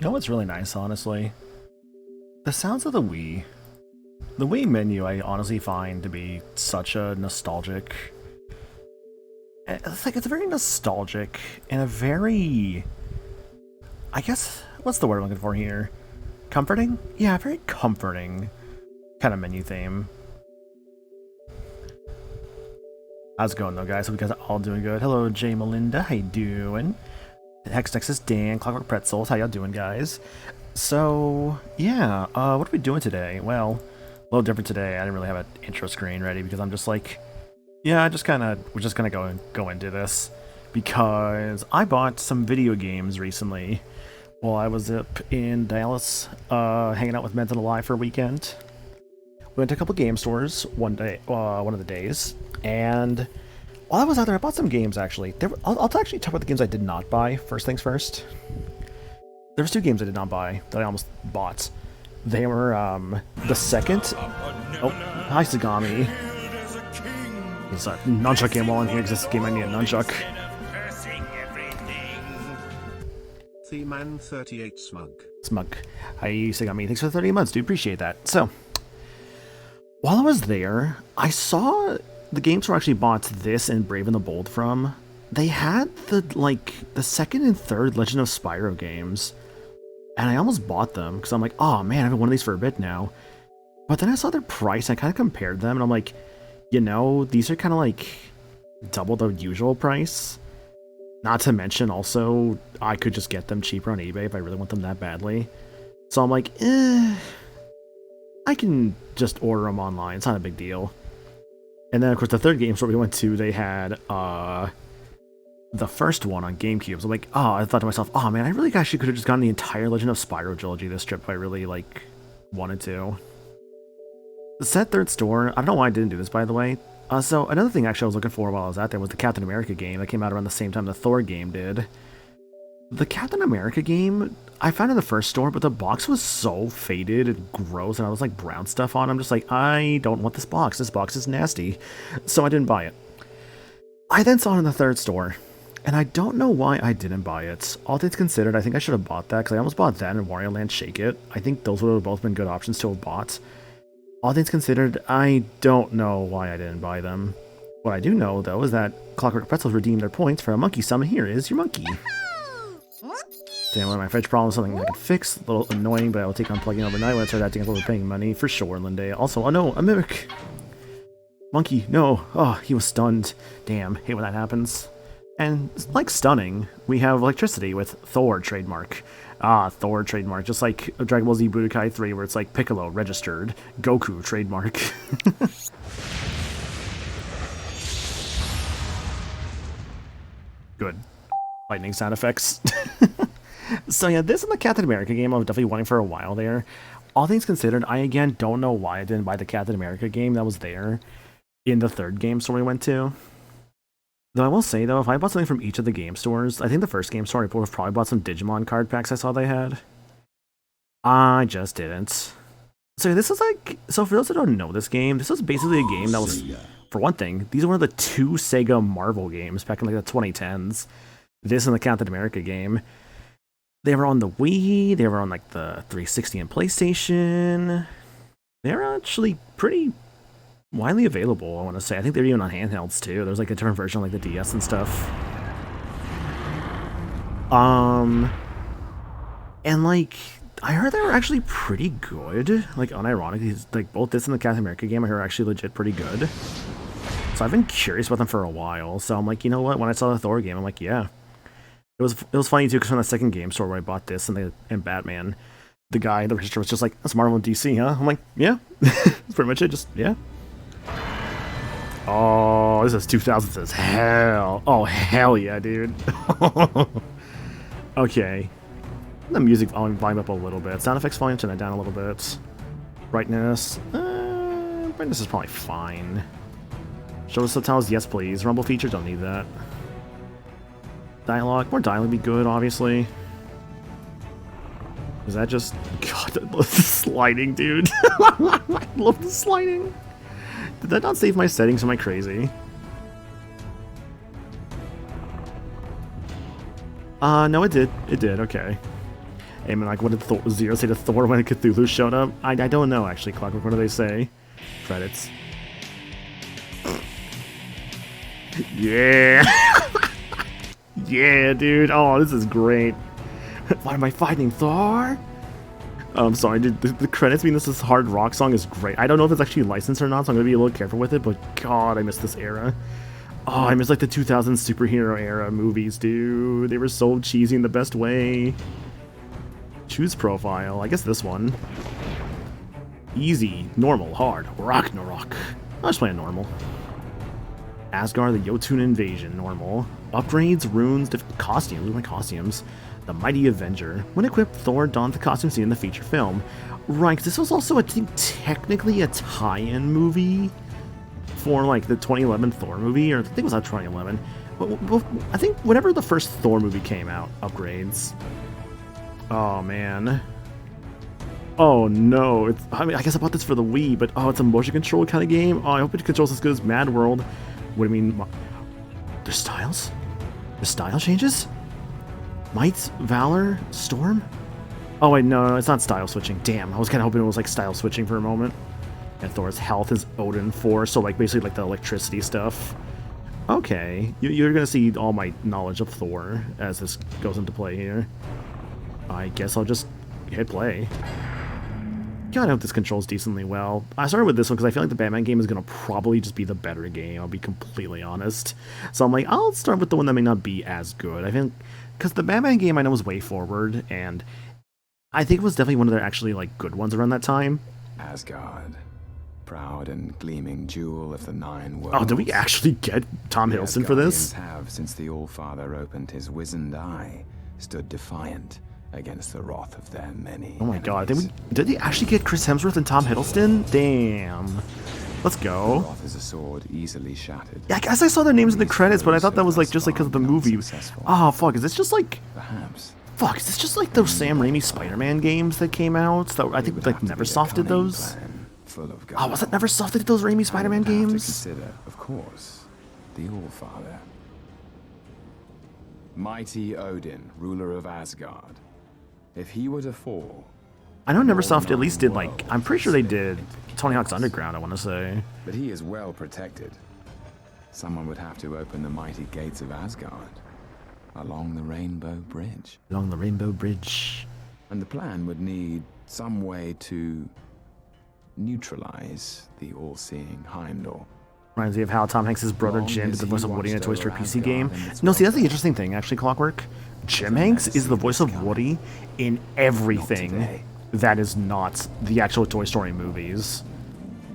know what's really nice, honestly? The sounds of the Wii. The Wii menu I honestly find to be such a nostalgic... It's very nostalgic and a very... I guess, what's the word I'm looking for here? Comforting? Yeah, very comforting kind of menu theme. How's it going though, guys? Hope you guys are all doing good. Hello, Jay Melinda. How you doing? Hex Nexus Dan, Clockwork Pretzels. How y'all doing, guys? So, yeah, what are we doing today? Well, a little different today. I didn't really have an intro screen ready because I'm just like, yeah, we're just gonna go into this because I bought some video games recently while I was up in Dallas, hanging out with Mental Alive for a weekend. We went to a couple game stores one of the days, and while I was out there, I bought some games actually. I'll actually talk about the games I did not buy. First things first. There was two games I did not buy that I almost bought. They were the second. Oh, hi Sagami. It's a nunchuck game while in here because this game I need a nunchuck. Thman38 Smug. Smug. Hi Sagami. Thanks for the 30 months, dude. Appreciate that. So, while I was there, I saw the games where I actually bought this and Brave and the Bold from. They had the second and third Legend of Spyro games. And I almost bought them because I'm like, oh man, I haven't one of these for a bit now. But then I saw their price, and I kind of compared them, and I'm like, you know, these are kind of like double the usual price. Not to mention, also, I could just get them cheaper on eBay if I really want them that badly. So I'm like, I can just order them online. It's not a big deal. And then, of course, the third game store we went to, they had the first one on GameCube. So I'm like, oh, I thought to myself, oh man, I really actually could have just gotten the entire Legend of Spyro trilogy this trip if I really wanted to. The said third store, I don't know why I didn't do this, by the way. So another thing actually I was looking for while I was out there was the Captain America game that came out around the same time the Thor game did. The Captain America game, I found in the first store, but the box was so faded and gross, and I was like brown stuff on it. I'm just like, I don't want this box. This box is nasty. So I didn't buy it. I then saw it in the third store. And I don't know why I didn't buy it. All things considered, I think I should have bought that, because I almost bought that and Wario Land Shake It. I think those would have both been good options to have bought. All things considered, I don't know why I didn't buy them. What I do know, though, is that Clockwork Pretzels redeemed their points for a monkey summon. Here is your monkey. Damn, one of my fridge problems, something I can fix. A little annoying, but I will take on plugging overnight when I start acting a little paying money. For sure, Linde. Also, oh no, a mimic! Monkey, no. Oh, he was stunned. Damn, hate when that happens. And like stunning, we have electricity with Thor trademark. Ah, Thor trademark, just like Dragon Ball Z Budokai 3, where it's like Piccolo registered, Goku trademark. Good. Lightning sound effects. So yeah, this is the Captain America game I was definitely wanting for a while there. All things considered, I again don't know why I didn't buy the Captain America game that was there in the third game store we went to. Though I will say, though, if I bought something from each of the game stores, I think the first game store I would have probably bought some Digimon card packs I saw they had. I just didn't. So this is like, so for those that don't know this game, this was basically a game that was, for one thing, these were the two Sega Marvel games back in like the 2010s. This and the Captain America game. They were on the Wii, they were on like the 360 and PlayStation. They're actually pretty widely available, I want to say. I think they're even on handhelds too. There's like a different version like the DS and stuff. And like, I heard they were actually pretty good. Like, unironically, like both this and the Captain America game I heard are actually legit pretty good. So I've been curious about them for a while. So I'm like, you know what? When I saw the Thor game, I'm like, yeah. It was funny too, because from the second game store where I bought this and Batman, the guy, the register was just like, that's Marvel and DC, huh? I'm like, yeah. That's pretty much it. Just, yeah. Oh, this is 2000s as hell. Oh, hell yeah, dude. Okay. The music volume up a little bit. Sound effects volume, turn that down a little bit. Brightness. Brightness is probably fine. Show us subtitles, yes please. Rumble feature, don't need that. Dialogue, more dialogue would be good, obviously. Is that just... God, I love the sliding, dude. I love the sliding. Did that not save my settings? Am I crazy? No, it did. It did, okay. Hey man, like what did Zero say to Thor when Cthulhu showed up? I don't know actually, Clockwork. What do they say? Credits. Yeah! Yeah, dude. Oh, this is great. Why am I fighting Thor? I'm sorry, dude. The credits mean this hard rock song is great. I don't know if it's actually licensed or not, so I'm gonna be a little careful with it, but god, I miss this era. Oh, I miss like the 2000s superhero era movies, dude. They were so cheesy in the best way. Choose profile. I guess this one. Easy, normal, hard, Ragnarok. I'll just play a normal. Asgard, the Jotun invasion, normal. Upgrades, runes, different costumes. My costumes. The Mighty Avenger. When equipped, Thor donned the costume seen in the feature film. Right, 'cause this was also, I think, technically a tie-in movie for like the 2011 Thor movie, or I think it was out 2011. But I think whenever the first Thor movie came out, upgrades. Oh man. Oh no, I mean, I guess I bought this for the Wii, but oh, it's a motion control kind of game. Oh, I hope it controls as good as Mad World. What do you mean? There's styles? The style changes? Might, Valor, Storm? Oh wait, no, it's not style switching. Damn, I was kind of hoping it was like style switching for a moment. And Thor's health is Odin 4, so like basically like the electricity stuff. Okay, you're gonna see all my knowledge of Thor as this goes into play here. I guess I'll just hit play. God, I hope this controls decently well. I started with this one because I feel like the Batman game is going to probably just be the better game, I'll be completely honest. So I'm like, I'll start with the one that may not be as good. I think, because the Batman game I know was way forward, and I think it was definitely one of their actually like good ones around that time. Asgard, proud and gleaming jewel of the 9 worlds. Oh, did we actually get Tom Hiddleston for this? Have, since the All-Father opened his wizened eye, stood defiant against the wrath of their many. Oh my god, did they actually get Chris Hemsworth and Tom Hiddleston? Damn. Let's go. Wrath is a sword easily shattered. Yeah, I guess I saw their names in the credits, but I thought that was like just like because of the movie. Oh fuck, is this just like perhaps? Fuck, is this just like those Sam Raimi Spider-Man games that came out? That I think like Neversoft did those. Oh, was it Neversoft that did those Raimi Spider-Man games? To consider, of course, the All-Father. Mighty Odin, ruler of Asgard. If he were to fall... I know Neversoft at least did, like, I'm pretty sure they did Tony Hawk's Underground, I want to say. But he is well protected. Someone would have to open the mighty gates of Asgard. Along the Rainbow Bridge. Along the Rainbow Bridge. And the plan would need some way to neutralize the all-seeing Heimdall. Reminds me of how Tom Hanks' brother Jim did the voice of Woody in a Toy Story PC game. No, see, that's the interesting thing, actually, Clockwork. Jim Hanks is the voice of Woody in everything that is not the actual Toy Story movies.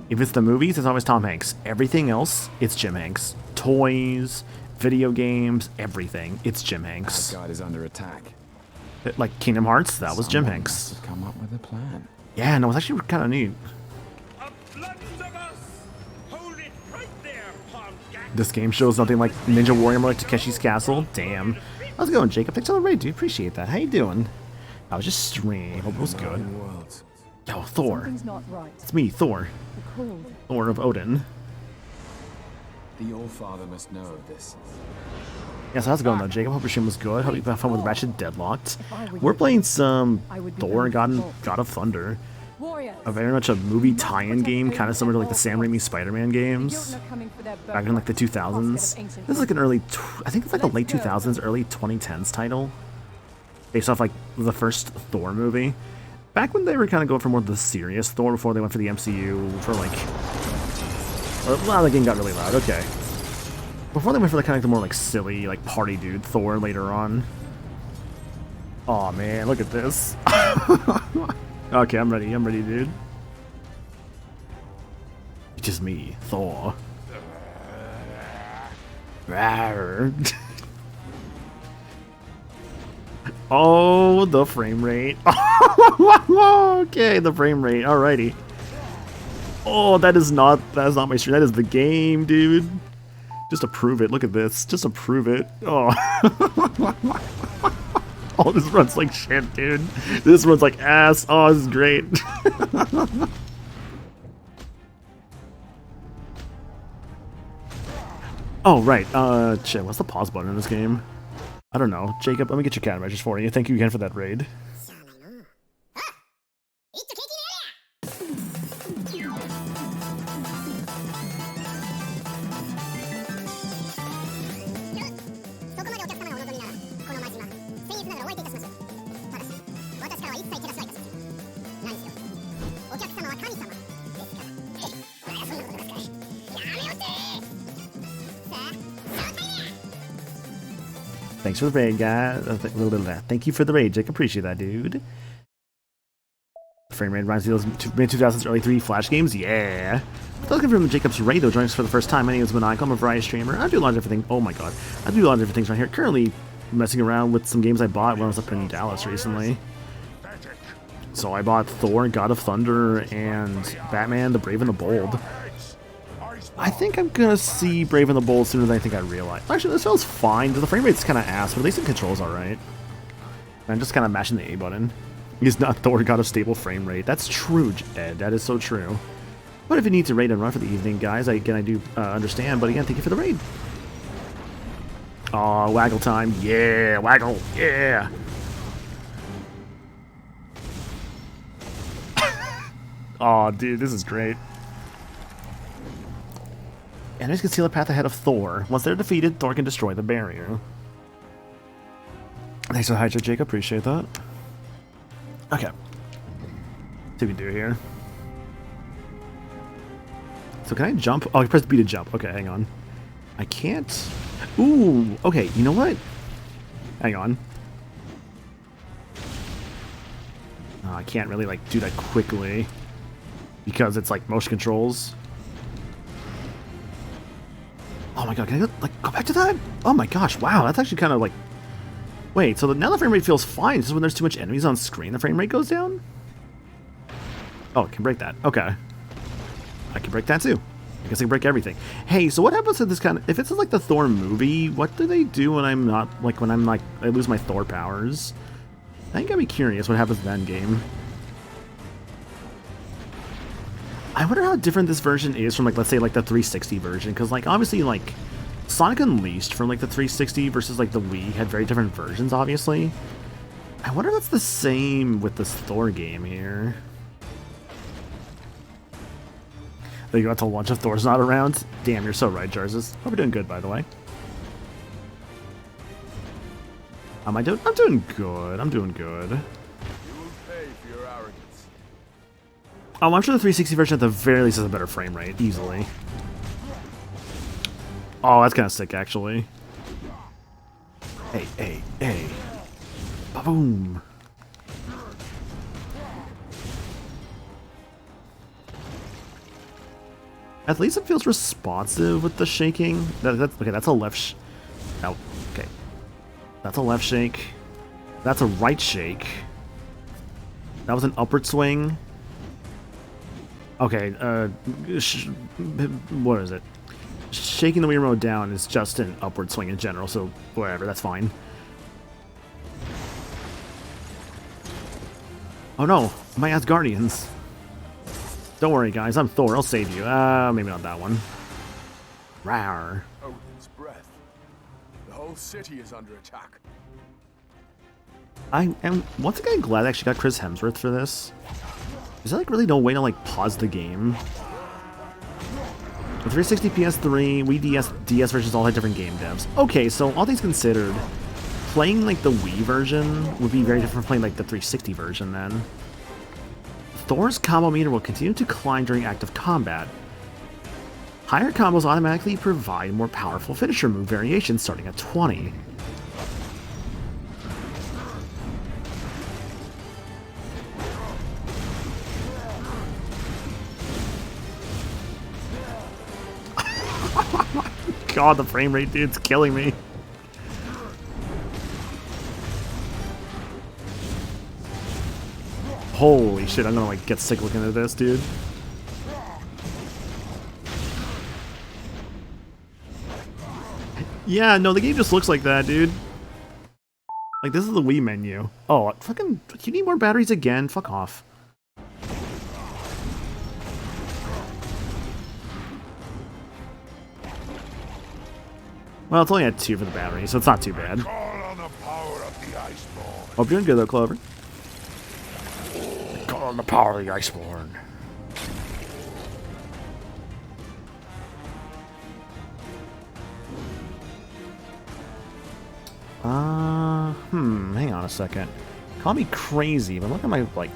If it's the movies, it's always Tom Hanks. Everything else, it's Jim Hanks. Toys, video games, everything, it's Jim Hanks. Asgard is under attack. Like Kingdom Hearts, that was Jim Hanks. Come up with a plan. Yeah, no, it's actually kind of neat. This game shows nothing like Ninja Warrior like Takeshi's Castle. Damn. How's it going, Jacob? Thanks for the raid, dude. Appreciate that. How you doing? I was just streaming. Hope it was good. Yo, Thor. It's me, Thor. Thor of Odin. The All-Father must know of this. Yes, how's it going though, Jacob? Hope your stream was good. Hope you had fun with Ratchet Deadlocked. We're playing some Thor and God of Thunder. A very much a movie tie-in game, kind of similar to like the Sam Raimi Spider-Man games back in like the 2000s. This is like an early, I think it's like a late 2000s, early 2010s title, based off like the first Thor movie. Back when they were kind of going for more of the serious Thor before they went for the MCU for like, well, the game got really loud. Okay, before they went for the kind of the more like silly like party dude Thor later on. Oh man, look at this. Okay, I'm ready, dude. It's just me, Thor. Oh, the frame rate. Okay, the frame rate, alrighty. Oh, that is not my stream, that is the game, dude. Just to prove it, look at this, just to prove it. Oh. Oh, this runs like shit, dude. This runs like ass. Oh, this is great. Oh, right. Shit, what's the pause button in this game? I don't know. Jacob, let me get your cat measures for you. Thank you again for that raid. Thanks for the raid, guys. A little bit of that. Thank you for the raid, Jake. Appreciate that, dude. Frame rate reminds me of those mid-2000s, early 3 Flash games. Yeah. Looking from Jacob's raid, though, joining us for the first time. My name is Maniacal. I'm a variety streamer. I do a lot of different things. Oh my god. I do a lot of different things around here. Currently messing around with some games I bought when I was up in Dallas recently. So I bought Thor, God of Thunder, and Batman, the Brave and the Bold. I think I'm gonna see Brave and the Bold sooner than I think I realized. Actually, this feels fine. The frame rate's kind of ass, but at least the control's alright. I'm just kind of mashing the A button. He's not Thor, got a stable frame rate. That's true, Ed. That is so true. But if you need to raid and run for the evening, guys, I do understand. But again, thank you for the raid. Aw, waggle time. Yeah, waggle. Yeah. Aw, dude, this is great. Enemies can seal a path ahead of Thor. Once they're defeated, Thor can destroy the barrier. Thanks for the hydrate, Jake. Appreciate that. Okay. See what we can do here. So can I jump? Oh, I pressed B to jump. Okay, hang on. I can't. Ooh, okay, you know what? Hang on. Oh, I can't really, like, do that quickly. Because it's, like, motion controls. Oh my god, can I go back to that? Oh my gosh, wow, that's actually kind of, like... Wait, so now the frame rate feels fine. It's just when there's too much enemies on screen, the frame rate goes down? Oh, I can break that. Okay. I can break that too. I guess I can break everything. Hey, so what happens to this kind of... If it's like the Thor movie, what do they do when I'm not... Like, when I'm, like, I lose my Thor powers? I think I'd be curious what happens then, game. I wonder how different this version is from, like, let's say, like, the 360 version. Because, like, obviously, like... Sonic Unleashed from, like, the 360 versus, like, the Wii had very different versions, obviously. I wonder if that's the same with this Thor game here. There you go, until launch if Thor's not around. Damn, you're so right, Jarzus. Hope you're doing good, by the way. I'm doing good. I'm doing good. Oh, I'm sure the 360 version at the very least has a better frame rate, easily. Oh, that's kind of sick, actually. Hey, hey, hey. Ba-boom. At least it feels responsive with the shaking. Okay, that's a left oh, okay. That's a left shake. That's a right shake. That was an upward swing. Okay, what is it? Shaking the Wii remote down is just an upward swing in general, so whatever, that's fine. Oh no, my Asgardians. Don't worry, guys, I'm Thor, I'll save you. Maybe not that one. Rawr. Odin's breath. The whole city is under attack. I am once again glad I actually got Chris Hemsworth for this. Is there like really no way to like pause the game? The 360 PS3, Wii DS versions all had different game devs. Okay, so all things considered, playing like the Wii version would be very different from playing like the 360 version then. Thor's combo meter will continue to climb during active combat. Higher combos automatically provide more powerful finisher move variations starting at 20. God, the frame rate, dude, it's killing me. Holy shit, I'm gonna like get sick looking at this, dude. Yeah, no, the game just looks like that, dude. Like, this is the Wii menu. Oh, fucking, you need more batteries again? Fuck off. Well, it's only at 2 for the battery, so it's not too bad. Call on the power of the Iceborne. Hope you're doing good though, Clover. Call on the power of the Iceborne. Hang on a second. Call me crazy, but look at my, like...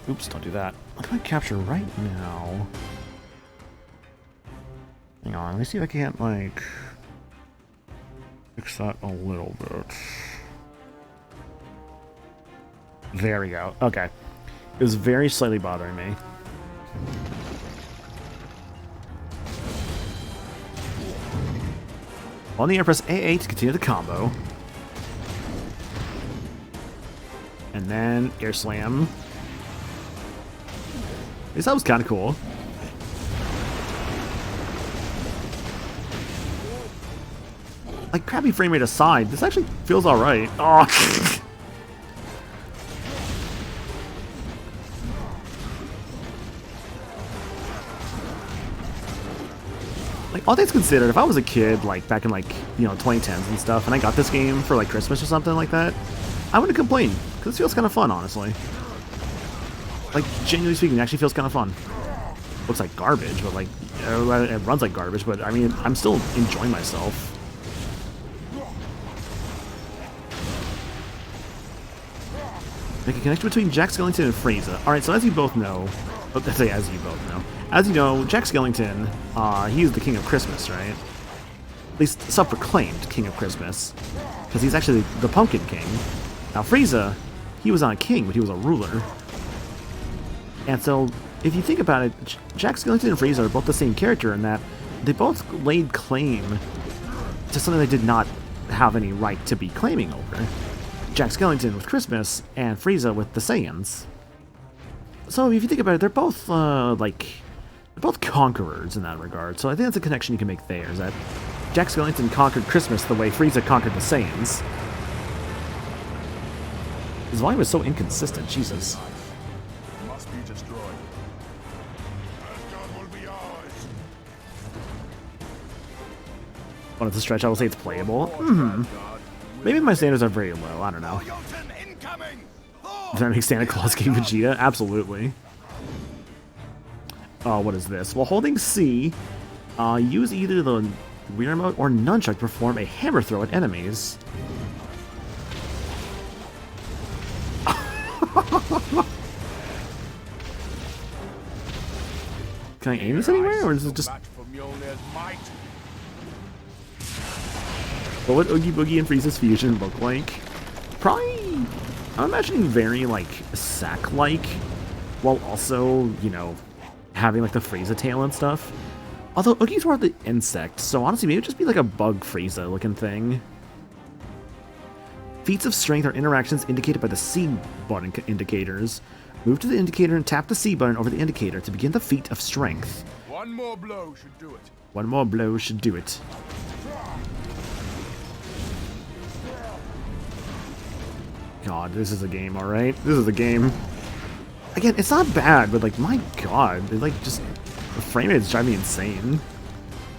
oops, don't do that. Look at my capture right now. Hang on, let me see if I can't, like... Fix that a little bit. There we go. Okay. It was very slightly bothering me. On the air, press A8 to continue the combo. And then air slam. At least that was kind of cool. Like, crappy frame rate aside, this actually feels alright. Oh. Like, all things considered, if I was a kid, like, back in, like, you know, 2010s and stuff, and I got this game for, like, Christmas or something like that, I wouldn't complain, because it feels kind of fun, honestly. Like, genuinely speaking, it actually feels kind of fun. Looks like garbage, but, like, it runs like garbage, but, I mean, I'm still enjoying myself. Make a connection between Jack Skellington and Frieza. Alright, so as you both know, as you know, Jack Skellington, he is the King of Christmas, right? At least self-proclaimed King of Christmas, because he's actually the Pumpkin King. Now Frieza, he was not a king, but he was a ruler. And so, if you think about it, Jack Skellington and Frieza are both the same character in that they both laid claim to something they did not have any right to be claiming over. Jack Skellington with Christmas, and Frieza with the Saiyans. So if you think about it, they're both, they're both conquerors in that regard. So I think that's a connection you can make there, is that Jack Skellington conquered Christmas the way Frieza conquered the Saiyans. His volume is so inconsistent, Jesus. It must be destroyed. Asgard will be ours. Wanted to stretch, I will say it's playable. Maybe my standards are very low, I don't know. Does that make Santa Claus King Vegeta? Absolutely. Oh, what is this? While holding C, use either the Wii Remote or Nunchuck to perform a hammer throw at enemies. Can I aim this anywhere, or is it just... What would Oogie Boogie and Frieza's fusion look like? Probably, I'm imagining very, like, sack-like, while also, you know, having, like, the Frieza tail and stuff. Although Oogie's more of the insect, so honestly, maybe it would just be like a bug Frieza-looking thing. Feats of strength are interactions indicated by the C button indicators. Move to the indicator and tap the C button over the indicator to begin the feat of strength. One more blow should do it. One more blow should do it. God, this is a game, alright? This is a game. Again, it's not bad, but like, my god, it like just, the frame rate is driving me insane.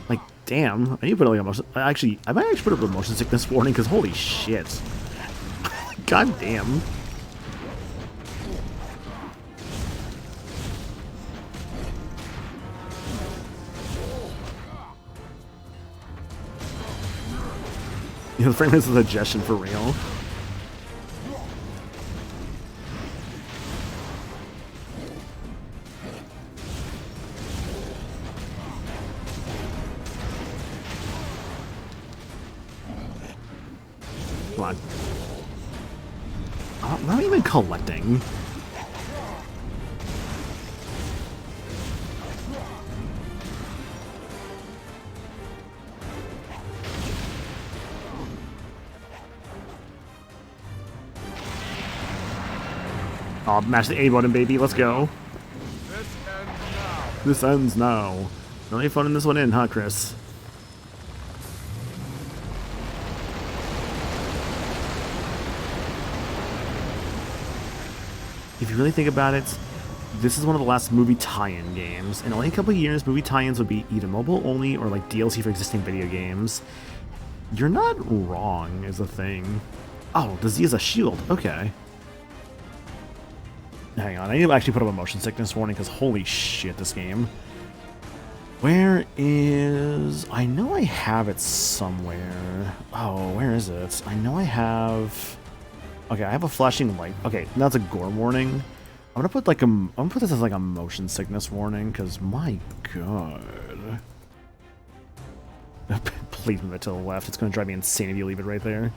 Like, damn, I need to put like a motion, I might actually put up a motion sickness warning, because holy shit. God damn. You know, the frame rate is a suggestion for real. Come on. I'm not even collecting. Oh, mash the A button, baby. Let's go. This ends now. Really phoning this one in, huh, Chris? If you really think about it, this is one of the last movie tie-in games. In only a couple of years, movie tie-ins would be either mobile only or like DLC for existing video games. You're not wrong, is the thing. Oh, the Z is a shield. Okay. Hang on, I need to actually put up a motion sickness warning because holy shit, this game. Where is... I know I have it somewhere. Oh, where is it? I know I have... Okay, I have a flashing light. Okay, that's a gore warning. I'm gonna put like I'm gonna put this as like a motion sickness warning, because my god. please move it to the left. It's going to drive me insane if you leave it right there.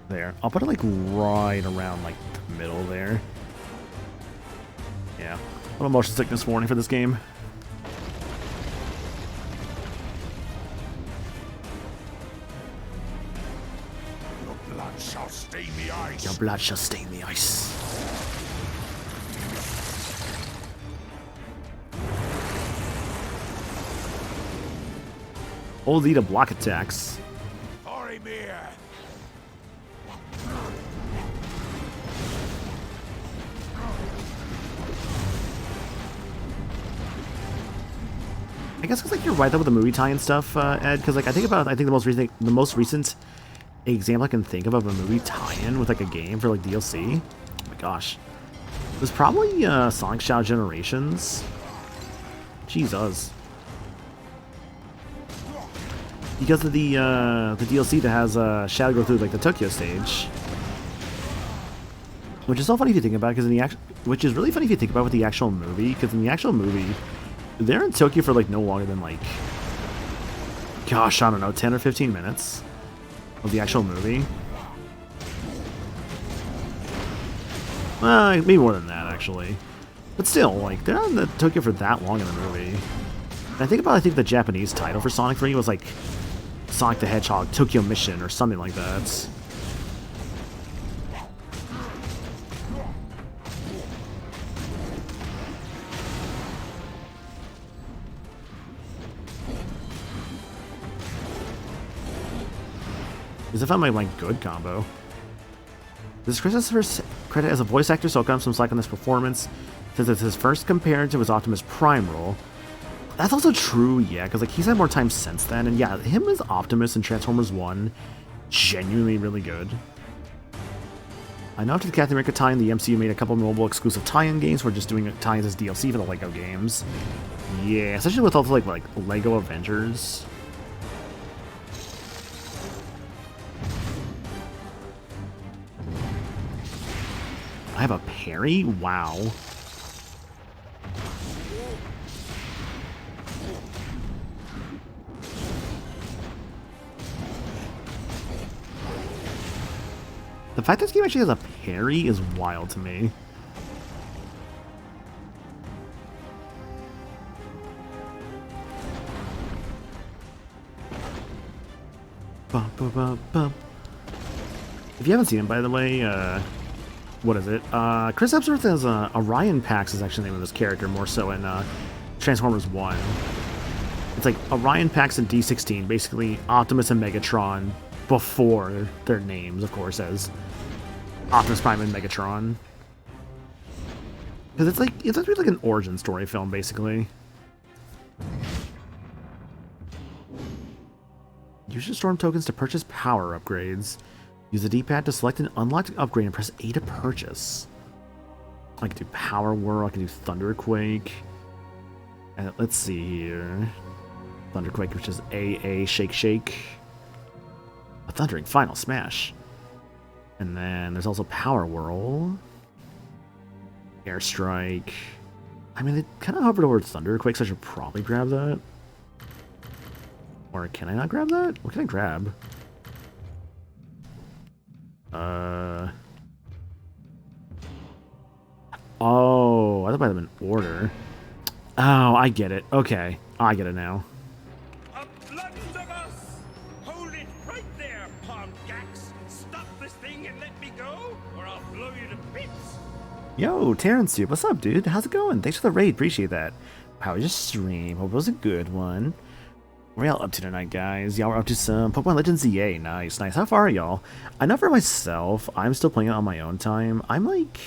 There. I'll put it like right around like the middle there. Yeah. A little motion sickness warning for this game. Your blood shall stain the ice. Your blood shall stain the ice. Hold E to block attacks. Orimir. I guess it's like you're right though with the movie tie and stuff, Ed. Because like I think the most recent example I can think of a movie tie-in with like a game for like DLC. Oh my gosh, it was probably Sonic Shadow Generations. Jesus, because of the DLC that has Shadow go through like the Tokyo stage, which is so funny if you think about it. Because in the which is really funny if you think about with the actual movie. Because in the actual movie, they're in Tokyo for like no longer than like, gosh, I don't know, 10 or 15 minutes of the actual movie. Maybe more than that actually, but still, like they're not in Tokyo for that long in the movie. And I think the Japanese title for Sonic 3 was like Sonic the Hedgehog Tokyo Mission or something like that. As if I'm like good combo. This is Chris's first credit as a voice actor, so I'll give some slack on this performance, since it's his first compared to his Optimus Prime role. That's also true, yeah, because like he's had more time since then, and yeah, him as Optimus in Transformers 1, genuinely really good. I know after the Captain America tie-in, the MCU made a couple mobile exclusive tie-in games. We're just doing tie-ins as DLC for the LEGO games. Yeah, especially with all the like LEGO Avengers. I have a parry? Wow. The fact this game actually has a parry is wild to me. Bum, bum, bum, bum. If you haven't seen him, by the way, what is it? Chris Hemsworth as Orion Pax is actually the name of his character, more so in Transformers 1. It's like Orion Pax and D16, basically Optimus and Megatron before their names, of course, as Optimus Prime and Megatron. Because it's actually like an origin story film, basically. Use your storm tokens to purchase power upgrades. Use the D-pad to select an unlocked upgrade and press A to purchase. I can do Power Whirl, I can do Thunderquake. And let's see here. Thunderquake, which is A, Shake, Shake. A Thundering Final Smash. And then there's also Power Whirl. Airstrike. I mean, they kind of hovered over Thunderquake, so I should probably grab that. Or can I not grab that? What can I grab? Oh, I thought I had them in order. Oh, I get it. Okay. I get it now. A blunderbuss! Hold it right there, Pomgax! Stop this thing and let me go, or I'll blow you to bits! Yo, Terrence, what's up, dude? How's it going? Thanks for the raid. Appreciate that. How was your stream? Hope it was a good one. What are y'all up to tonight, guys? Y'all are up to some Pokemon Legends EA. Nice, nice. How far are y'all? I know for myself, I'm still playing it on my own time. I'm like...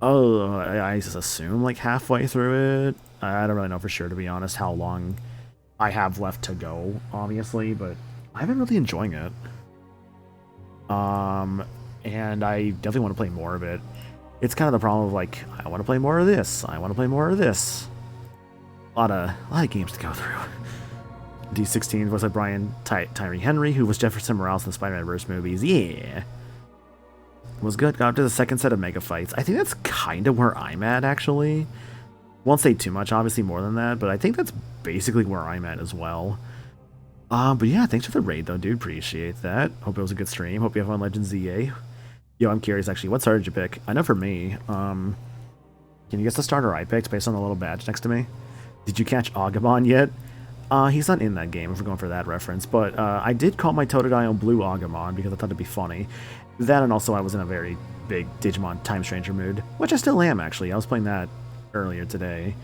Oh, I just assume like halfway through it. I don't really know for sure, to be honest, how long I have left to go, obviously, but I've been really enjoying it. And I definitely want to play more of it. It's kind of the problem of like, I want to play more of this. I want to play more of this. A lot of games to go through. D16 was like Tyree Henry, who was Jefferson Morales in the Spider-Man verse movies. Yeah. Was good. Got up to the second set of Mega Fights. I think that's kind of where I'm at, actually. Won't say too much, obviously more than that, but I think that's basically where I'm at as well. But yeah, thanks for the raid though, dude. Appreciate that. Hope it was a good stream. Hope you have fun, Legends ZA. Yo, I'm curious actually, what starter did you pick? I know for me, can you guess the starter I picked based on the little badge next to me? Did you catch Agumon yet? He's not in that game if we're going for that reference, but I did call my Totodile Blue Agumon because I thought it'd be funny. That, and also I was in a very big Digimon Time Stranger mood, which I still am actually. I was playing that earlier today.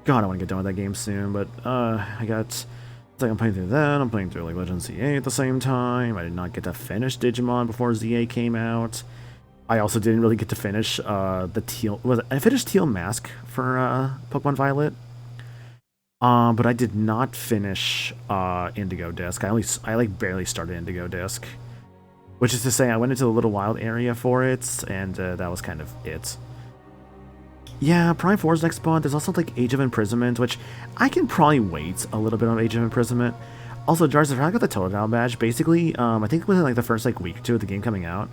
God, I want to get done with that game soon, but I got... It's like I'm playing through that, I'm playing through like Legends ZA at the same time. I did not get to finish Digimon before ZA came out. I also didn't really get to finish the Teal... I finished Teal Mask for Pokemon Violet. But I did not finish Indigo Disc. I like barely started Indigo Disc. Which is to say, I went into the Little Wild area for it, and that was kind of it. Yeah, Prime 4's next spawn. There's also like Age of Imprisonment, which I can probably wait a little bit on Age of Imprisonment. Also, Jars, if I got the Totodile badge, basically, I think within like the first like week or two of the game coming out,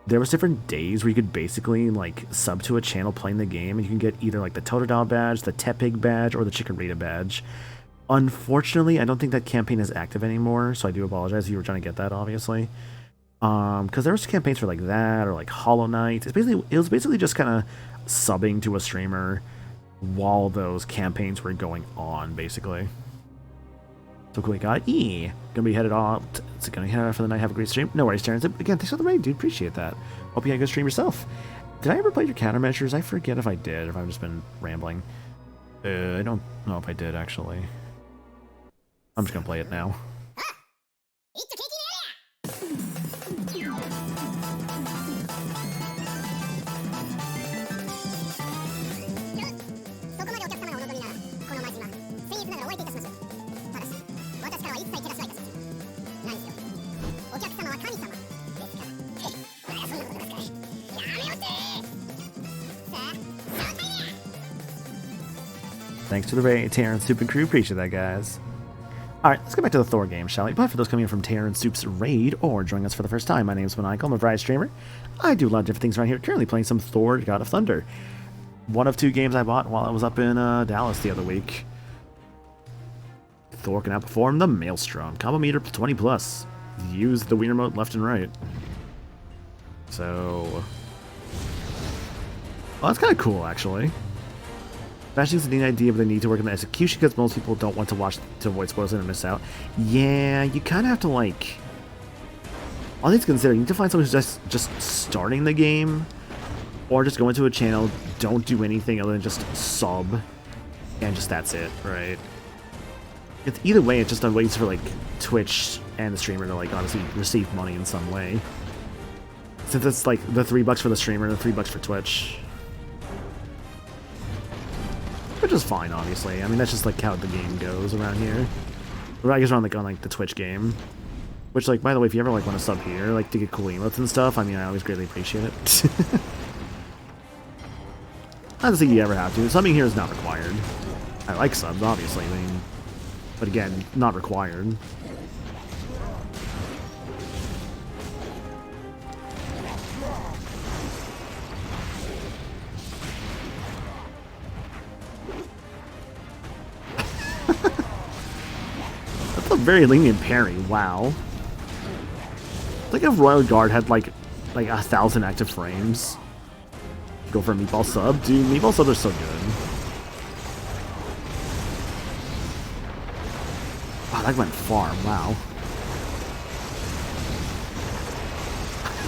there was different days where you could basically like sub to a channel playing the game, and you can get either like the Totodile badge, the Tepig badge, or the Chikorita badge. Unfortunately, I don't think that campaign is active anymore, so I do apologize if you were trying to get that, obviously. Because there was campaigns for like that, or like Hollow Knight. It was basically just kind of subbing to a streamer while those campaigns were going on, basically. So cool, got E. Gonna be headed off. It's gonna head out for the night. Have a great stream. No worries, Terrence. Again, thanks for the raid, dude. Appreciate that. Hope you had a good stream yourself. Did I ever play your countermeasures? I forget if I did, if I've just been rambling. I don't know if I did, actually. I'm just gonna play it now. Thanks to the raid, Terran Soup and crew. Appreciate that, guys. Alright, let's get back to the Thor game, shall we? But for those coming in from Terran Soup's raid or joining us for the first time, my name is Maniacal. I'm a variety streamer. I do a lot of different things around here. Currently playing some Thor, God of Thunder. One of two games I bought while I was up in Dallas the other week. Thor can outperform the Maelstrom. Combo meter 20 plus. Use the Wii remote left and right. So... well, that's kind of cool, actually. Especially the neat idea of the need to work on the execution because most people don't want to watch to avoid spoilers and miss out. Yeah, you kind of have to, like... all things considered, you need to find someone who's just starting the game, or just go into a channel, don't do anything other than just sub, and just that's it, right? It's, either way, it's just a way for, like, Twitch and the streamer to, like, honestly receive money in some way. Since it's, like, the $3 for the streamer and the $3 for Twitch. Which is fine, obviously. I mean, that's just like how the game goes around here. Or I guess on like the Twitch game. Which, like, by the way, if you ever like want to sub here, like to get cool emotes and stuff, I mean, I always greatly appreciate it. I don't think you ever have to. Subbing here is not required. I like subs, obviously. I mean, but again, not required. That's a very lenient parry, wow. Like if Royal Guard had like 1,000 active frames. Go for a meatball sub. Dude, meatball subs are so good. Wow, that went far, wow.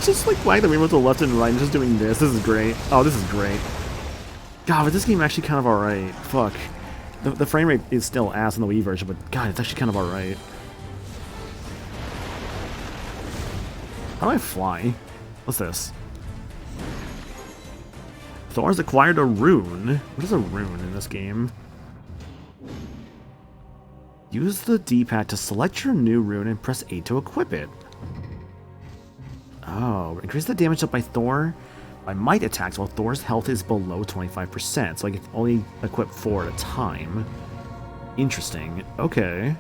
Just like why the remote to the left and right and just doing this. This is great. Oh, this is great. God, but this game actually kind of alright. Fuck. The frame rate is still ass in the Wii version, but God, it's actually kind of alright. How do I fly? What's this? Thor's acquired a rune. What is a rune in this game? Use the D-pad to select your new rune and press A to equip it. Oh, increase the damage up by Thor by might attacks while Thor's health is below 25%, so I can only equip 4 at a time. Interesting. Okay.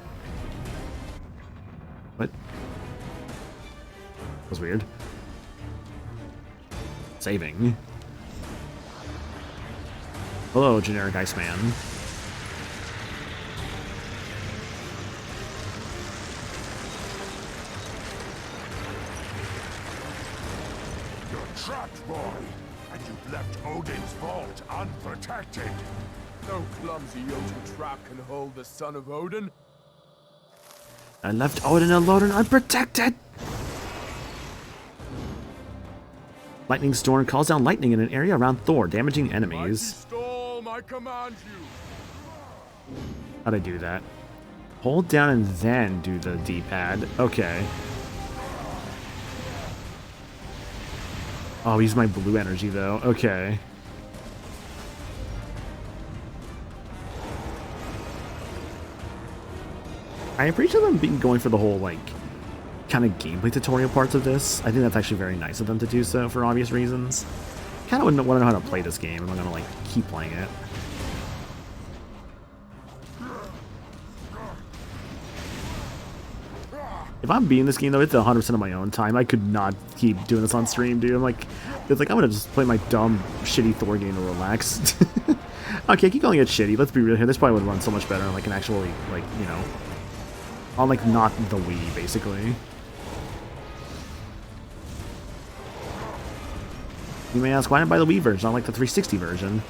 What? That was weird. Saving. Hello, generic Iceman. You're trapped, boy. And you've left Odin's vault unprotected. No clumsy Jotun trap can hold the son of Odin. I left Odin alone and unprotected! Lightning Storm calls down lightning in an area around Thor, damaging Mighty enemies. storm, I command you. How'd I do that? Hold down and then do the D-pad. Okay. Oh, use my blue energy though. Okay. I appreciate them going for the whole, like, kind of gameplay tutorial parts of this. I think that's actually very nice of them to do so for obvious reasons. Kind of want to know how to play this game if I'm going to, like, keep playing it. If I'm beating this game, though, it's 100% of my own time. I could not keep doing this on stream, dude. I'm like, I'm gonna just play my dumb, shitty Thor game to relax. Okay, keep calling it shitty. Let's be real here. This probably would run so much better on, like, an actually, like, you know, on, like, not the Wii, basically. You may ask, why not buy the Wii version, not like the 360 version?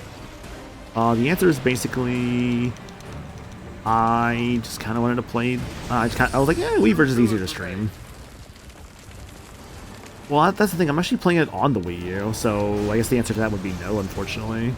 The answer is basically, I just kind of wanted to play. I was like, yeah, Wii version is easier to stream. Well, that's the thing. I'm actually playing it on the Wii U, so I guess the answer to that would be no, unfortunately.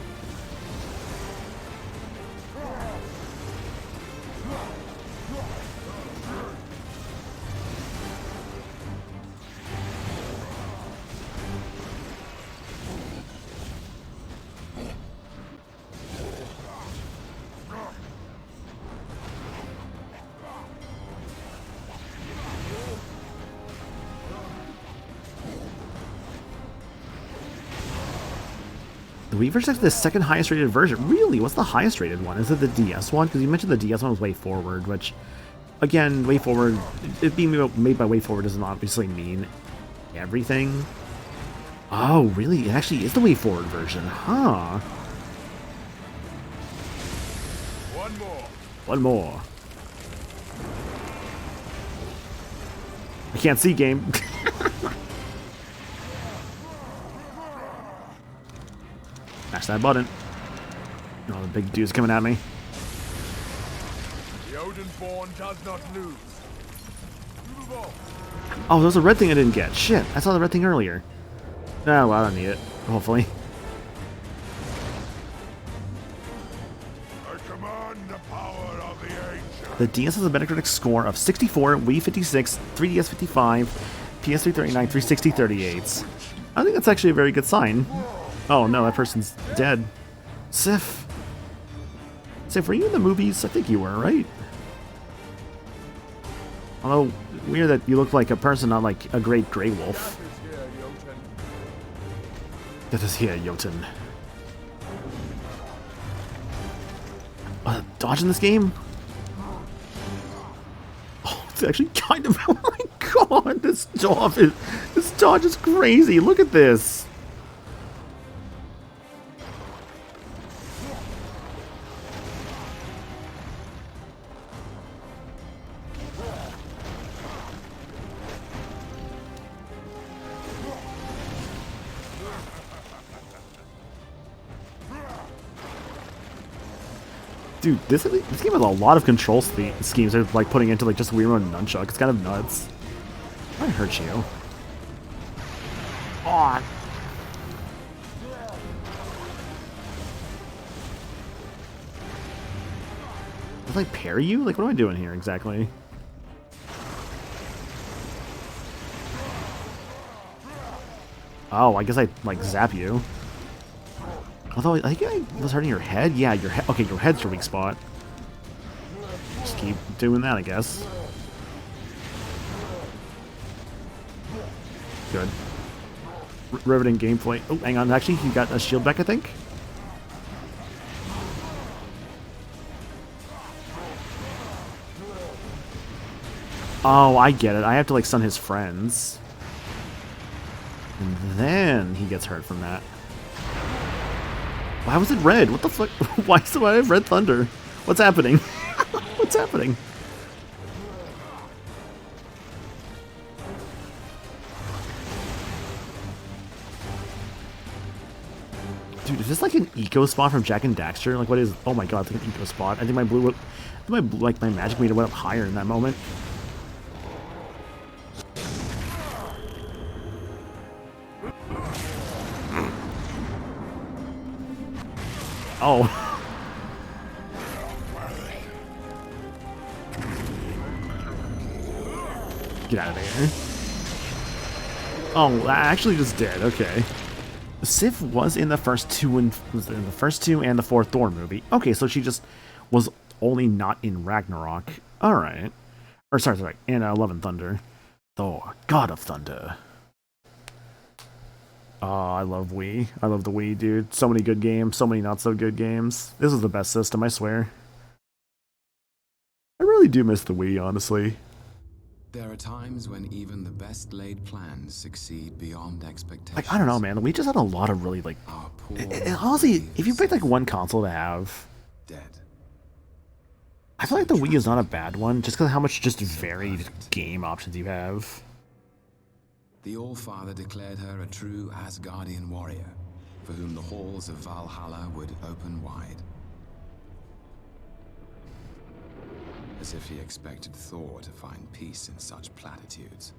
The Wii version is the second highest rated version. Really? What's the highest rated one? Is it the DS one? Because you mentioned the DS one was Way Forward, which, again, Way Forward, it being made by Way Forward doesn't obviously mean everything. Oh, really? It actually is the Way Forward version, huh? One more. One more. I can't see, game. Mash that button. Oh, the big dude's coming at me. The Odin-born does not lose. Move on. Oh, there was a red thing I didn't get. Shit, I saw the red thing earlier. Oh, well, I don't need it. Hopefully. I command the power of the ancient. The DS has a Metacritic score of 64, Wii 56, 3DS 55, PS3 39, 360 38. I think that's actually a very good sign. Oh no, that person's dead. Sif. Sif, were you in the movies? I think you were, right? Although, weird that you look like a person, not like a great Grey Wolf. Death is here, Jotun. That is here, Jotun. Dodge in this game? Oh, it's actually kind of... Oh my god, this dodge is crazy. Look at this. Dude, this game has a lot of control schemes they're like putting into like just Wii Remote and Nunchuck. It's kind of nuts. I hurt you. Aw. Did I parry you? Like, what am I doing here exactly? Oh, I guess I like zap you. Although, I think I was hurting your head. Yeah, your head. Okay, your head's your weak spot. Just keep doing that, I guess. Good. Riveting gameplay. Oh, hang on. Actually, he got a shield back, I think. Oh, I get it. I have to, like, stun his friends. And then he gets hurt from that. Why was it red? What the fuck? Why do I have red thunder? What's happening? What's happening? Dude, is this like an eco spot from Jack and Daxter? Like, what is? Oh my god, it's like an eco spot. I think my blue, like my magic meter went up higher in that moment. Oh. Get out of there. Oh, I actually just did. Okay. Sif was in the first two and the fourth Thor movie. Okay, so she just was only not in Ragnarok. All right. Or sorry, in Love and Thunder. Thor, God of Thunder. Oh, I love Wii. I love the Wii, dude. So many good games, so many not so good games. This is the best system, I swear. I really do miss the Wii, honestly. There are times when even the best laid plans succeed beyond expectations. Like, I don't know, man. We just had a lot of really, like... honestly, if you pick, like, one console to have... Dead. I feel like the Wii is not a bad one, just because of how much just varied game options you have. The All-Father declared her a true Asgardian warrior, for whom the halls of Valhalla would open wide. As if he expected Thor to find peace in such platitudes.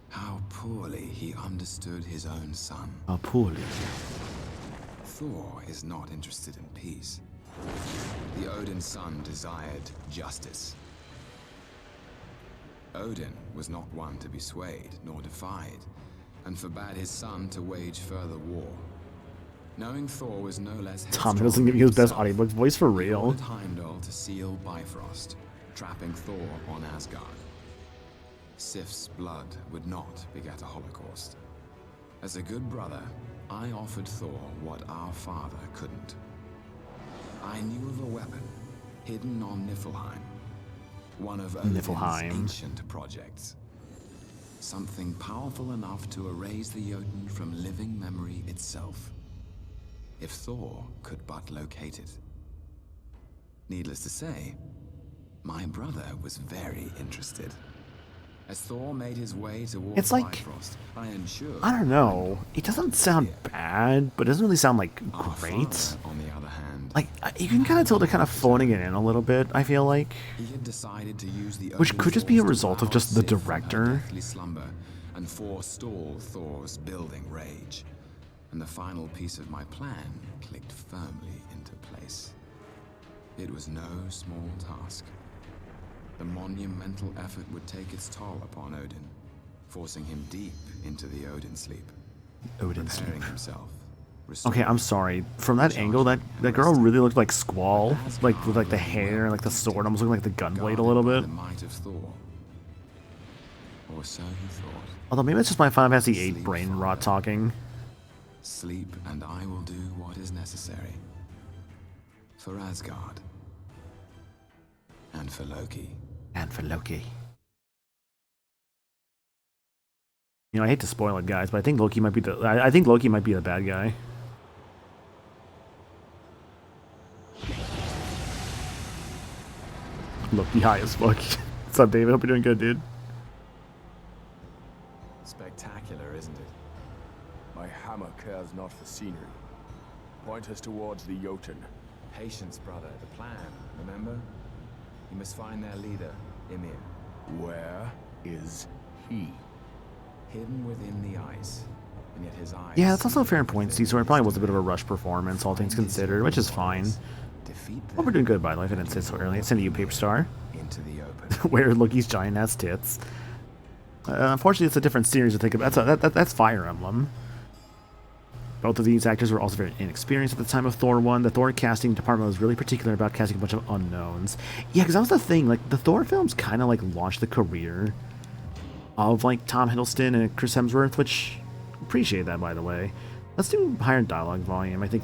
How poorly he understood his own son. How poorly. Thor is not interested in peace. The Odin son desired justice. Odin was not one to be swayed nor defied, and forbade his son to wage further war. Knowing Thor was no less Tom doesn't give you his best audiobook voice for real. He ordered Heimdall to seal Bifrost, trapping Thor on Asgard. Sif's blood would not beget a Holocaust. As a good brother, I offered Thor what our father couldn't. I knew of a weapon hidden on Niflheim, one of Odin's ancient projects. Something powerful enough to erase the Jotun from living memory itself. If Thor could but locate it. Needless to say, my brother was very interested. As Thor made his way towards It's like, Bifrost, I ensured I don't know. It doesn't sound bad, but it doesn't really sound like our great. father, on the other hand, Like, you can kind of tell they're kind of phoning it in a little bit, I feel like. he had decided to use the Which could just be a result of just the Sif from her director. deathly slumber and forestall Thor's building rage. And the final piece of my plan clicked firmly into place. It was no small task. The monumental effort would take its toll upon Odin, forcing him deep into the Odin sleep. Odin Preparing sleep. himself. Okay, I'm sorry. From that angle, that girl really looked like Squall. Like, with like the hair, like the sword, almost looking like the gunblade a little bit. The might of Thor. Or so he thought. Although maybe it's just my Final Fantasy VIII brain rot talking. Sleep, and I will do what is necessary. For Asgard. And for Loki. And for Loki. You know, I hate to spoil it, guys, but I think Loki might be the. I think Loki might be the bad guy. Loki high as fuck. What's up, David? Hope you're doing good, dude. Spectacular, isn't it? My hammer cares not for scenery. Point us towards the Jotun. Patience, brother. The plan, remember? You must find their leader, Ymir. Where is he? Hidden within the ice. And yet his eyes... Yeah, that's also a fair point, Steve. So it probably was a bit of a rush performance, all things considered, which is fine. Defeat Well, we're doing good, by the way. I didn't say so early. It's into you, Paper Star. into the open. Where Loki's giant ass tits. Unfortunately, it's a different series to think about. That's Fire Emblem. Both of these actors were also very inexperienced at the time of Thor 1. The Thor casting department was really particular about casting a bunch of unknowns. Yeah, because that was the thing. Like, the Thor films kind of, like, launched the career of, like, Tom Hiddleston and Chris Hemsworth, which... Appreciate that, by the way. Let's do higher dialogue volume. I feel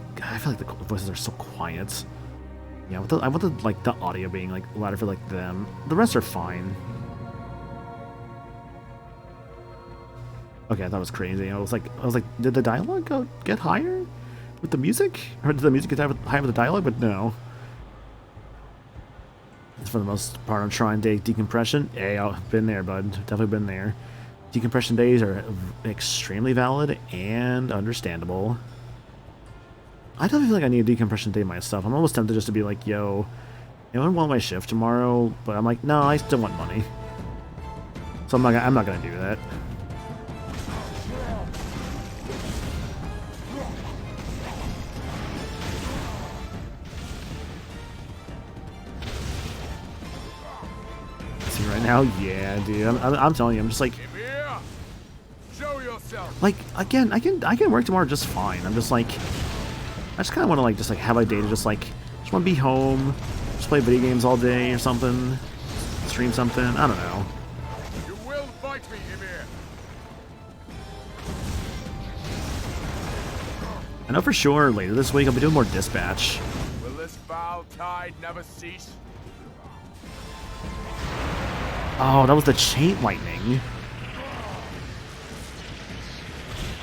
like the voices are so quiet. Yeah, I want the audio being, like, louder for, like, them. The rest are fine. Okay, I thought it was crazy. I was like, did the dialogue get higher? with the music? Or did the music get high with the dialogue? But no. For the most part on Shrine Day decompression. Hey, I've been there, bud. Definitely been there. Decompression days are extremely valid and understandable. I definitely feel like I need a decompression day myself. I'm almost tempted just to be like, yo, anyone want my shift tomorrow? But I'm like, no, I still want money. So I'm not gonna do that. See right now, yeah, dude. I'm telling you, I'm just like, Show yourself. like again, I can work tomorrow just fine. I'm just like, I just kind of want to like just like have a day to just want to be home, just play video games all day or something, stream something. I don't know. You will fight me, Ymir. I know for sure later this week I'll be doing more dispatch. Will this foul tide never cease? Oh, that was the chain lightning.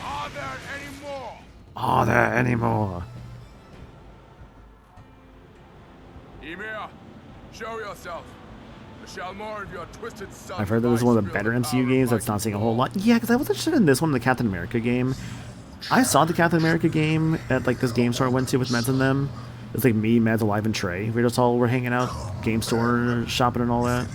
Are there any more? Are there any more? Ymir, show yourself. Shall more of your twisted sons I've heard that this is one of the spill better power MCU of games that's not Viking seeing a whole law? lot. Yeah, because I was interested in this one, the Captain America game. I saw the Captain America game at like this game store I went to with Meds and them. It's like me, Meds, Alive, and Trey. We just all were hanging out, game store, shopping and all that.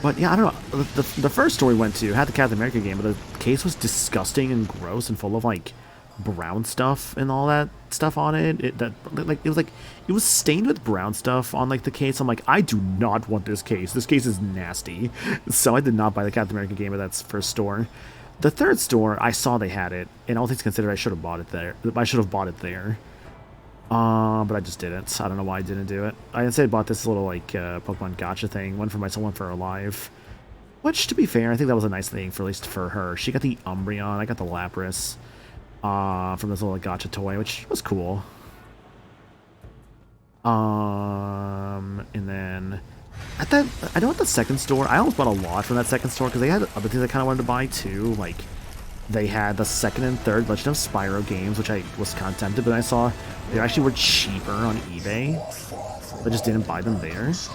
But yeah, I don't know. The first store we went to had the Captain America game, but the case was disgusting and gross and full of like brown stuff and all that stuff on it. It was stained with brown stuff on like the case. I'm like, I do not want this case. This case is nasty. So I did not buy the Captain America game at that first store. The third store, I saw they had it, and all things considered, I should have bought it there. I should have bought it there. But I just didn't. I don't know why I didn't do it. I instead bought this little like Pokemon Gacha thing, one for myself, one for her live. Which, to be fair, I think that was a nice thing for at least for her. She got the Umbreon, I got the Lapras, from this little Gacha toy, which was cool. And then I know at the second store, I almost bought a lot from that second store because they had other things I kind of wanted to buy too, like. They had the second and third Legend of Spyro games, which I was kind of tempted, but I saw they actually were cheaper on eBay. I just didn't buy them there. This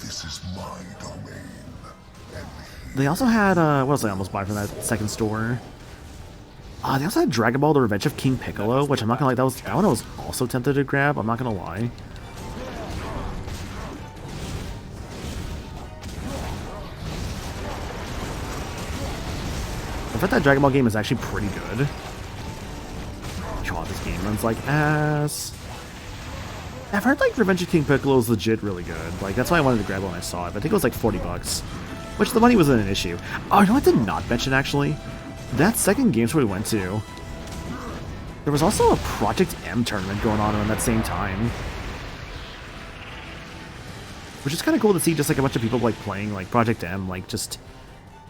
is my domain. They also had, what else did I almost buy from that second store? They also had Dragon Ball: The Revenge of King Piccolo, which I'm not gonna lie, that one I was also tempted to grab. I'm not gonna lie. I bet that Dragon Ball game is actually pretty good. God, this game runs like ass. I've heard like Revenge of King Piccolo is legit really good. Like that's why I wanted to grab it when I saw it. But I think it was like $40, which the money wasn't an issue. Oh, you know what I did not mention actually? That second game store we went to, there was also a Project M tournament going on around that same time, which is kind of cool to see. Just like a bunch of people like playing like Project M, like just.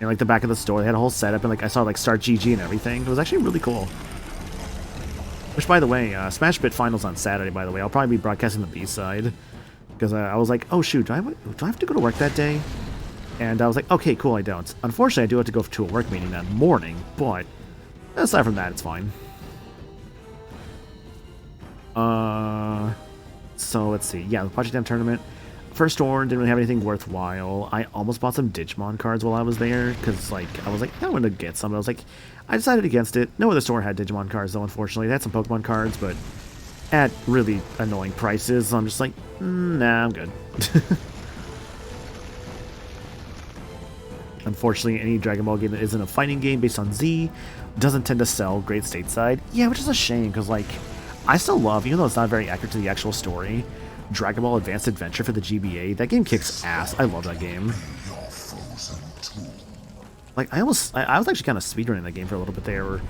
In like the back of the store, they had a whole setup, and like I saw like Start GG and everything. It was actually really cool. Which, by the way, Smash Bit Finals on Saturday. By the way, I'll probably be broadcasting the B side because I was like, oh shoot, do I have to go to work that day? And I was like, okay, cool, I don't. Unfortunately, I do have to go to a work meeting that morning, but aside from that, it's fine. So let's see. Yeah, the Project M tournament. First store didn't really have anything worthwhile. I almost bought some Digimon cards while I was there because, like, I was like, I want to get some. I was like, I decided against it. No other store had Digimon cards though. Unfortunately, they had some Pokemon cards, but at really annoying prices. So I'm just like, nah, I'm good. Unfortunately, any Dragon Ball game that isn't a fighting game based on Z doesn't tend to sell great stateside. Yeah, which is a shame because, like, I still love, even though it's not very accurate to the actual story, Dragon Ball Advanced Adventure for the GBA. That game kicks ass. I love that game. Like, I was actually kind of speedrunning that game for a little bit there. Where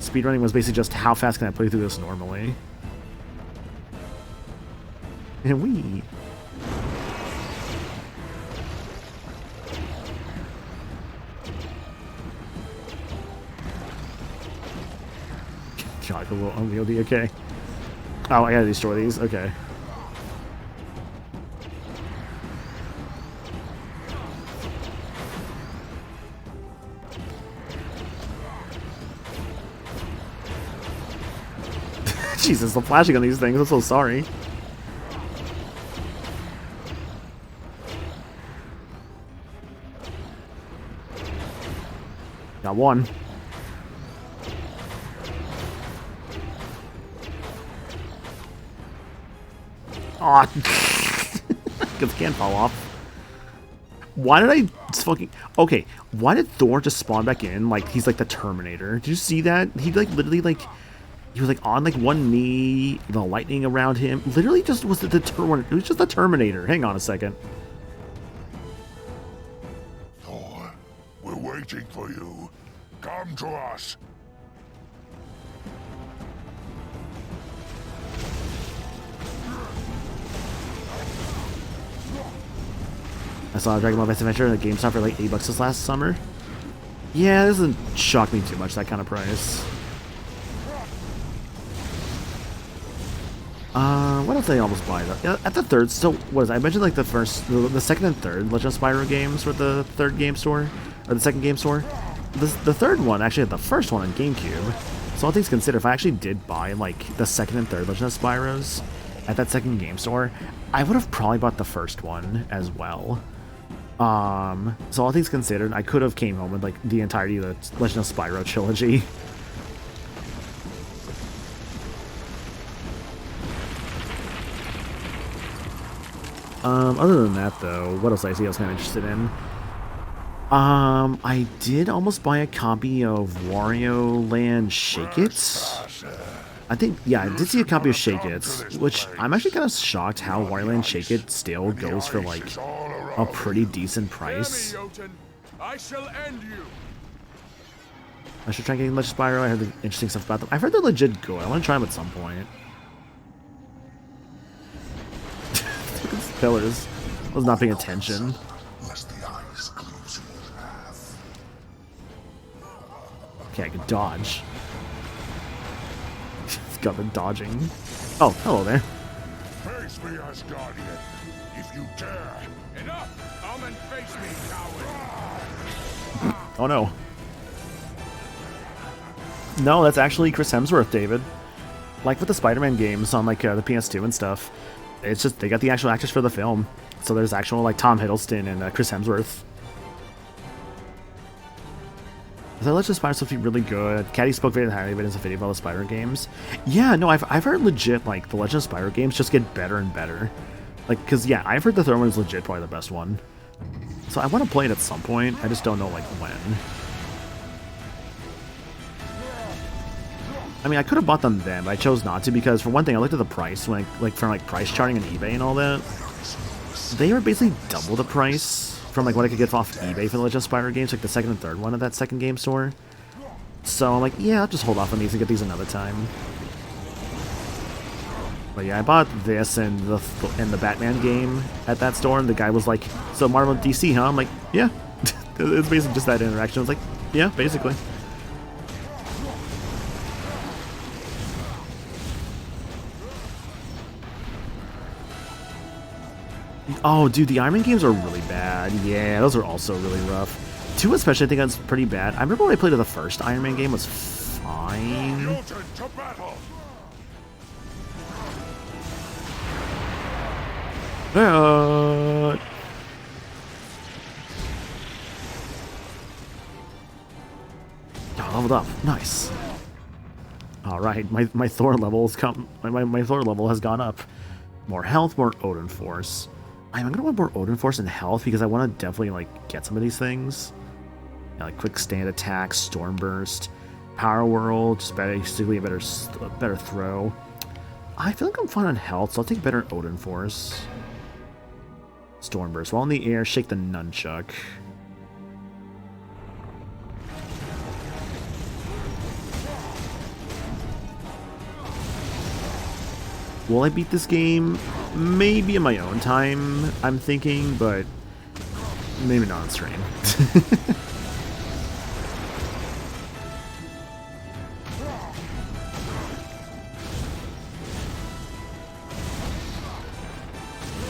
speedrunning was basically just how fast can I play through this normally. And we... God, a little unwieldy, okay. Oh, I gotta destroy these, okay. Jesus, the flashing on these things. I'm so sorry. Got one. Aw. Because it can't fall off. Why did I fucking... Okay, why did Thor just spawn back in like he's like the Terminator? Did you see that? He like literally like... He was like on like one knee, the lightning around him. Literally just was the Terminator. It was just the Terminator. Hang on a second. Thor, we're waiting for you. Come to us. I saw Dragon Ball Advance Adventure at GameStop for like $8 this last summer. Yeah, this doesn't shock me too much, that kind of price. What else did I almost buy though? Yeah, at the third, so what is it? I mentioned like the second and third Legend of Spyro games were the third game store, or the second game store. The third one actually had the first one on GameCube. So all things considered, if I actually did buy like the second and third Legend of Spyros at that second game store, I would have probably bought the first one as well. So all things considered, I could have came home with like the entirety of the Legend of Spyro trilogy. Other than that though, what else did I see I was kind of interested in? I did almost buy a copy of Wario Land Shake It. I think, yeah, I did see a copy of Shake It, which I'm actually kind of shocked how Wario Land Shake It still goes for like a pretty decent price. I shall end you. I should try getting Legend of Spyro. I heard the interesting stuff about them. I've heard they're legit good. I want to try them at some point. Look at these pillars. I was not paying attention. Lest the ice cleaves you in half. Okay, I can dodge. It's got the dodging. Oh, hello there. Face me, Asgardian, if you dare. Enough! Come and face me, coward! Oh no. No, that's actually Chris Hemsworth, David. Like with the Spider-Man games on like the PS2 and stuff, it's just they got the actual actors for the film. So there's actual like Tom Hiddleston and Chris Hemsworth. The Legend of Spyro supposed to be really good. Caddy spoke very highly of it as a video about the Spyro games. Yeah, no, I've heard legit like the Legend of Spyro games just get better and better. Like, cause yeah, I've heard the third one is legit probably the best one. So I want to play it at some point. I just don't know like when. I mean, I could have bought them then, but I chose not to because for one thing, I looked at the price when like from like price charting on eBay and all that. They were basically double the price from like what I could get off eBay for the Legend of Spyro games, like the second and third one at that second game store. So I'm like, yeah, I'll just hold off on these and get these another time. But yeah, I bought this and the Batman game at that store, and the guy was like, "So Marvel DC, huh?" I'm like, "Yeah." It's basically just that interaction. I was like, "Yeah, basically." Oh, dude, the Iron Man games are really bad. Yeah, those are also really rough. 2 especially, I think that's pretty bad. I remember when I played the first Iron Man game was fine. To battle! Leveled up. Nice. Alright, my Thor level's my Thor level has gone up. More health, more Odin Force. I'm gonna want more Odin Force and health because I want to definitely like get some of these things. Yeah, like quick stand attack, storm burst, power whirl, just basically a better throw. I feel like I'm fine on health, so I'll take better Odin Force. Storm burst. While in the air, shake the nunchuck. Will I beat this game? Maybe in my own time, I'm thinking, but maybe not on stream.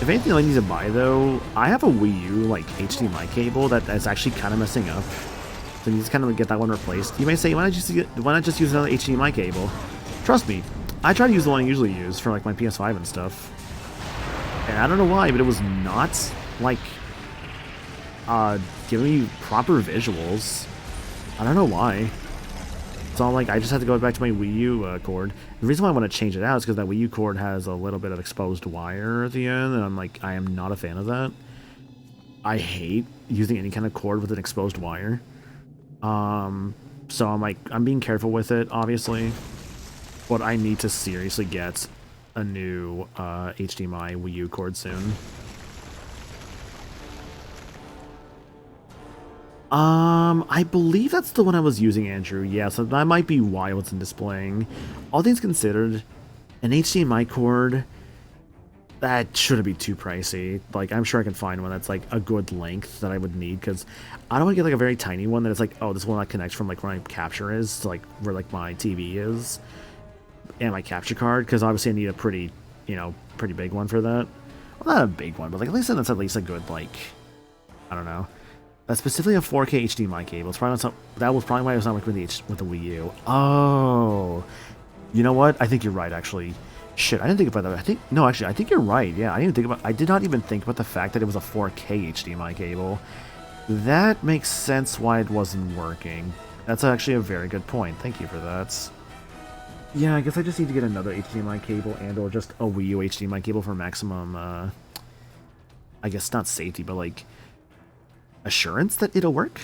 If anything I need to buy though, I have a Wii U like HDMI cable that's actually kind of messing up. So I need to kind of get that one replaced. You may say, why not just use another HDMI cable? Trust me, I try to use the one I usually use for like my PS5 and stuff. And I don't know why, but it was not like giving me proper visuals. I don't know why. So I'm like, I just had to go back to my Wii U cord. The reason why I want to change it out is because that Wii U cord has a little bit of exposed wire at the end, and I'm like, I am not a fan of that. I hate using any kind of cord with an exposed wire. So I'm like, I'm being careful with it, obviously. But I need to seriously get a new HDMI Wii U cord soon. I believe that's the one I was using, Andrew. Yeah, so that might be why it wasn't displaying. All things considered, an HDMI cord, that shouldn't be too pricey. Like, I'm sure I can find one that's, like, a good length that I would need, because I don't want to get, like, a very tiny one that it's like, oh, this one that connects from, like, where my capture is to, like, where, like, my TV is, and my capture card, because obviously I need a pretty, you know, pretty big one for that. Well, not a big one, but, like, at least that's at least a good, like, I don't know. Specifically a 4K HDMI cable. It's probably not, that was probably why it was not working with the Wii U. Oh, you know what? I think you're right. Actually, shit, I didn't think about that. I think you're right. Yeah, I did not even think about the fact that it was a 4K HDMI cable. That makes sense why it wasn't working. That's actually a very good point. Thank you for that. Yeah, I guess I just need to get another HDMI cable and/or just a Wii U HDMI cable for maximum. I guess not safety, but like, assurance that it'll work?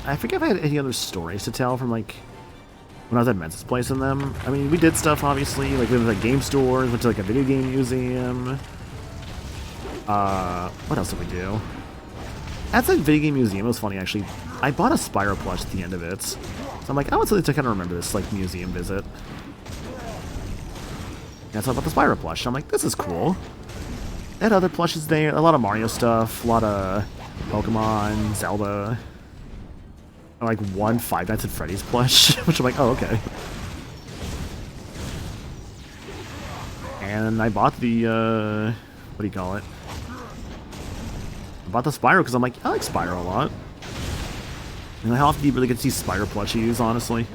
I forget if I had any other stories to tell from, like, when I was at Mensa's place in them. I mean, we did stuff, obviously. Like, we went to, like, game stores, went to, like, a video game museum. What else did we do? At the video game museum, it was funny, actually. I bought a Spyro plush at the end of it. So I'm like, I want something to kind of remember this, like, museum visit. And so I bought the Spyro plush. I'm like, this is cool. They had other plushes there. A lot of Mario stuff. A lot of Pokemon, Zelda. And, like, one Five Nights at Freddy's plush. Which I'm like, oh, okay. And I bought the, what do you call it? I bought the Spyro because I'm like, I like Spyro a lot. And how often do you really get to see Spyro plushies, honestly?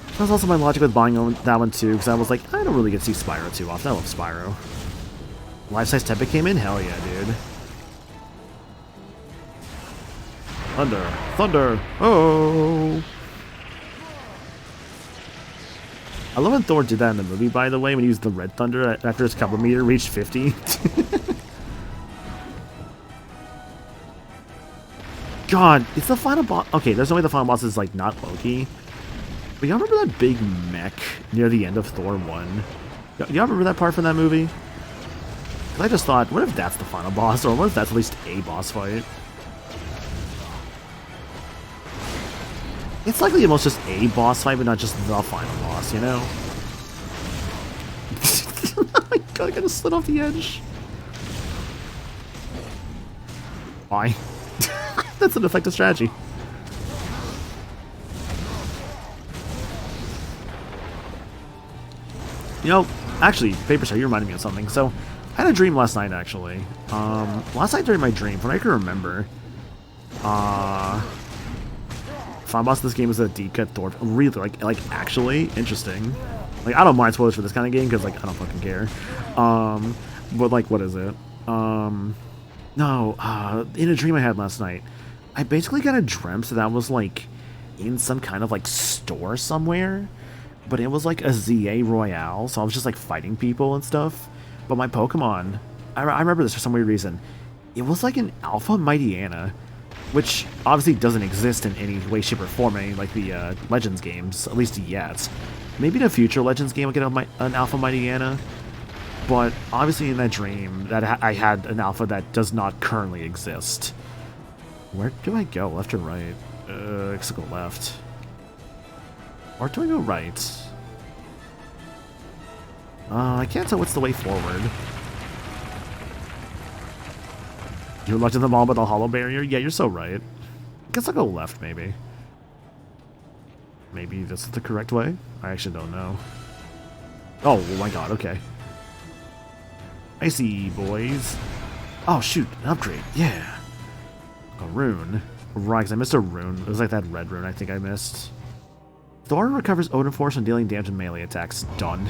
That was also my logic with buying that one too, because I was like, I don't really get to see Spyro too often. I love Spyro. Life-size Tepe came in? Hell yeah, dude. Thunder. Thunder! Oh! I love when Thor did that in the movie, by the way, when he used the red thunder after his cover meter reached 50. God, it's the final boss. Okay, there's no way the final boss is, like, not Loki. But y'all remember that big mech near the end of Thor 1? Y'all remember that part from that movie? 'Cause I just thought, what if that's the final boss? Or what if that's at least a boss fight? It's likely almost just a boss fight, but not just the final boss, you know? Oh my god, I kinda slid off the edge. Why? That's an effective strategy. You know, actually, Paper Star, you reminded me of something. So, I had a dream last night, actually. Last night during my dream, from what I can remember, final boss of this game is a deep cut Thor. Really, like actually interesting. Like, I don't mind spoilers for this kind of game because, like, I don't fucking care. But like, what is it? No, in a dream I had last night, I basically kind of dreamt that I was like in some kind of like store somewhere, but it was like a ZA Royale, so I was just like fighting people and stuff. But my Pokemon, I remember this for some weird reason. It was like an Alpha Mightyena, which obviously doesn't exist in any way, shape, or form in any, like, the Legends games, at least yet. Maybe in a future Legends game I'll get an Alpha Mightyena, but obviously in that dream that I had an Alpha that does not currently exist. Where do I go? Left or right? I guess I'll go left. Or do I go right? I can't tell what's the way forward. You're locked in the mall by the hollow barrier? Yeah, you're so right. I guess I'll go left, maybe. Maybe this is the correct way? I actually don't know. Oh my god, okay. I see, boys. Oh shoot, an upgrade, yeah. A rune. Right, 'cause I missed a rune. It was like that red rune I think I missed. Thor recovers Odin Force when dealing damage in melee attacks. Done.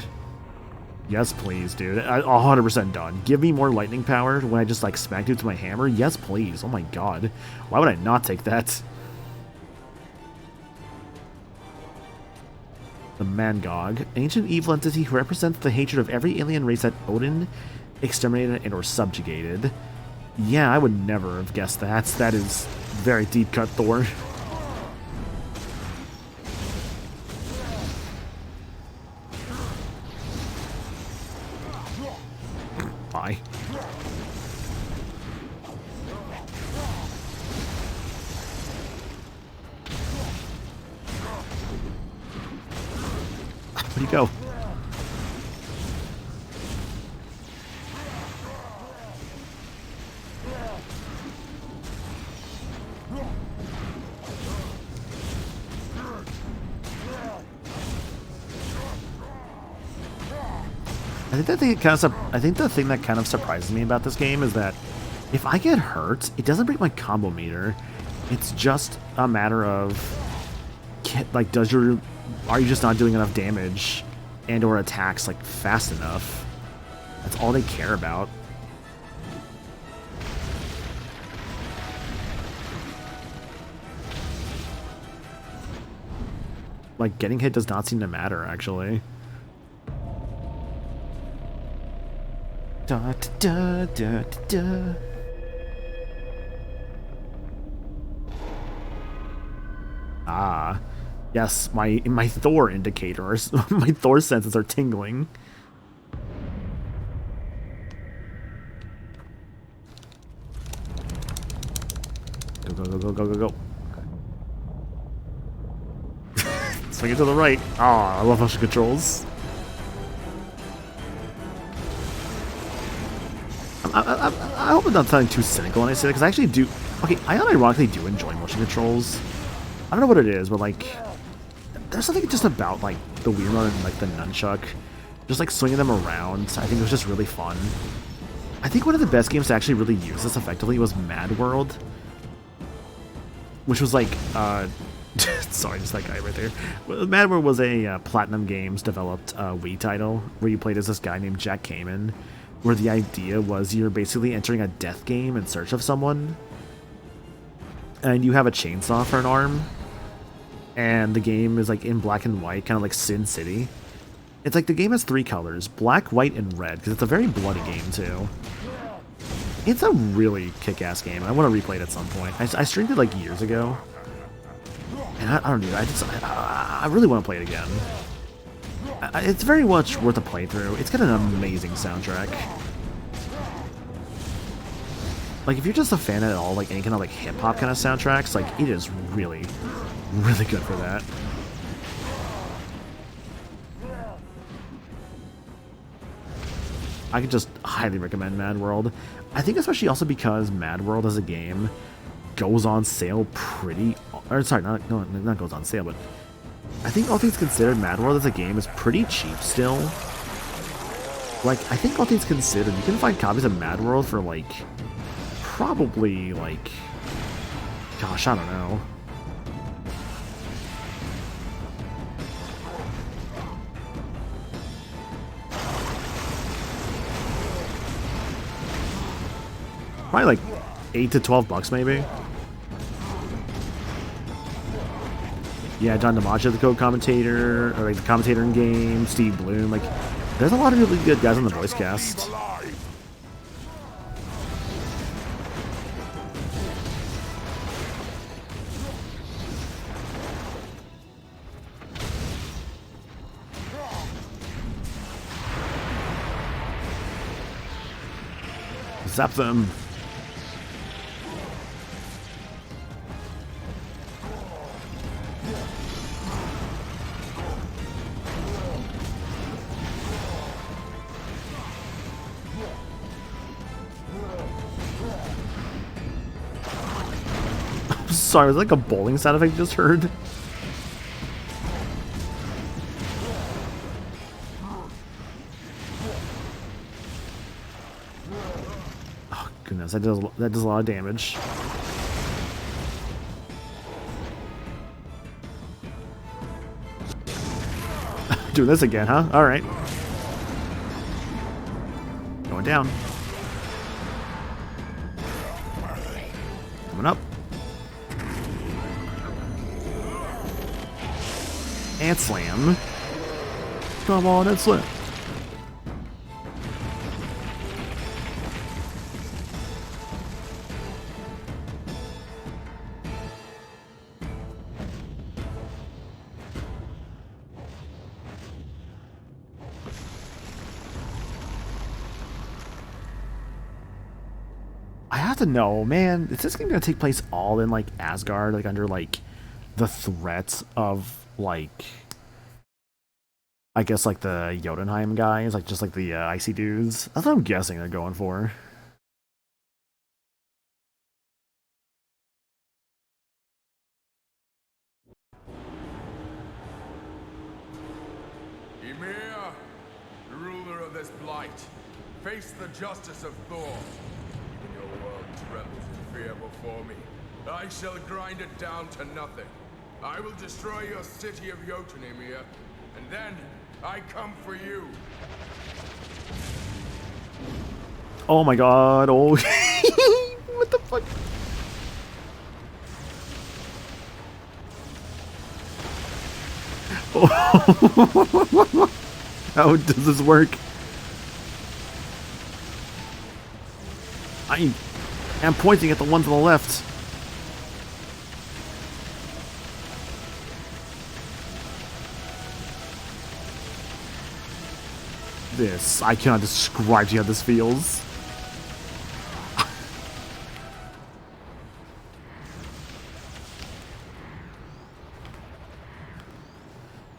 Yes, please, dude. 100% done. Give me more lightning power when I just like smack dudes with my hammer. Yes, please. Oh my god. Why would I not take that? The Mangog, ancient evil entity who represents the hatred of every alien race that Odin exterminated and or subjugated. Yeah, I would never have guessed that. That is very deep cut, Thor. Bye. Where'd he go? I think the thing that kind of surprises me about this game is that if I get hurt, it doesn't break my combo meter. It's just a matter of like, are you just not doing enough damage and or attacks like fast enough? That's all they care about. Like, getting hit does not seem to matter, actually. Da, da, da, da, da. Ah, yes, my Thor indicators, my Thor senses are tingling. Go, go, go, go, go, go, go. Swing it to the right. Oh, I love motion controls. I hope I'm not sounding too cynical when I say that, because I actually do. Okay, I unironically do enjoy motion controls. I don't know what it is, but like, there's something just about like the Wiimote and like the nunchuck, just like swinging them around. I think it was just really fun. I think one of the best games to actually really use this effectively was Mad World, which was like, sorry, just that guy right there. Mad World was a Platinum Games developed Wii title where you played as this guy named Jack Kamen, where the idea was you're basically entering a death game in search of someone, and you have a chainsaw for an arm, and the game is like in black and white, kind of like Sin City. It's like the game has three colors, black, white, and red, because it's a very bloody game too. It's a really kick-ass game. I want to replay it at some point. I streamed it like years ago, and I don't know, I really want to play it again. It's very much worth a playthrough. It's got an amazing soundtrack. Like, if you're just a fan at all, like any kind of like hip-hop kind of soundtracks, like it is really, really good for that. I could just highly recommend Mad World. I think especially also because Mad World as a game goes on sale pretty... Or sorry, not goes on sale, but I think all things considered, Mad World as a game is pretty cheap still. Like, I think all things considered, you can find copies of Mad World for like, probably like, gosh, I don't know. Probably like $8 to $12 maybe. Yeah, John DiMaggio, the co-commentator, or like the commentator in game, Steve Bloom, like, there's a lot of really good guys on the voice cast. Zap them. Sorry, was it like a bowling sound effect you just heard? Goodness, that does a lot of damage. Doing this again, huh? All right. Going down. Coming up. And slam. Come on and slam. I have to know, man, is this game gonna take place all in, like, Asgard, like, under, like, the threat of, like, I guess, like, the Jotunheim guys, like, just, like, the icy dudes? That's what I'm guessing they're going for. Ymir, ruler of this blight, face the justice of Thor. Even your world trembles in fear before me. I shall grind it down to nothing. I will destroy your city of Jotun, Ymir, and then I come for you. Oh my god, oh. What the fuck? How does this work? I am pointing at the one to the left. This, I cannot describe to you how this feels.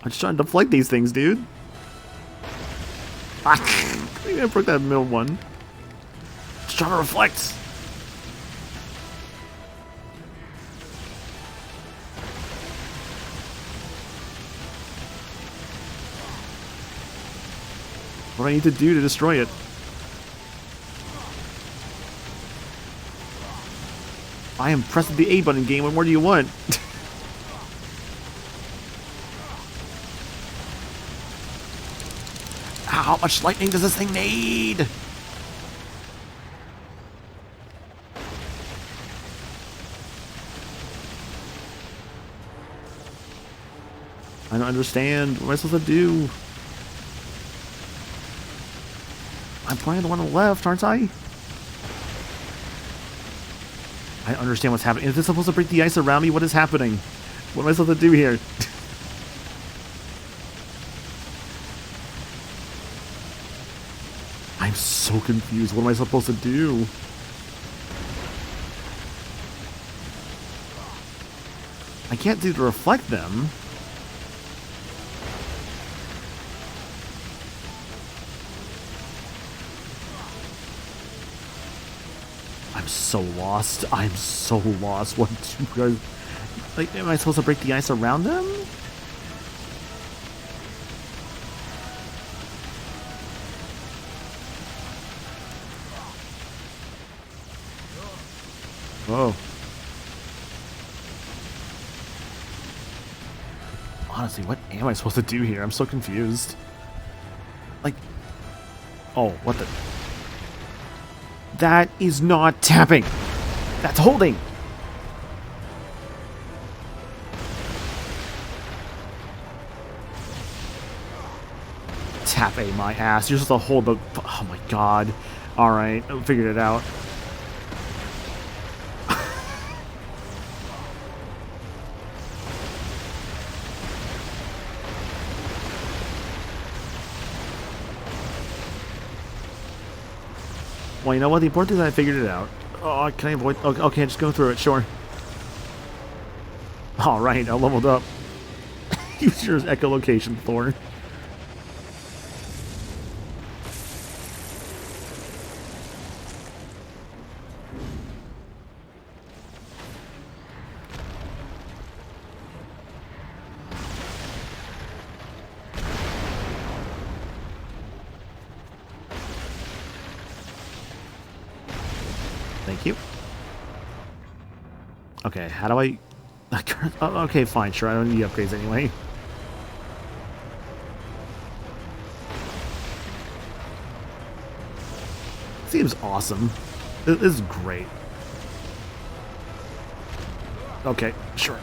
I'm just trying to deflect these things, dude. Maybe I broke that middle one. Just trying to reflect. What do I need to do to destroy it? I am pressing the A button, game. What more do you want? How much lightning does this thing need? I don't understand. What am I supposed to do? I'm playing the one on the left, aren't I? I don't understand what's happening. Is this supposed to break the ice around me? What is happening? What am I supposed to do here? I'm so confused. What am I supposed to do? I can't do to reflect them. I'm so lost. I'm so lost. What do you guys... Like, am I supposed to break the ice around them? Oh. Honestly, what am I supposed to do here? I'm so confused. Like... Oh, what the... That is not tapping. That's holding. Tap A my ass. You're supposed to hold the... Oh my god. Alright, I figured it out. Well, you know what? The important thing is I figured it out. Oh, can I avoid... Okay, just go through it, sure. Alright, I leveled up. Use your echolocation, Thor. Thank you. Okay, how do I... Oh, okay, fine, sure, I don't need upgrades anyway. Seems awesome. This is great. Okay, sure.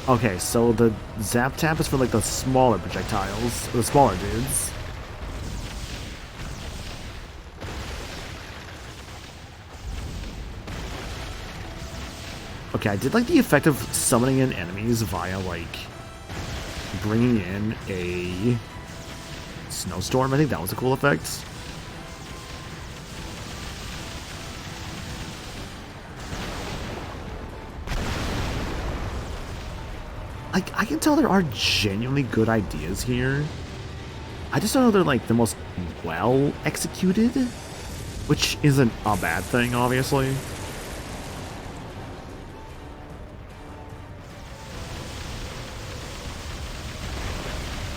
Okay, so the zap tap is for like the smaller projectiles, the smaller dudes. Okay, I did like the effect of summoning in enemies via like bringing in a snowstorm. I think that was a cool effect. Like, I can tell there are genuinely good ideas here. I just don't know they're like the most well executed, which isn't a bad thing, obviously.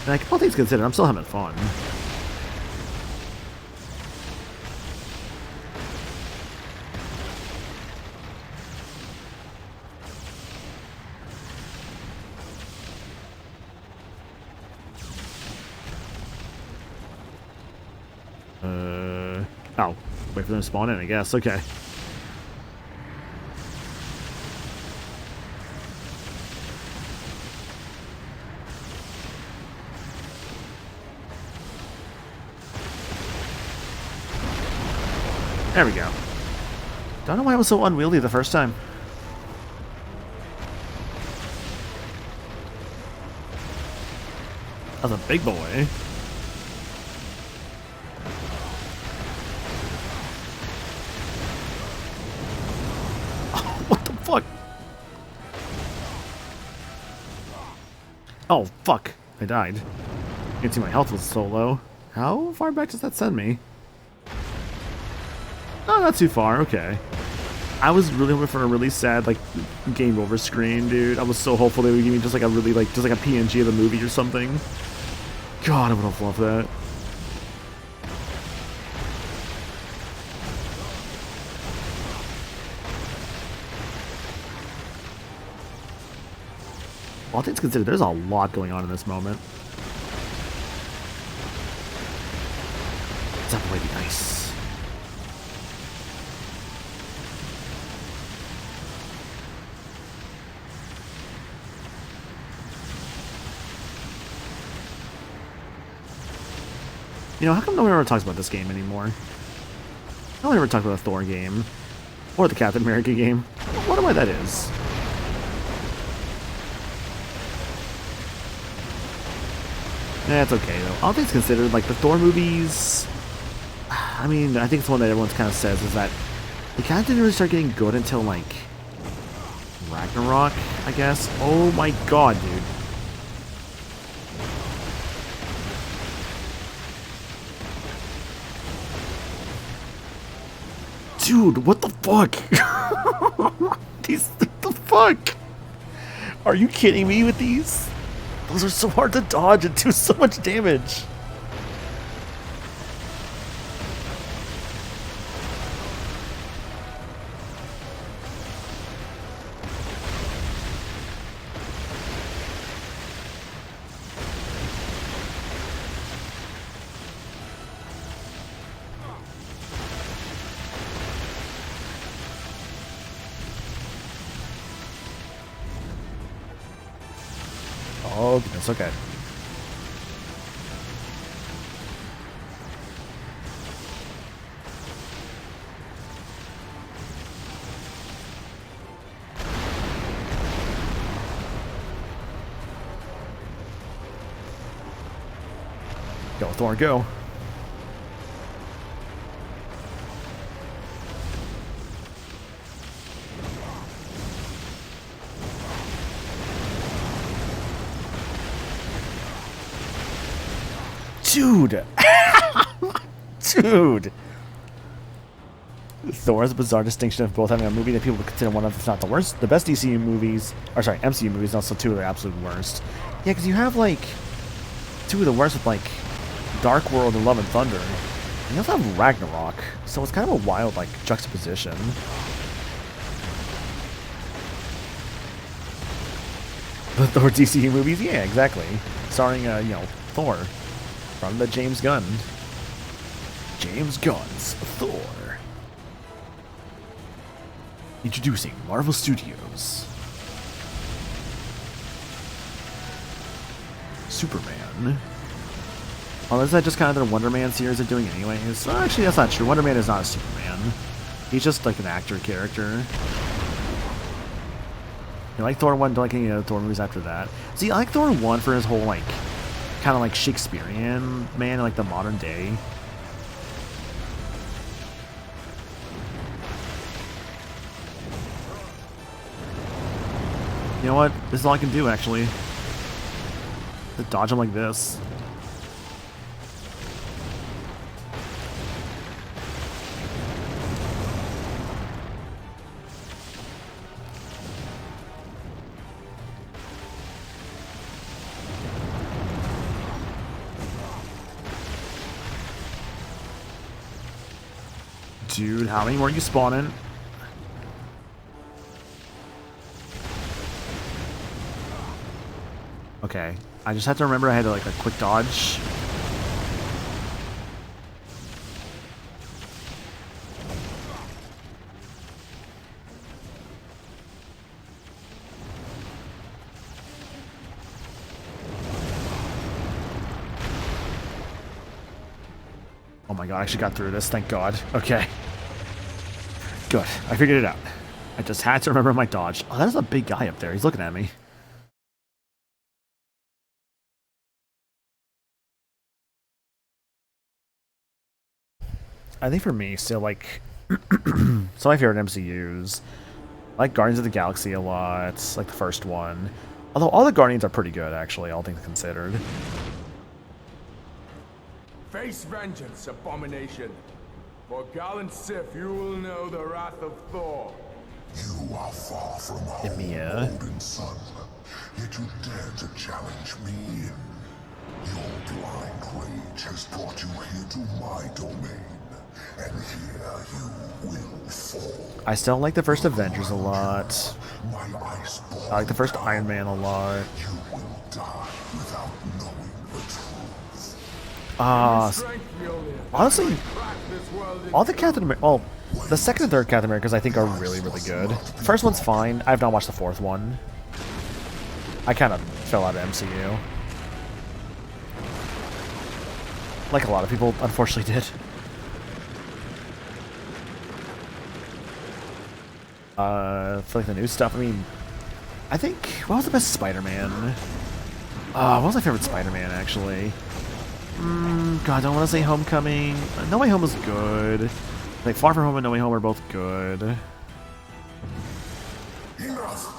And like, all things considered, I'm still having fun. Oh, wait for them to spawn in, I guess. Okay. There we go. Don't know why it was so unwieldy the first time. That's a big boy. What the fuck? Oh, fuck. I died. You can see my health was so low. How far back does that send me? Oh, not too far. Okay. I was really hoping for a really sad, like, game over screen, dude. I was so hopeful they would give me just like a really, like, just like a PNG of the movie or something. God, I would have loved that. All things considered, there's a lot going on in this moment. That would be nice. You know, how come no one ever talks about this game anymore? No one ever talks about the Thor game. Or the Captain America game. I wonder why that is. That's okay, though. All things considered, like, the Thor movies... I mean, I think it's one that everyone kind of says is that they kind of didn't really start getting good until, like, Ragnarok, I guess. Oh my god, dude. Dude, what the fuck? What the fuck? Are you kidding me with these? Those are so hard to dodge and do so much damage. Oh, goodness, okay. Go, Thor, go. Dude! Dude! Thor has a bizarre distinction of both having a movie that people would consider one of, if not the worst, the best DCU movies, or sorry, MCU movies, and also two of the absolute worst. Yeah, because you have, like, two of the worst with, like, Dark World and Love and Thunder. And you also have Ragnarok, so it's kind of a wild, like, juxtaposition. The Thor DCU movies? Yeah, exactly. Starring, Thor. From the James Gunn. James Gunn's Thor. Introducing Marvel Studios. Superman. Well, is that just kind of their Wonder Man series they're doing anyways? Actually, that's not true. Wonder Man is not a Superman. He's just like an actor character. You like Thor 1, don't like any other Thor movies after that. See, I like Thor 1 for his whole, like, kind of like Shakespearean man in like the modern day. You know what? This is all I can do, actually. To dodge him like this. Dude, how many more are you spawning? Okay, I just have to remember I had to, like, a quick dodge. Oh my god, I actually got through this, thank god. Okay. Good, I figured it out. I just had to remember my dodge. Oh, that is a big guy up there, he's looking at me. I think for me, still, like, some of my favorite MCUs, I like Guardians of the Galaxy a lot, like the first one. Although all the Guardians are pretty good, actually, all things considered. Face vengeance, abomination. For gallant Sif, you will know the wrath of Thor. You are far from home, Ymir. Odin's son, yet you dare to challenge me. Your blind rage has brought you here to my domain, and here you will fall. I still like the first Avengers a lot. My iceborne I like the first Iron Man a lot. You will die without knowing the truth. Strength, Mjolnir. Honestly, Crack this world in all the Captain America, well, the second and third Captain Americas I think are really, really good. The first one's fine. I have not watched the fourth one. I kind of fell out of MCU. Like a lot of people, unfortunately, did. For like the new stuff, I mean, I think, what was the best Spider-Man? What was my favorite Spider-Man, actually? God, I don't want to say Homecoming. No Way Home was good. Like, Far From Home and No Way Home are both good. Enough!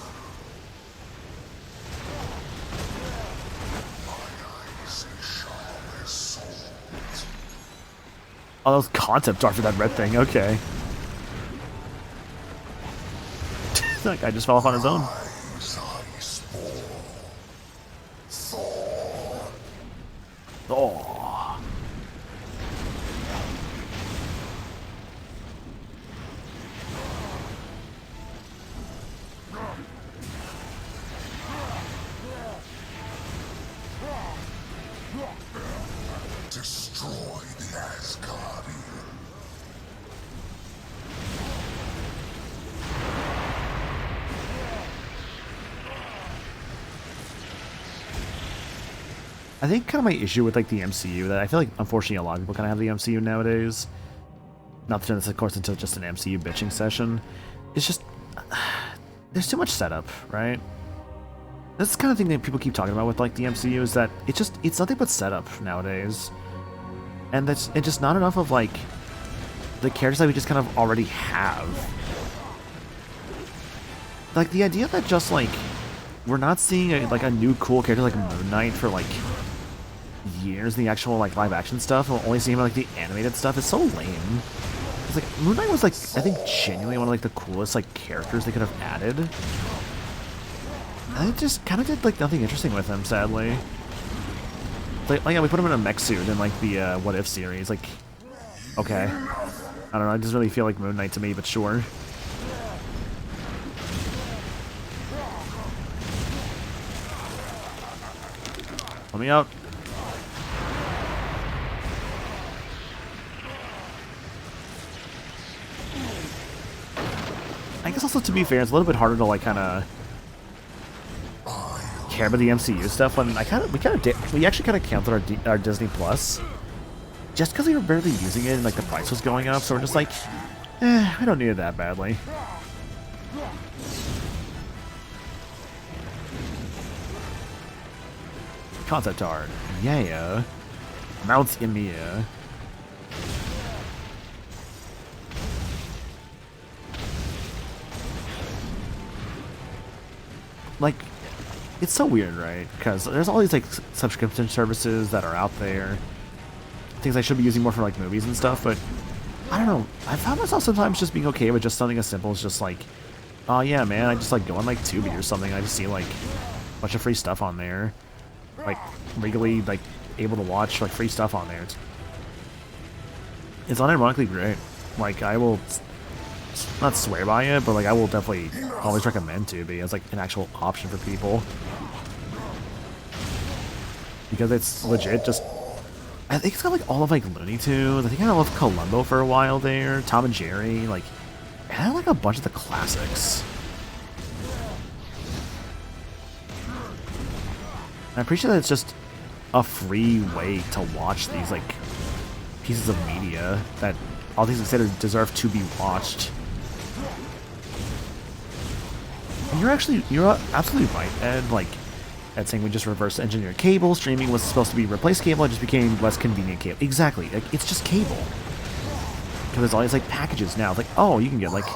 Oh, those concept art for that red thing, okay. That guy just fell off on his own. Oh. Destroy the Asgardian. I think kind of my issue with like the MCU that I feel like unfortunately a lot of people kind of have the MCU nowadays. Not to turn this, of course, into just an MCU bitching session. It's just there's too much setup, right? That's the kind of thing that people keep talking about with like the MCU is that it's nothing but setup nowadays, and it's just not enough of like the characters that we just kind of already have. Like the idea that just like we're not seeing a new cool character like Moon Knight for like years in the actual like live action stuff, and we're only seeing like the animated stuff is so lame. It's like Moon Knight was like I think genuinely one of like the coolest like characters they could have added. And it just kind of did like nothing interesting with him, sadly. Like, oh yeah, we put him in a mech suit in like the What If series. Like, okay. I don't know, it doesn't really feel like Moon Knight to me, but sure. Let me out. I guess also, to be fair, it's a little bit harder to like kind of care about the MCU stuff when we actually kind of canceled our Disney Plus just because we were barely using it and like the price was going up. So we're just like, I don't need it that badly. Concept art, yeah. Mounts in the air. Like, it's so weird, right? Because there's all these like subscription services that are out there, things I should be using more for like movies and stuff, but I don't know. I found myself sometimes just being okay with just something as simple as just like, oh yeah, man, I just like go on like Tubi or something. I just see like a bunch of free stuff on there, like regularly like able to watch like free stuff on there. It's unironically great. Like, I will not swear by it, but like I will definitely always recommend Tubi as like an actual option for people, because it's legit. Just, I think it's got like all of like Looney Tunes. I think I loved Columbo for a while there, Tom and Jerry, like, it had like a bunch of the classics. And I appreciate that it's just a free way to watch these like pieces of media that all these considered deserve to be watched. And you're absolutely right, Ed. Like, Ed saying we just reverse engineered cable. Streaming was supposed to be replace cable. It just became less convenient cable. Exactly. Like, it's just cable. Because there's all these like packages now. It's like, oh, you can get like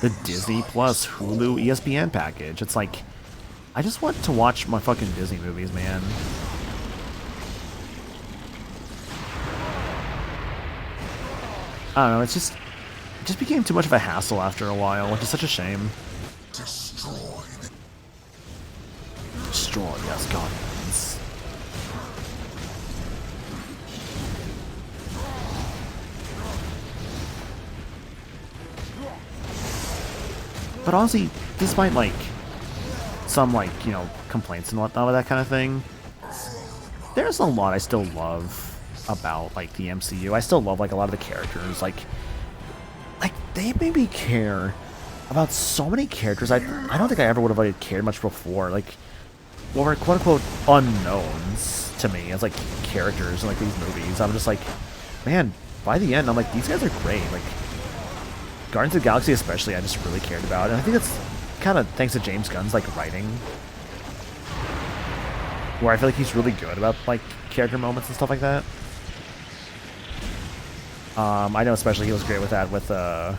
the Disney Plus Hulu ESPN package. It's like, I just want to watch my fucking Disney movies, man. I don't know, it just became too much of a hassle after a while, which is such a shame. Destroy the Asgardians. But honestly, despite like some like, you know, complaints and whatnot with that kind of thing, there's a lot I still love about like the MCU. I still love like a lot of the characters. Like they made me care about so many characters I don't think I ever would have like cared much before. Like, what were quote unquote unknowns to me as like characters in like these movies. I'm just like, man, by the end I'm like, these guys are great. Like Guardians of the Galaxy especially, I just really cared about, and I think that's kind of thanks to James Gunn's like writing, where I feel like he's really good about like character moments and stuff like that. I know especially he was great with that with I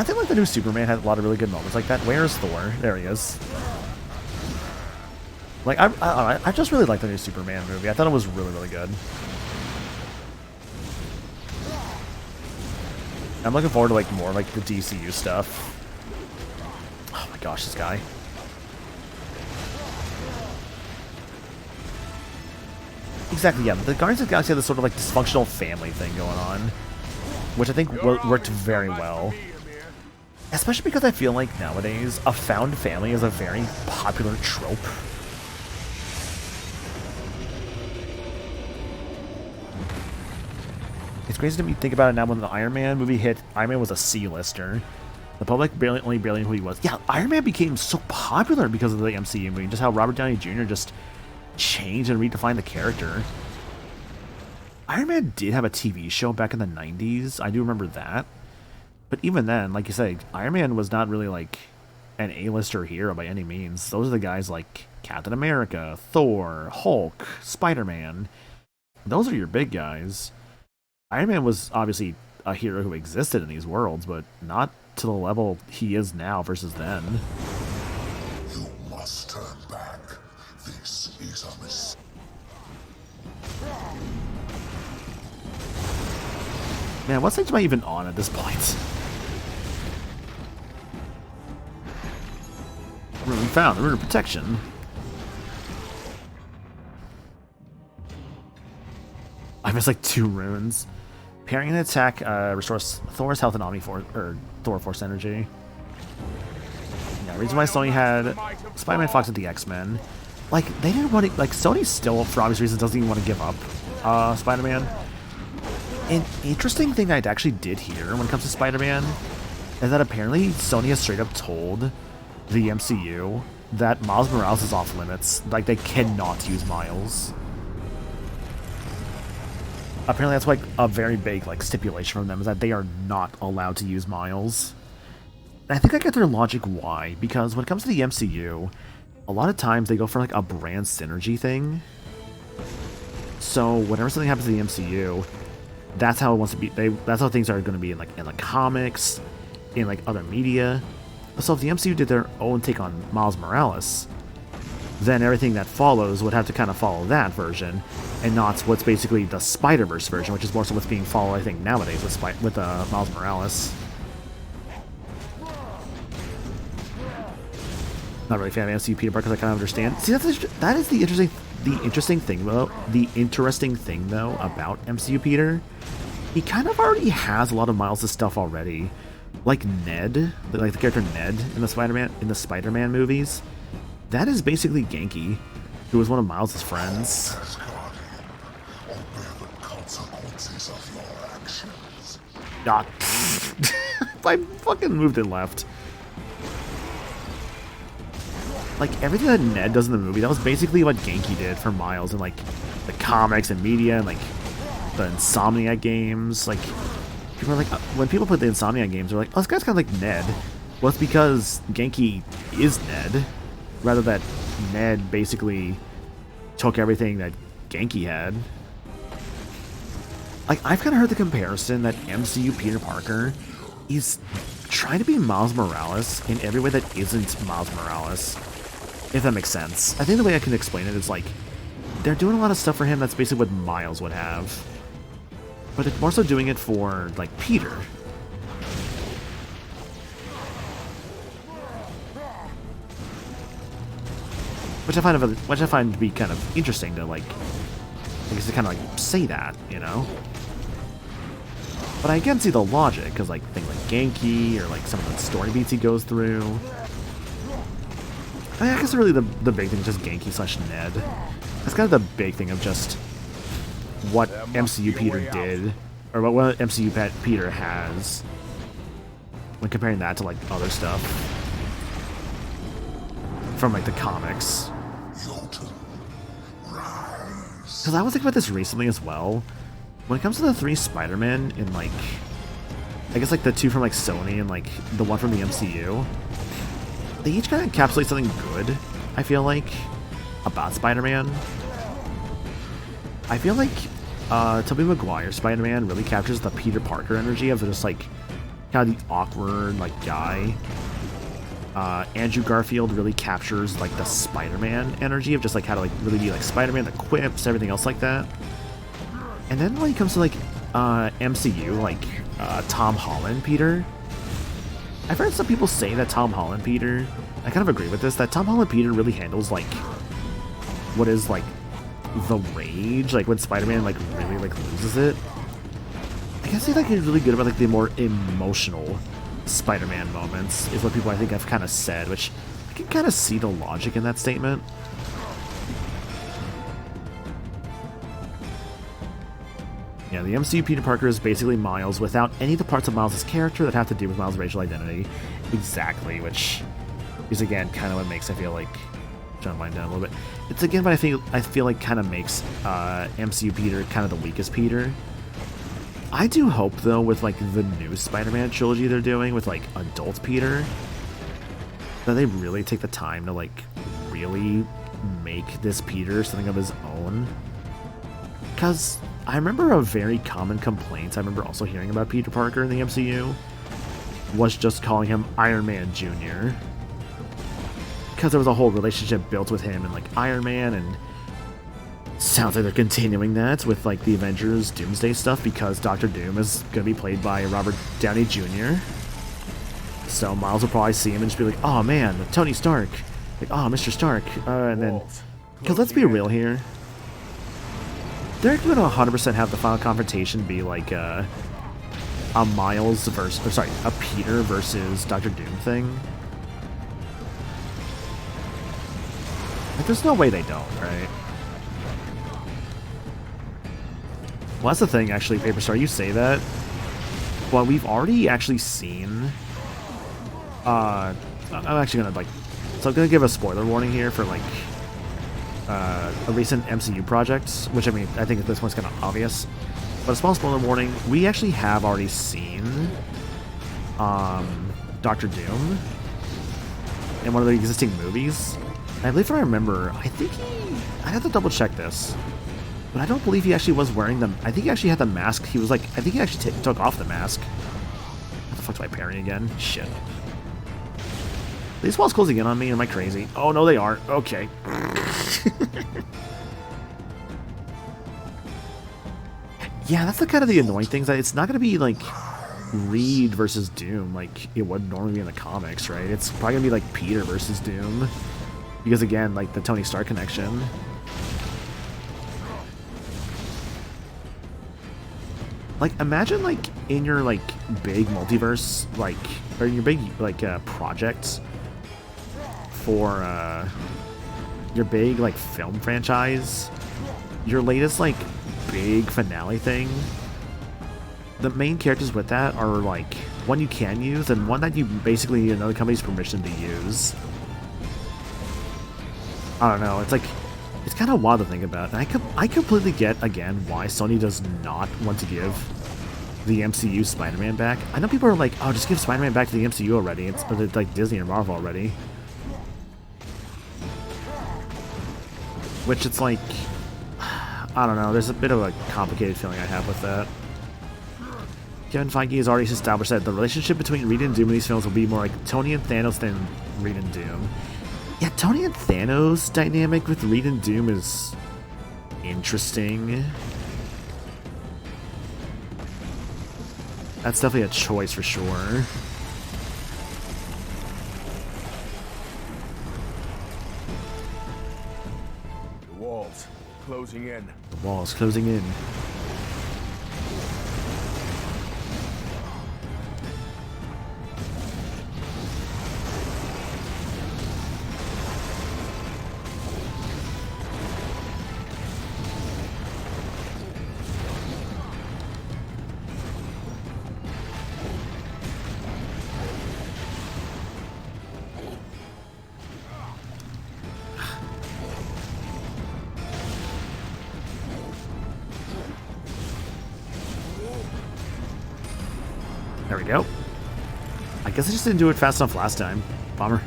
think like the new Superman had a lot of really good moments like that. Where's Thor? There he is. Like, I just really like the new Superman movie. I thought it was really, really good. I'm looking forward to like more like the DCU stuff. Oh my gosh, this guy. Exactly, yeah. The Guardians of the Galaxy had this sort of like dysfunctional family thing going on, which I think worked very well. Especially because I feel like nowadays a found family is a very popular trope. It's crazy to me think about it now. When the Iron Man movie hit, Iron Man was a C-lister. The public only barely knew who he was. Yeah, Iron Man became so popular because of the MCU movie. Just how Robert Downey Jr. just changed and redefined the character. Iron Man did have a TV show back in the 90s. I do remember that. But even then, like you say, Iron Man was not really like an A-lister hero by any means. Those are the guys like Captain America, Thor, Hulk, Spider-Man. Those are your big guys. Iron Man was obviously a hero who existed in these worlds, but not to the level he is now versus then. You must turn back. This is a mistake. Man, what stage am I even on at this point? Rune found, the Rune of Protection. 5 is like 2 runes. Pairing an attack restores Thor's health and Thor Force energy. Yeah, reason why Sony had Spider-Man, Fox, and the X-Men. Like, they didn't want to, like, Sony still, for obvious reasons, doesn't even want to give up Spider-Man. An interesting thing I actually did hear when it comes to Spider-Man is that apparently Sony has straight up told the MCU that Miles Morales is off limits. Like, they cannot use Miles. Apparently that's like a very big like stipulation from them, is that they are not allowed to use Miles. And I think I get their logic why, because when it comes to the MCU, a lot of times they go for like a brand synergy thing. So whenever something happens to the MCU, that's how it wants to be. That's how things are going to be in the comics, in like other media. So if the MCU did their own take on Miles Morales, then everything that follows would have to kind of follow that version, and not what's basically the Spider-Verse version, which is more so what's being followed, I think, nowadays with Miles Morales. Not really a fan of MCU Peter Parker, because I kind of understand. See, that is the interesting thing though about MCU Peter. He kind of already has a lot of Miles' stuff already, like Ned, like the character Ned in the Spider-Man movies. That is basically Genki, who was one of Miles' friends. Ah, I fucking moved and left. Like, everything that Ned does in the movie, that was basically what Genki did for Miles in, like, the comics and media and, like, the Insomniac games. Like, people are like, when people put the Insomniac games, they're like, oh, this guy's kind of like Ned. Well, it's because Genki is Ned, rather that Ned basically took everything that Genki had. Like, I've kind of heard the comparison that MCU Peter Parker is trying to be Miles Morales in every way that isn't Miles Morales, if that makes sense. I think the way I can explain it is, like, they're doing a lot of stuff for him that's basically what Miles would have, but they're more so doing it for, like, Peter. Which I find to be kind of interesting to, like, I guess to kind of, like, say that, you know? But I can see the logic, because, like, things like Genki, or, like, some of the story beats he goes through. I guess really the big thing is just Genki slash Ned. That's kind of the big thing of just what MCU Peter did, or what MCU Peter has, when comparing that to, like, other stuff from, like, the comics. Because I was thinking about this recently as well. When it comes to the 3 Spider-Man in, like, I guess, like, the 2 from, like, Sony and, like, the 1 from the MCU, they each kind of encapsulate something good, I feel like, about Spider-Man. I feel like Tobey Maguire's Spider-Man really captures the Peter Parker energy of just, like, kind of the awkward, like, guy. Andrew Garfield really captures, like, the Spider-Man energy of just, like, how to, like, really be, like, Spider-Man, the quips, everything else like that. And then when it comes to, like, MCU, like, Tom Holland Peter, I've heard some people say that Tom Holland Peter, I kind of agree with this, that Tom Holland Peter really handles, like, what is, like, the rage, like, when Spider-Man, like, really, like, loses it. I guess he's, like, really good about, like, the more emotional Spider-Man moments, is what people, I think, have kind of said, which I can kind of see the logic in that statement. Yeah, the MCU Peter Parker is basically Miles without any of the parts of Miles' character that have to do with Miles' racial identity. Exactly, which is, again, kind of what makes, I feel like, jump mine down a little bit. It's, again, what I feel like kind of makes MCU Peter kind of the weakest Peter. I do hope, though, with, like, the new Spider-Man trilogy they're doing with, like, adult Peter, that they really take the time to, like, really make this Peter something of his own. Because I remember a very common complaint I remember also hearing about Peter Parker in the MCU was just calling him Iron Man Jr. Because there was a whole relationship built with him and, like, Iron Man, and sounds like they're continuing that with, like, the Avengers Doomsday stuff, because Doctor Doom is going to be played by Robert Downey Jr. So Miles will probably see him and just be like, oh man, Tony Stark. Like, oh, Mr. Stark. And then, because let's be real here. they're going to 100% have the final confrontation be like a Miles versus, or sorry, a Peter versus Dr. Doom thing. Like, there's no way they don't, right? Well, that's the thing, actually, Paperstar, you say that. Well, we've already actually seen... I'm actually gonna, like... So I'm gonna give a spoiler warning here for, like, a recent MCU project, which, I mean, I think at this one's kind of obvious. But a small spoiler warning, we actually have already seen Doctor Doom in one of the existing movies. And I believe if I remember, I think I have to double check this. But I don't believe he actually was wearing them. I think he actually had the mask. He was like, I think he actually took off the mask. What the fuck's my parrying again? Shit. Are these walls closing in on me? Am I crazy? Oh, no, they aren't. Okay. Yeah, that's the kind of the annoying things. That it's not going to be like Reed versus Doom like it would normally be in the comics, right? It's probably going to be like Peter versus Doom. Because again, like the Tony Stark connection. Like, imagine, like, in your, like, big multiverse, like, or in your big, like, projects for, your big, like, film franchise, your latest, like, big finale thing, the main characters with that are, like, one you can use and one that you basically need another company's permission to use. I don't know, it's like... It's kind of wild to think about, and I completely get, again, why Sony does not want to give the MCU Spider-Man back. I know people are like, oh, just give Spider-Man back to the MCU already. It's like Disney and Marvel already. Which it's like, I don't know, there's a bit of a complicated feeling I have with that. Kevin Feige has already established that the relationship between Reed and Doom in these films will be more like Tony and Thanos than Reed and Doom. Yeah, Tony and Thanos dynamic with Reed and Doom is interesting. That's definitely a choice for sure. The walls closing in. The wall's closing in. There we go. I guess I just didn't do it fast enough last time. Bummer.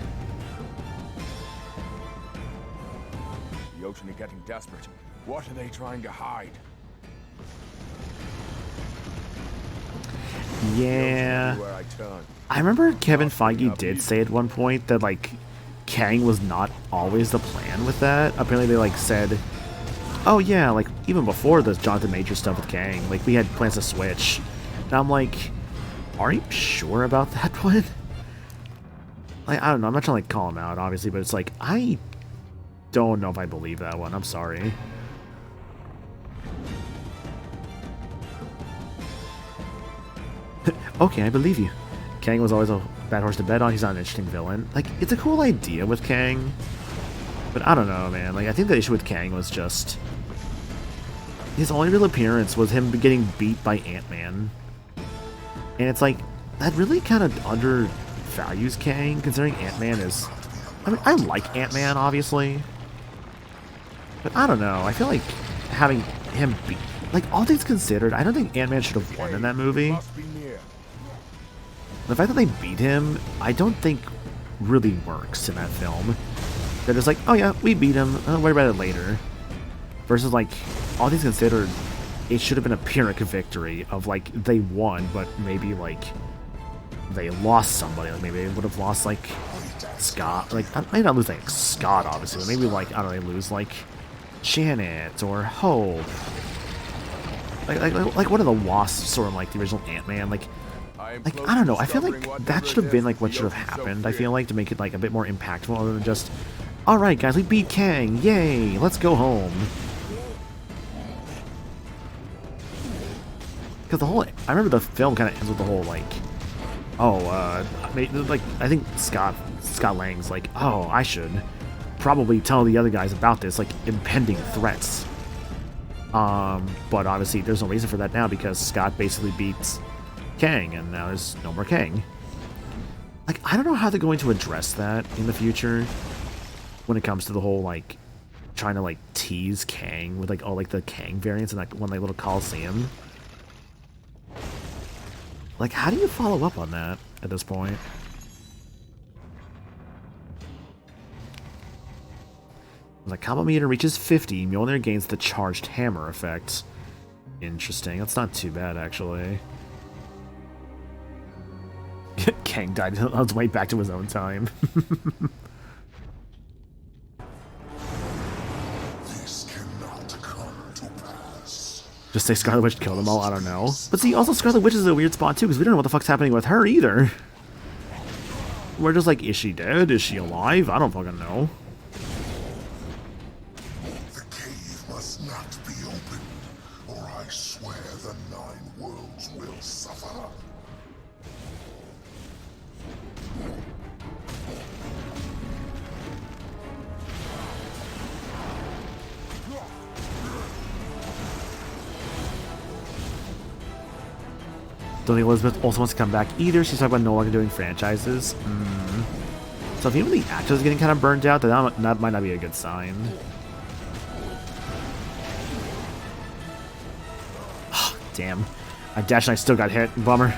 The Ocean are getting desperate. What are they trying to hide? Yeah. Where I turn. I remember Kevin Feige did say at one point that, like, Kang was not always the plan with that. Apparently they, like, said, oh yeah, like, even before the Jonathan Majors stuff with Kang, like, we had plans to switch. And I'm like, are you sure about that one? Like, I don't know, I'm not trying to, like, call him out, obviously, but it's like, I don't know if I believe that one. I'm sorry. Okay, I believe you. Kang was always a bad horse to bet on. He's not an interesting villain. Like, it's a cool idea with Kang. But I don't know, man. Like, I think the issue with Kang was just... his only real appearance was him getting beat by Ant-Man. And it's like, that really kind of undervalues Kang, considering Ant-Man is... I mean, I like Ant-Man, obviously. But I don't know. I feel like having him beat... like, all things considered, I don't think Ant-Man should have won in that movie. Must be near. The fact that they beat him, I don't think really works in that film. They're just like, oh yeah, we beat him, I'll worry about it later. Versus, like, all things considered, it should have been a Pyrrhic victory of, like, they won, but maybe, like, they lost somebody. Like, maybe they would have lost, like, Scott. Like, maybe not lose, like, Scott, obviously, but maybe, like, I don't know, they lose, like, Janet or Hope. Like one of the Wasps, sort of like the original Ant-Man. Like, I don't know. I feel like that should have been like what should have happened. I feel like to make it like a bit more impactful, other than just, all right, guys, we beat Kang, yay, let's go home. Because the whole, I remember the film kind of ends with the whole like, oh, like I think Scott Lang's like, oh, I should probably tell the other guys about this, like impending threats. But obviously there's no reason for that now because Scott basically beats Kang, and now there's no more Kang. Like, I don't know how they're going to address that in the future when it comes to the whole like trying to like tease Kang with like all like the Kang variants in that one like little Coliseum. Like, how do you follow up on that at this point? When the combo meter reaches 50, Mjolnir gains the charged hammer effect. Interesting. That's not too bad, actually. Kang died on his way back to his own time. This cannot come to pass. Just say Scarlet Witch killed them all, I don't know. But see, also Scarlet Witch is a weird spot too, because we don't know what the fuck's happening with her either. We're just like, is she dead? Is she alive? I don't fucking know. The cave must not be opened, or I swear the 9 worlds will suffer. Don't think Elizabeth also wants to come back either. She's talking about no longer doing franchises. So if even the actors are getting kind of burned out, then that might not be a good sign. Oh, damn. I dashed and I still got hit. Bummer.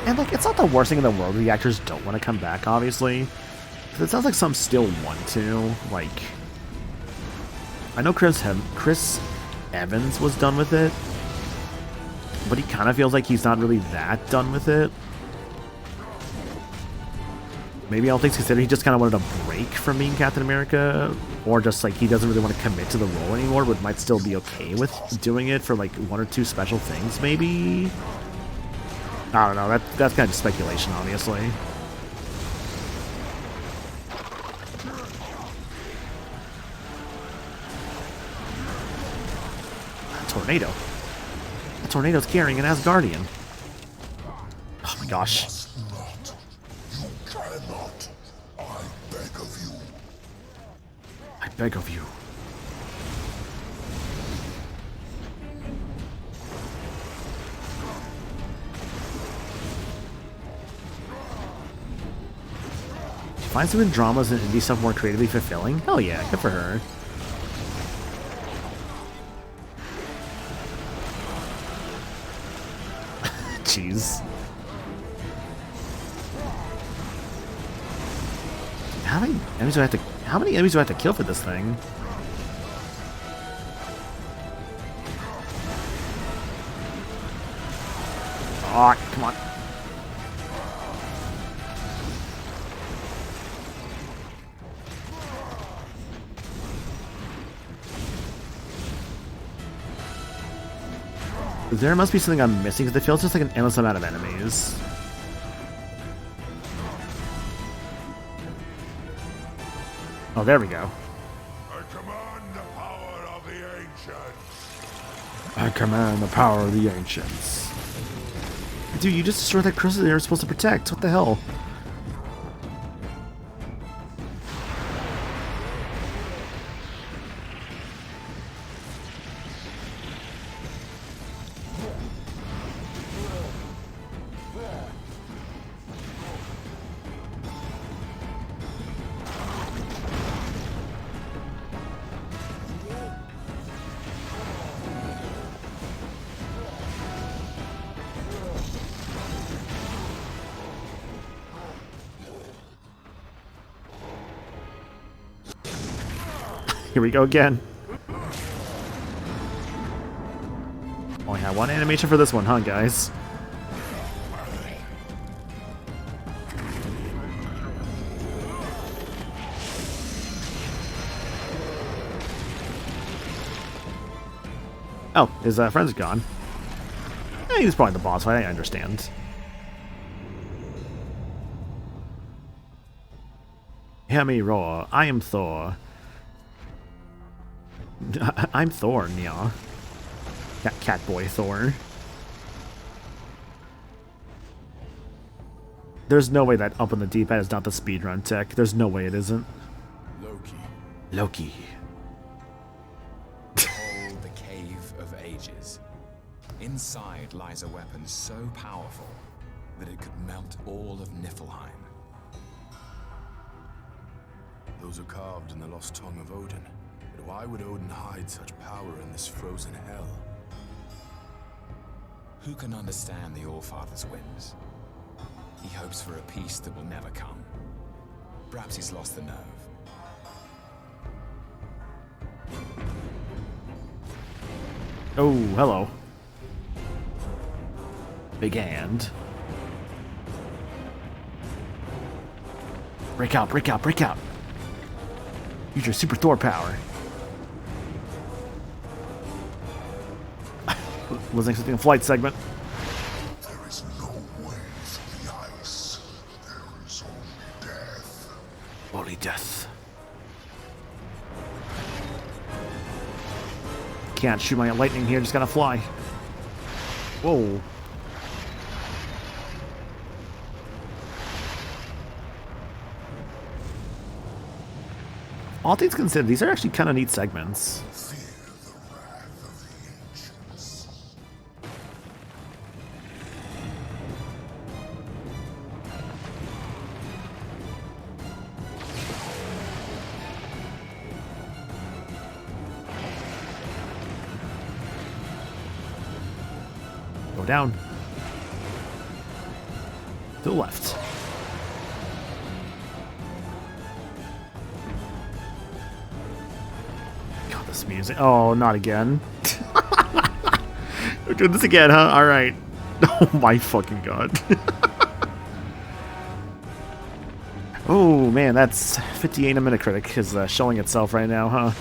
And, like, it's not the worst thing in the world the actors don't want to come back, obviously. Because it sounds like some still want to. Like, I know Chris Evans was done with it, but he kind of feels like he's not really that done with it. Maybe all things considered, he just kind of wanted a break from being Captain America, or just, like, he doesn't really want to commit to the role anymore, but might still be okay with doing it for, like, 1 or 2 special things, maybe? I don't know, that's kind of speculation, obviously. A tornado. A tornado's carrying an Asgardian. Oh my gosh. Not. You cannot. I beg of you. I beg of you. Finds doing dramas and indie stuff more creatively fulfilling? Hell yeah, good for her. Jeez. How many enemies do I have to kill for this thing? Oh, come on. There must be something I'm missing, because it feels just like an endless amount of enemies. Oh, there we go. I command the power of the ancients. I command the power of the ancients. Dude, you just destroyed that crystal they were supposed to protect. What the hell? Here we go again. Only had one animation for this one, huh, guys? Oh, his friend's gone. He's probably the boss fight, I understand. Hear me roar. I am Thor. I'm Thor, yeah. Catboy Thor. There's no way that up on the D-pad is not the speedrun tech. There's no way it isn't. Loki. Loki. Behold the Cave of Ages. Inside lies a weapon so powerful that it could melt all of Niflheim. Those are carved in the lost tongue of Odin. But why would Odin hide such power in this frozen hell? Who can understand the Allfather's whims? He hopes for a peace that will never come. Perhaps he's lost the nerve. Oh, hello. Big hand. Break out, break out, break out. Use your super Thor power. Wasn't expecting a flight segment. There is no way through the ice. There is only death. Only death. Can't shoot my lightning here, just gotta fly. Whoa. All things considered, these are actually kind of neat segments. Fear the wrath of the ancients. Go down. To the left. God, this music. Oh, not again. We're doing this again, huh? Alright. Oh my fucking god. Oh man, that's 58 a Metacritic is showing itself right now, huh?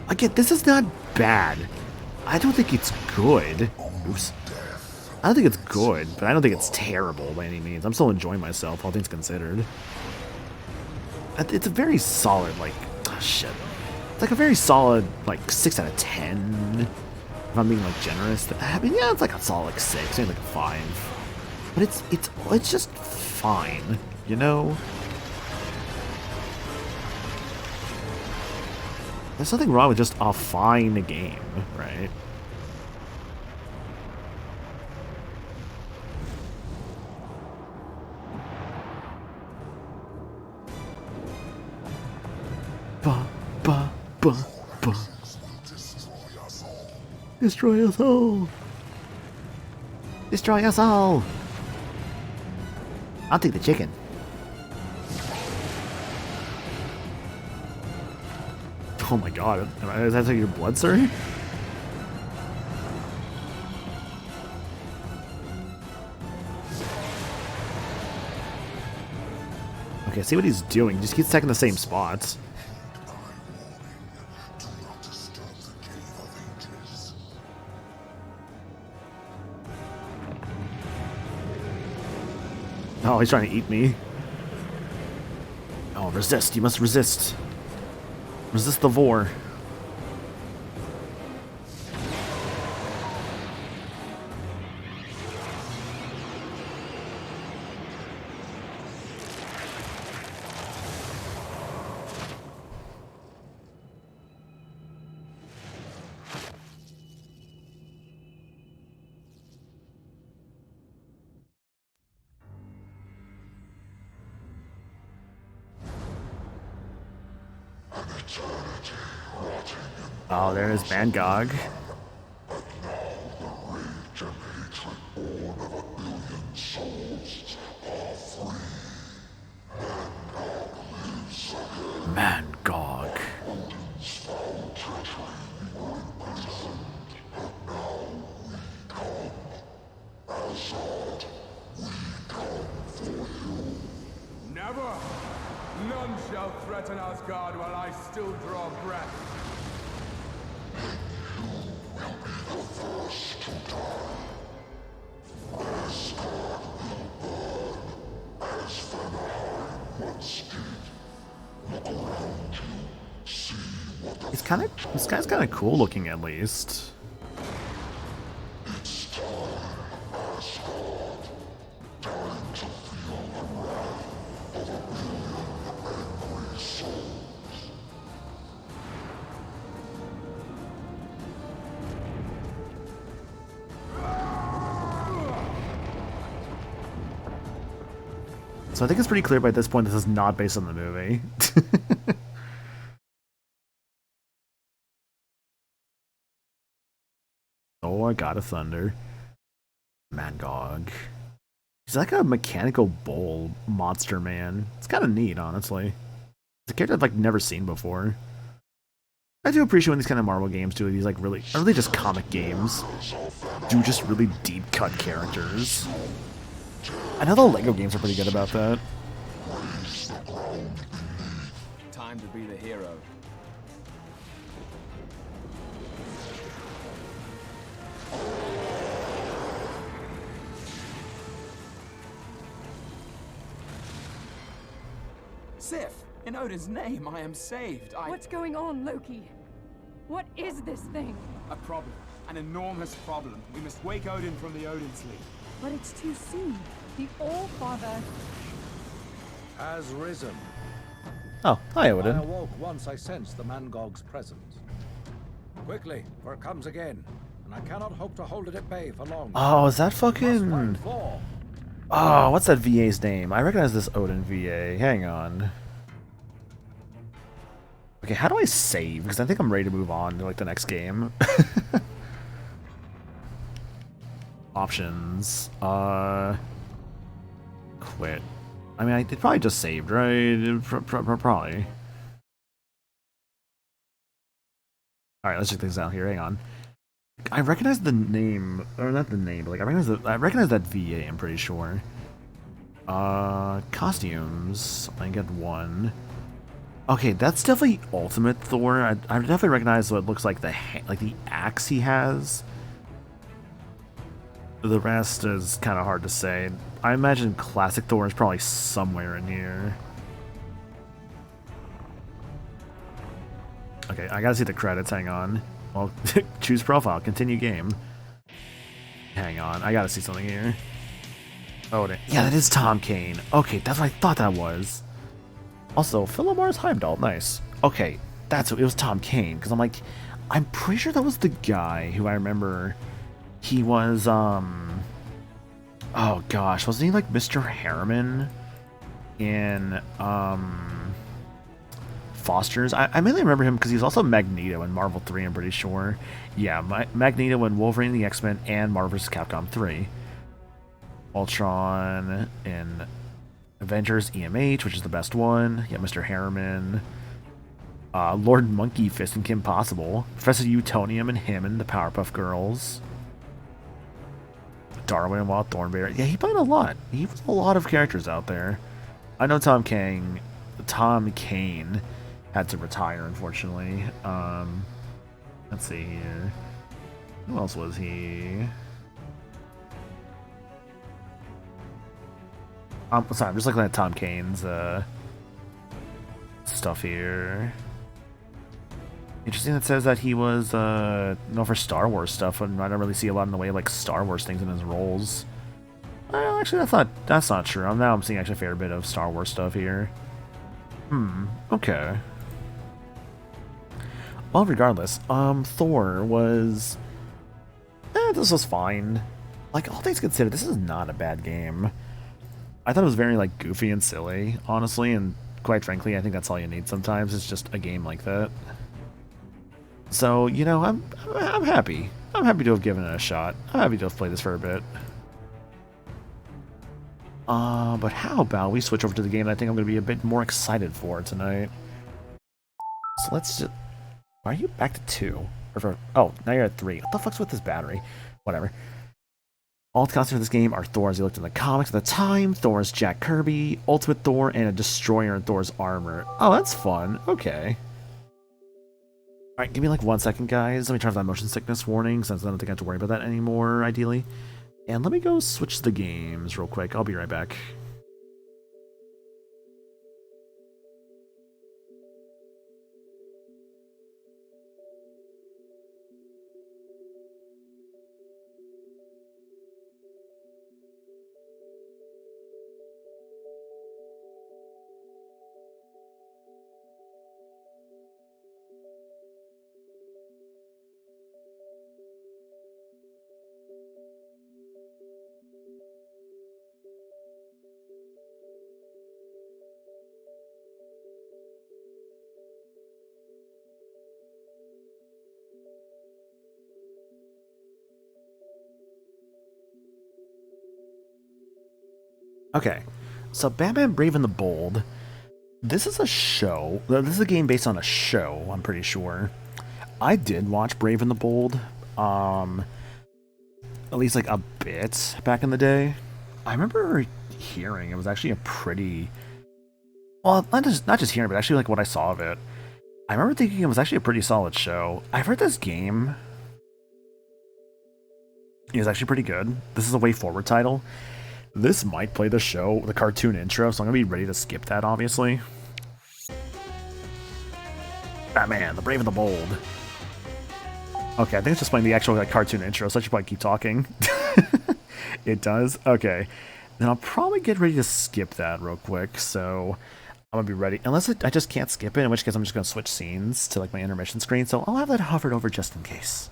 Again, this is not bad. I don't think it's good. Oops. I don't think it's good, but I don't think it's terrible by any means. I'm still enjoying myself, all things considered. It's a very solid, like, oh shit. It's like a very solid, like, 6 out of 10. If I'm being, like, generous. I mean, yeah, it's like a solid, like, 6, maybe like a 5. But it's just fine, you know? There's nothing wrong with just a fine game, right? Ba, ba, ba, ba. Destroy us all. Destroy us all. I'll take the chicken. Oh my god, is that your blood, sir? Okay, see what he's doing. He just keeps attacking the same spots. Do not disturb the Cave of Ages. Oh, he's trying to eat me. Oh, resist. You must resist. Resist the vor. Oh, there's Mangog. Rage and hatred born of a billion souls are free. Mangog. Odin's foul treachery you were imprisoned, but now we come. Asgard, we come for you. Never! None shall threaten Asgard while I still draw breath. The first to die. Asgard will burn as Valhalla. This guy's kind of cool looking at least. So I think it's pretty clear by this point this is not based on the movie. Oh, I got a thunder. Mangog. He's like a mechanical bull monster man. It's kind of neat, honestly. It's a character I've like never seen before. I do appreciate when these kind of Marvel games do these like really, or really just comic games, do just really deep cut characters. I know the Lego games are pretty good about that. Time to be the hero. Sif, in Odin's name, I am saved. What's going on, Loki? What is this thing? A problem. An enormous problem. We must wake Odin from the Odin sleep. But it's too soon. The All-Father has risen. Oh, hi I Odin. awoke once I sensed the Mangog's presence. Quickly, for it comes again, and I cannot hope to hold it at bay for long. Oh, is that Must fucking... find Thor. Oh, what's that VA's name? I recognize this Odin VA. Hang on. Okay, how do I save? Because I think I'm ready to move on to like the next game. Options. Quit. I mean, it probably just saved, right? Probably. Alright, let's check things out here. Hang on. I recognize the name, or not the name, but like I recognize that VA, I'm pretty sure. Costumes. I get one. Okay, that's definitely Ultimate Thor. I definitely recognize what looks like the axe he has. The rest is kind of hard to say. I imagine Classic Thor is probably somewhere in here. Okay, I gotta see the credits. Hang on. Well, choose profile, continue game. Hang on, I gotta see something here. Oh, yeah, that is Tom Kane. Okay, that's what I thought that was. Also, Philomar's Heimdall, nice. Okay, it was Tom Kane, because I'm pretty sure that was the guy who I remember. He was, oh gosh, wasn't he like Mr. Harriman in, Foster's? I mainly remember him because he's also Magneto in Marvel 3, I'm pretty sure. Yeah, Magneto in Wolverine and the X-Men and Marvel vs. Capcom 3. Ultron in Avengers EMH, which is the best one. Yeah, Mr. Harriman. Lord Monkey Fist and Kim Possible. Professor Utonium and him and the Powerpuff Girls. Darwin and Wild Thornberry. Yeah, he played a lot. He was a lot of characters out there. I know Tom Kane had to retire, unfortunately. Let's see here. Who else was he? Sorry, I'm just looking at Tom Kane's stuff here. Interesting that says that he was for Star Wars stuff, and I don't really see a lot in the way of like Star Wars things in his roles. Well, actually, that's not true. Now I'm seeing actually a fair bit of Star Wars stuff here. Okay. Well, regardless, Thor was... this was fine. Like, all things considered, this is not a bad game. I thought it was very, like, goofy and silly, honestly, and quite frankly, I think that's all you need sometimes. It's just a game like that. So, you know, I'm happy. I'm happy to have given it a shot. I'm happy to have played this for a bit. But how about we switch over to the game that I think I'm going to be a bit more excited for tonight. So let's just... Are you back to 2? Oh, now you're at 3. What the fuck's with this battery? Whatever. All the costumes for this game are Thor as he looked in the comics at the time, Thor as Jack Kirby, Ultimate Thor, and a Destroyer in Thor's armor. Oh, that's fun. Okay. Alright, give me like 1 second, guys. Let me turn off that motion sickness warning, since I don't think I have to worry about that anymore, ideally. And let me go switch the games real quick. I'll be right back. Okay, so Batman Brave and the Bold. This is a show. This is a game based on a show, I'm pretty sure. I did watch Brave and the Bold, at least like a bit back in the day. I remember hearing it was actually a pretty, well, not just hearing, but actually like what I saw of it. I remember thinking it was actually a pretty solid show. I've heard this game is actually pretty good. This is a Way Forward title. This might play the show, the cartoon intro, so I'm gonna be ready to skip that, obviously. Batman, the Brave and the Bold. Okay, I think it's just playing the actual like, cartoon intro, so I should probably keep talking. It does? Okay. Then I'll probably get ready to skip that real quick, so I'm gonna be ready. Unless I just can't skip it, in which case I'm just gonna switch scenes to like my intermission screen, so I'll have that hovered over just in case.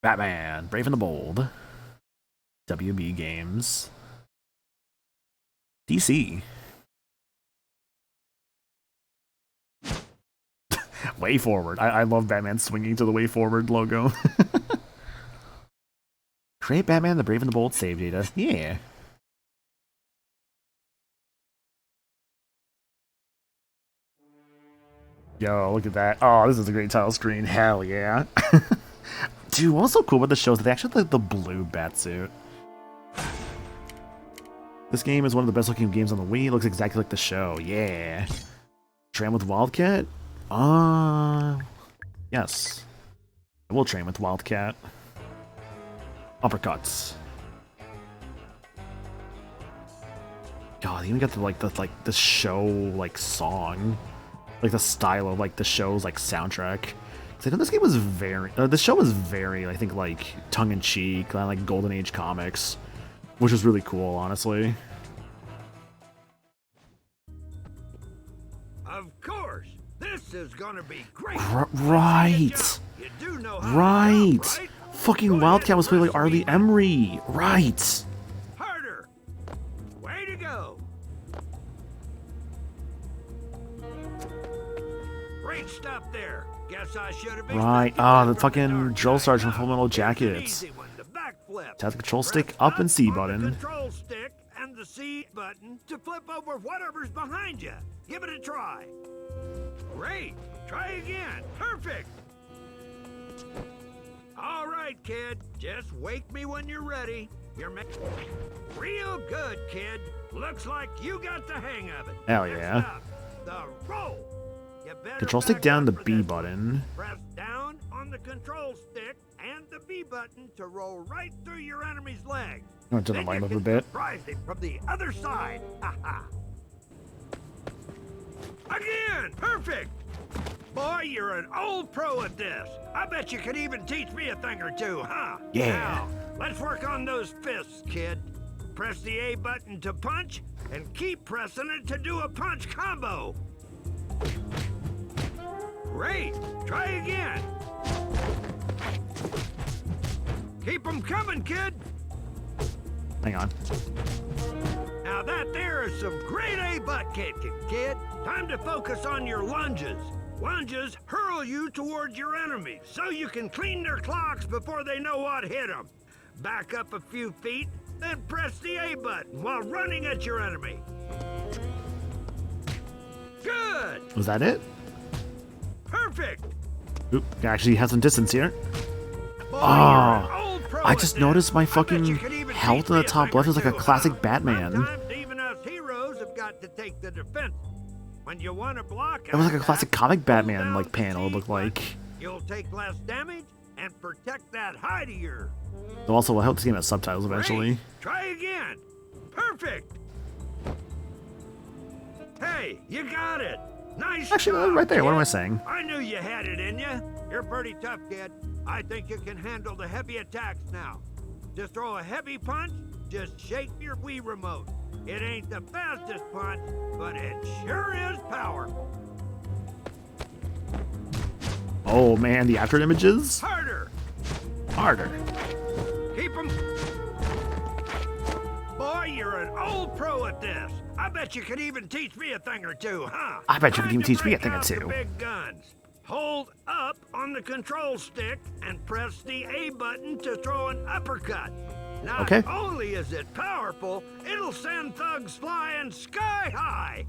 Batman, Brave and the Bold. WB Games. DC. Way Forward. I love Batman swinging to the Way Forward logo. Create Batman, the Brave and the Bold save data. Yeah. Yo, look at that. Oh, this is a great title screen. Hell yeah. Dude, what's so cool about the show is they actually like the blue Batsuit. This game is one of the best looking games on the Wii. It looks exactly like the show. Yeah. Train with Wildcat? Yes. I will train with Wildcat. Uppercuts. God, they even got the show like song, like the style of like the show's like soundtrack. So I know this game was very, the show was very, I think like tongue in cheek, kind of like Golden Age comics, which was really cool, honestly. Of course, this is gonna be great. Right. You do know Right. how to jump, right? Fucking Wildcat was played like Arlie Emery. Right. Harder. Way to go. Great stuff there. Guess I should have Right. Ah, the fucking drill sergeant from Full Metal Jackets. Tap the control stick up and C button. Control stick and the C button to flip over whatever's behind you. Give it a try. Great. Try again. Perfect. All right, kid. Just wake me when you're ready. You're real good, kid. Looks like you got the hang of it. Hell Next yeah. up, the roll. You better Control stick back down up the for B this. button. Press down on the control stick and the B button to roll right through your enemy's legs. I'm gonna turn the Then light you up a can bit. surprise him from the other side. Ha ha. Again! Perfect! Boy, you're an old pro at this. I bet you could even teach me a thing or two, huh? Yeah. Now, let's work on those fists, kid. Press the A button to punch, and keep pressing it to do a punch combo. Great! Try again. Keep 'em coming, kid. Hang on. Now that there is some grade A butt kicking, kid. Time to focus on your lunges. Lunges hurl you towards your enemies so you can clean their clocks before they know what hit them. Back up a few feet, then press the A button while running at your enemy. Good! Was that it? Perfect! Oop, actually have some distance here. Boy, Oh, you're an old pro I at just this. noticed my I bet fucking you could even health teach in the me a top thing left or is like a two, classic huh? Batman. Sometimes even us heroes have got to take the defense. When you want to block It was like a attack, classic comic hold Batman down like the panel, it C looked like. button. You'll take less damage and protect that hide of yours. So also, I hope to see him as subtitles eventually. Great. Try again. Perfect. Hey, you got it. Nice Actually, job, right there. What am I kid. saying? I knew you had it in you. You're pretty tough, kid. I think you can handle the heavy attacks now. To throw a heavy punch, just shake your Wii remote. It ain't the fastest punch, but it sure is powerful. Oh man, the after images? Harder. Harder. Keep 'em. Boy, you're an old pro at this. I bet you could even teach me a thing or two, huh? I bet you could Time even to teach me a break thing or out the two. Big guns. Hold up on the control stick and press the A button to throw an uppercut. Not Okay. only is it powerful, it'll send thugs flying sky high.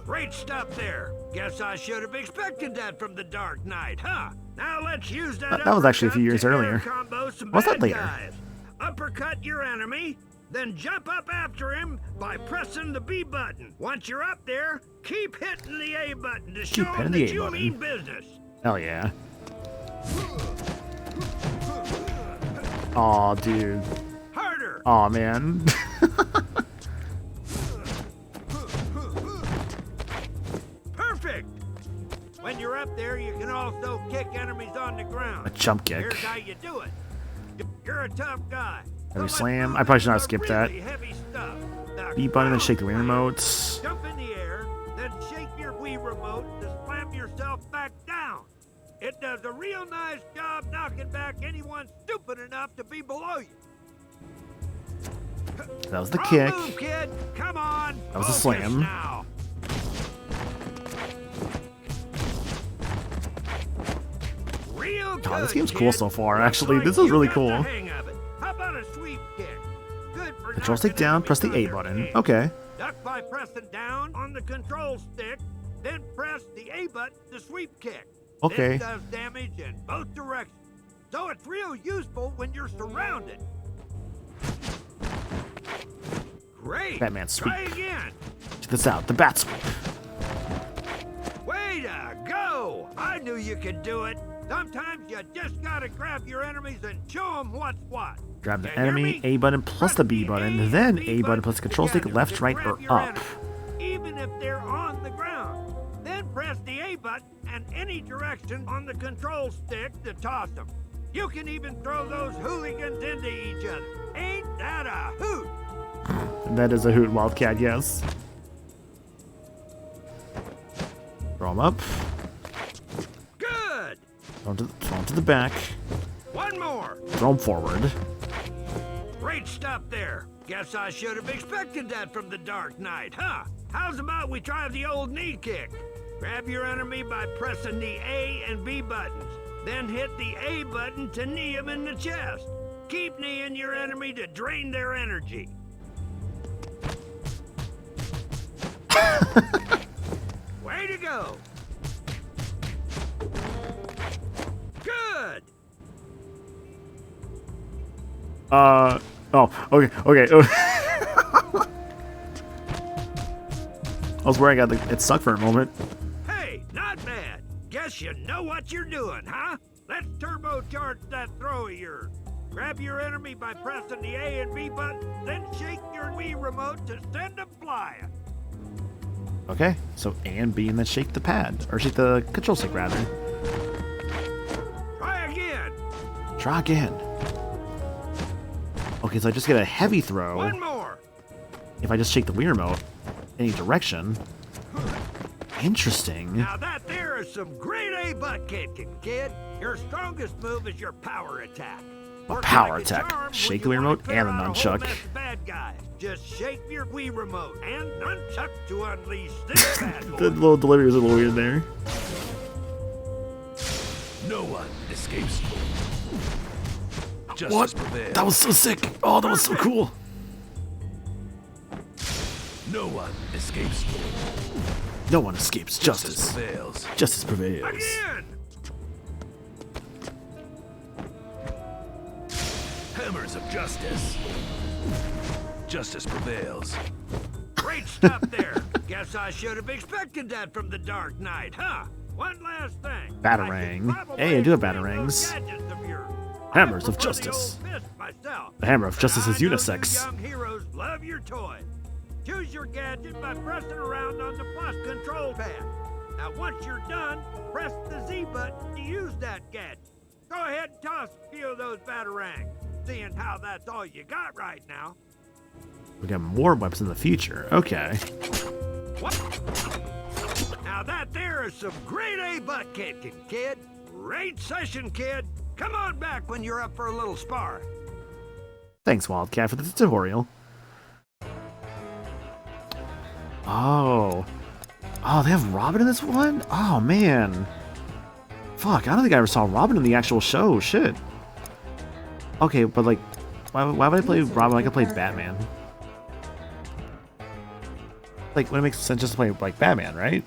Great stuff there. Guess I should have expected that from the Dark Knight, huh? Now let's use that. That was actually a few years uppercut to earlier. air combo some Was that bad later? guys. Uppercut your enemy, then jump up after him by pressing the B button. Once you're up there, keep hitting the A button to show hitting him the that A you button. mean business. Hell yeah. Aw, dude. Harder. Aw, man. Perfect. When you're up there, you can also kick enemies on the ground. A jump kick. Here's how you do it. You're a tough guy. Heavy let's slam. move I probably should not into skip the that. really heavy stuff. The B button and ground shake the Wii slam. remotes. Jump in the air, then shake your Wii remote to slam yourself back down. It does a real nice job knocking back anyone stupid enough to be below you. That was the Wrong kick. move, kid. Come on. That was a Focus slam. Now. Real good, God, this game's cool kid. so far. Looks Actually, like this is you really got the cool. hang of it. How about a sweep kick? Good for Control knocking stick down, enemies press the A on their button. feet. Okay. Duck by pressing down on the control stick, then press the A button to sweep kick. Okay. This does damage in both directions, so it's real useful when you're surrounded. Great. Batman sweep. Try again. Check this out. The bat sweep. Way to go! I knew you could do it. Sometimes you just gotta grab your enemies and show them what's what. Grab the You hear enemy, me? A button plus the B button, then A button plus the control stick, together left, to right, grab or your up. enemy, even if they're on the ground. Then press the A button and any direction on the control stick to toss them. You can even throw those hooligans into each other. Ain't that a hoot? That is a hoot, Wildcat, yes. Throw him up. Good! Throw him to the back. One more. Throw him forward. Great stuff there. Guess I should have expected that from the Dark Knight, huh? How's about we try the old knee kick? Grab your enemy by pressing the A and B buttons. Then hit the A button to knee him in the chest. Keep kneeing your enemy to drain their energy. Way to go. Good. Oh, okay. I was worried it stuck for a moment. Hey, not bad. Guess you know what you're doing, huh? Let's turbocharge that throw of yours. Grab your enemy by pressing the A and B buttons, then shake your Wii remote to send them flying. Okay, so A and B and then shake the pad. Or shake the control stick, rather. Try again. Try again. Okay, so I just get a heavy throw. One more. If I just shake the Wii remote any direction. Interesting. Now that there is some grade A butt kicking, kid. Your strongest move is your power attack. A Works power like a attack. charm Shake when the you Wii wanna remote clear and the out a whole nunchuck. mess of bad guys. Just shake your Wii remote and nunchuck to unleash this bad boy. The little delivery was a little weird there. No one escapes. Justice What? prevails. That was so sick. Oh, that was so cool. No one escapes. No one escapes justice. Prevails. Justice prevails. Again. Hammers of justice. Justice prevails. Great stuff there. Guess I should have expected that from the Dark Knight, huh? One last thing. Batarang. I should probably Hey, I do have explain batarangs. those gadgets of yours. Hammers I of prefer justice. The old fist myself. The hammer of But justice is I know you unisex. young heroes love your toys. Choose your gadget by pressing around on the plus control pad. Now, once you're done, press the Z button to use that gadget. Go ahead and toss a few of those batarangs, seeing how that's all you got right now. We got more weapons in the future. Okay. What? Now that there is some grade A butt kicking, kid. Great session, kid. Come on back when you're up for a little spar. Thanks, Wildcat, for the tutorial. Oh. Oh, they have Robin in this one? Oh, man. Fuck, I don't think I ever saw Robin in the actual show. Shit. Okay, but like, why would I play Robin? I could play Batman. Like, when it makes sense just to play like Batman, right?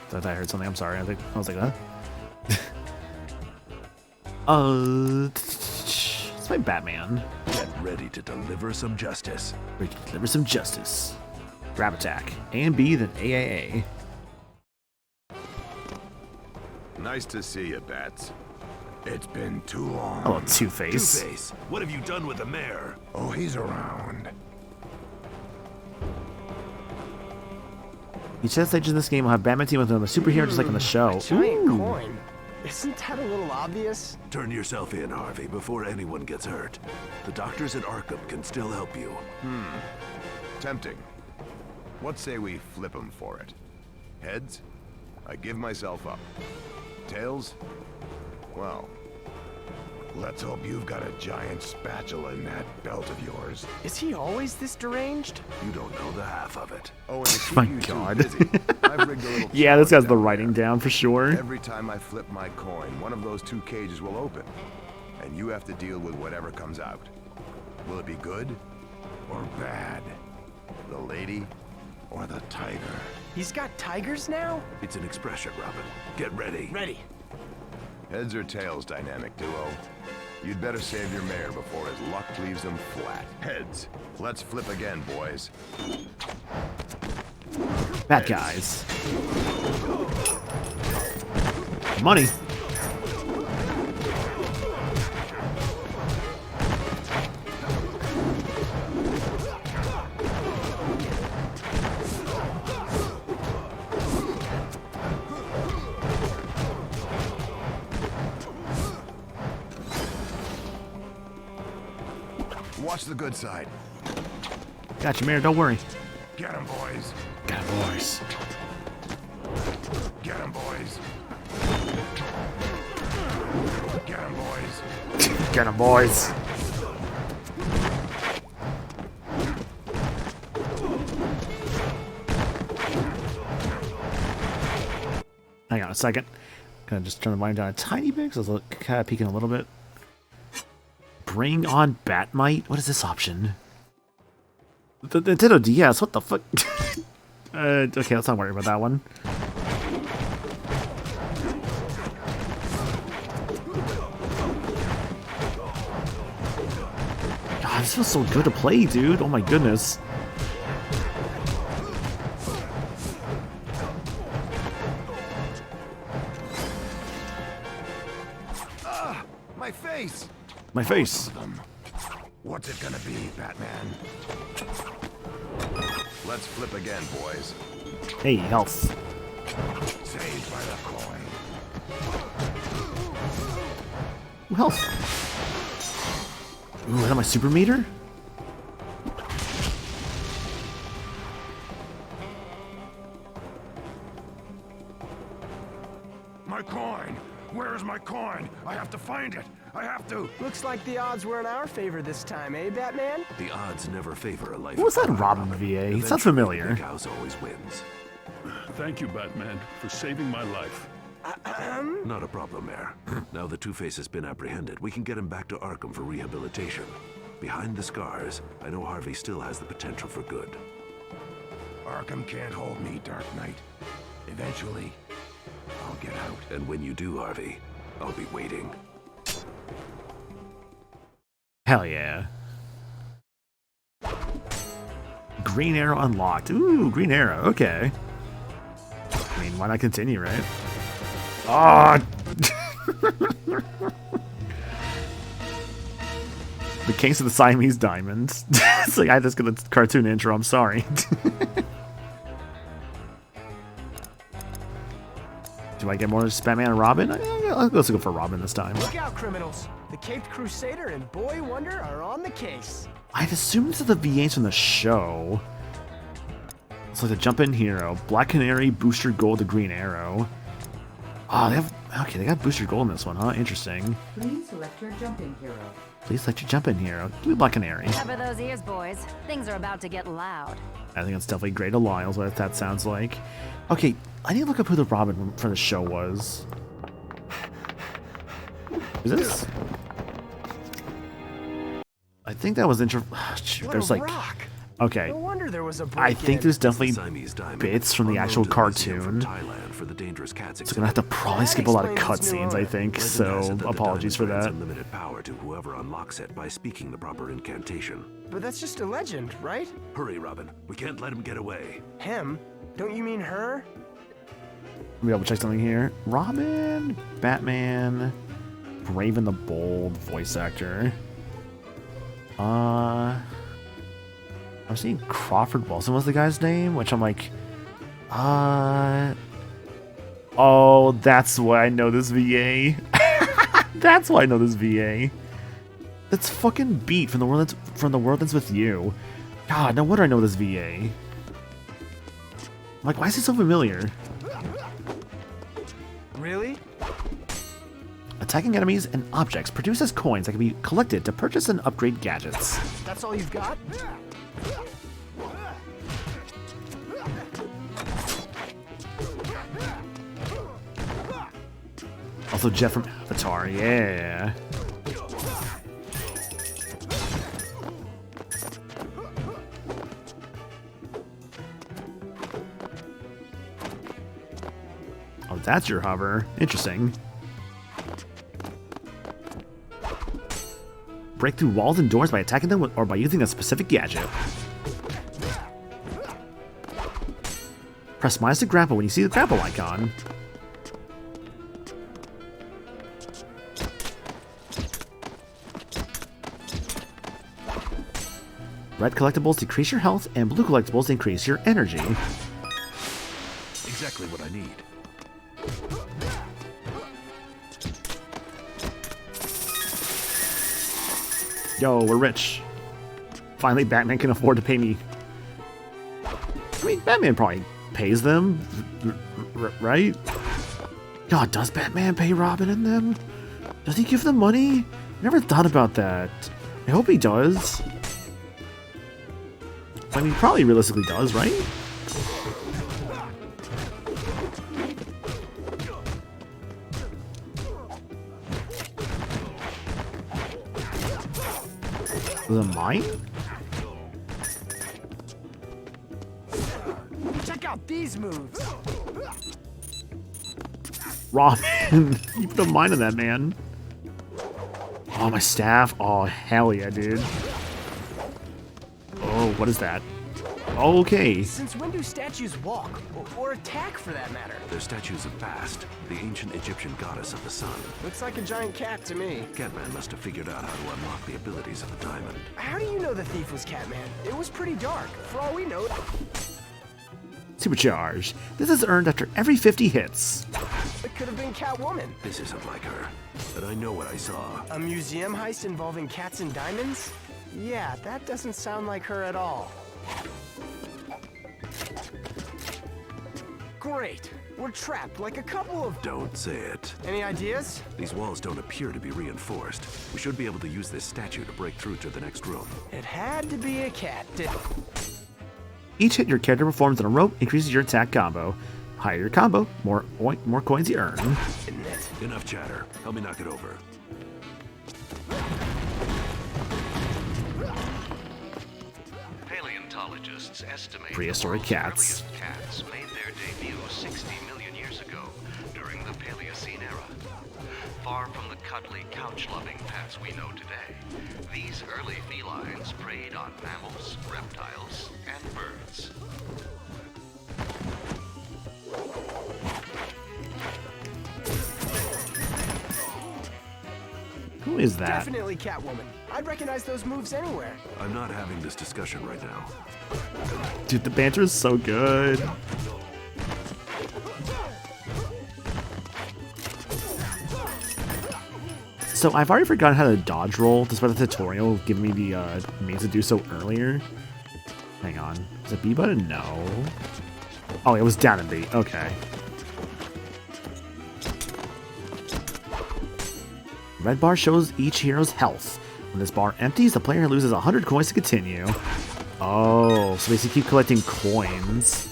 Thought I heard something. I'm sorry. I was like, huh? Let's play Batman. Get ready to deliver some justice. Ready to deliver some justice. Grab attack. A and B, then AAA. Nice to see you, Bats. It's been too long. Oh, Two-Face. Two-Face, what have you done with the mayor? Oh, he's around. Each stage in this game will have Batman team with another superhero just like in the show. Giant Ooh. coin. Isn't that a little obvious? Turn yourself in, Harvey, before anyone gets hurt. The doctors at Arkham can still help you. Tempting. What say we flip him for it? Heads? I give myself up. Tails? Well, let's hope you've got a giant spatula in that belt of yours. Is he always this deranged? You don't know the half of it. Oh, and to keep My you two God. busy, I've rigged a little Yeah, this challenge guy's the down writing there. down for sure. Every time I flip my coin, one of those two cages will open, and you have to deal with whatever comes out. Will it be good or bad? The lady or the tiger? He's got tigers now? It's an expression, Robin. Get ready. Ready. Heads or tails, dynamic duo? You'd better save your mayor before his luck leaves him flat. Heads. Let's flip again, boys. Bad guys. Money. Watch the good side. Got you, Mayor. Don't worry. Get him, boys. Got it, boys. Get him, boys. Get him, boys. Get him, boys. Hang on a second. Gonna just turn the volume down a tiny bit because I was kind of peeking a little bit. Bring on Batmite? What is this option? The Nintendo DS, what the fuck? Okay, let's not worry about that one. God, this feels so good to play, dude. Oh my goodness. My face. My face. What's it gonna be, Batman? Let's flip again, boys. Hey, health. Saved by the coin. Ooh, health. Ooh, is that my super meter? My coin! Where's my coin? I have to find it! I have to! Looks like the odds were in our favor this time, eh, Batman? The odds never favor a life. What was that of Robin VA? He sounds familiar. Big house always wins. Thank you, Batman, for saving my life. Not a problem, Mayor. Now the Two-Face has been apprehended, we can get him back to Arkham for rehabilitation. Behind the scars, I know Harvey still has the potential for good. Arkham can't hold me, Dark Knight. Eventually, I'll get out. And when you do, Harvey, I'll be waiting. Hell yeah. Green Arrow unlocked. Ooh, Green Arrow. Okay. I mean, why not continue, right? Oh! The Case of the Siamese Diamonds. It's like I had this good cartoon intro. I'm sorry. Do I get more Batman and Robin? Let's go for Robin this time. Look out, criminals. The Caped Crusader and Boy Wonder are on the case. I'd assumed this is the VAs from the show. It's like the Jump-In Hero, Black Canary, Booster Gold, the Green Arrow. Oh, they have... Okay, they got booster gold in this one, huh? Interesting. Please select your jumping hero. Please select your jumping hero. Give me Black Canary. Cover those ears, boys. Things are about to get loud. I think that's definitely Great Alliance, what that sounds like. Okay, I need to look up who the Robin from the show was. Is this? I think that was shoot, there's like... rock. Okay. No wonder there was a I think there's definitely bits from the actual From cartoon. for the dangerous cats So I'm gonna have to probably skip a lot of cutscenes, I think, so apologies for that. Unlimited power to whoever unlocks it by speaking the proper incantation. But that's just a legend, right? Hurry, Robin. We can't let him get away. Him? Don't you mean her? Let me double check something here. Robin, Batman, Brave the Bold voice actor. I'm seeing Crawford Wilson was the guy's name, which I'm like, oh, that's why I know this VA. That's why I know this VA. That's fucking Beat from the world that's with you. God, no wonder I know this VA. I'm like, why is he so familiar? Really? Attacking enemies and objects produces coins that can be collected to purchase and upgrade gadgets. That's all you've got? Also, Jeff from Avatar, yeah. Oh, that's your hover. Interesting. Break through walls and doors by attacking them or by using a specific gadget. Press minus to grapple when you see the grapple icon. Red collectibles decrease your health, and blue collectibles increase your energy. Exactly what I need. Yo, we're rich. Finally, Batman can afford to pay me. I mean, Batman probably pays them, right? God, does Batman pay Robin and them? Does he give them money? I never thought about that. I hope he does. I mean, he probably realistically does, right? Was it mine? Check out these moves. Robin, you put a mine on that, man. Oh, my staff. Oh, hell yeah, dude. Oh, what is that? Okay. Since when do statues walk? Or attack, for that matter? They're statues of Bast, the ancient Egyptian goddess of the sun. Looks like a giant cat to me. Catman must have figured out how to unlock the abilities of the diamond. How do you know the thief was Catman? It was pretty dark. For all we know... Supercharge. This is earned after every 50 hits. It could have been Catwoman. This isn't like her, but I know what I saw. A museum heist involving cats and diamonds? Yeah, that doesn't sound like her at all. Great. We're trapped like a couple of... Don't say it. Any ideas? These walls don't appear to be reinforced. We should be able to use this statue to break through to the next room. It had to be a cat, Each hit your character performs on a rope increases your attack combo. Higher your combo, more coins you earn. Enough chatter. Help me knock it over. Paleontologists estimate Prehistoric the cats. earliest cats made their debut 60 million years ago during the Paleocene era. Far from the cuddly, couch-loving pets we know today, these early felines preyed on mammals, reptiles, and birds. Who is that? Definitely Catwoman. I'd recognize those moves anywhere. I'm not having this discussion right now. Dude, the banter is so good. So I've already forgotten how to dodge roll, despite the tutorial giving me the means to do so earlier. Hang on. Is it B button? No. Oh, it was down and B. Okay. Red bar shows each hero's health. When this bar empties, the player loses 100 coins to continue. Oh, so basically keep collecting coins.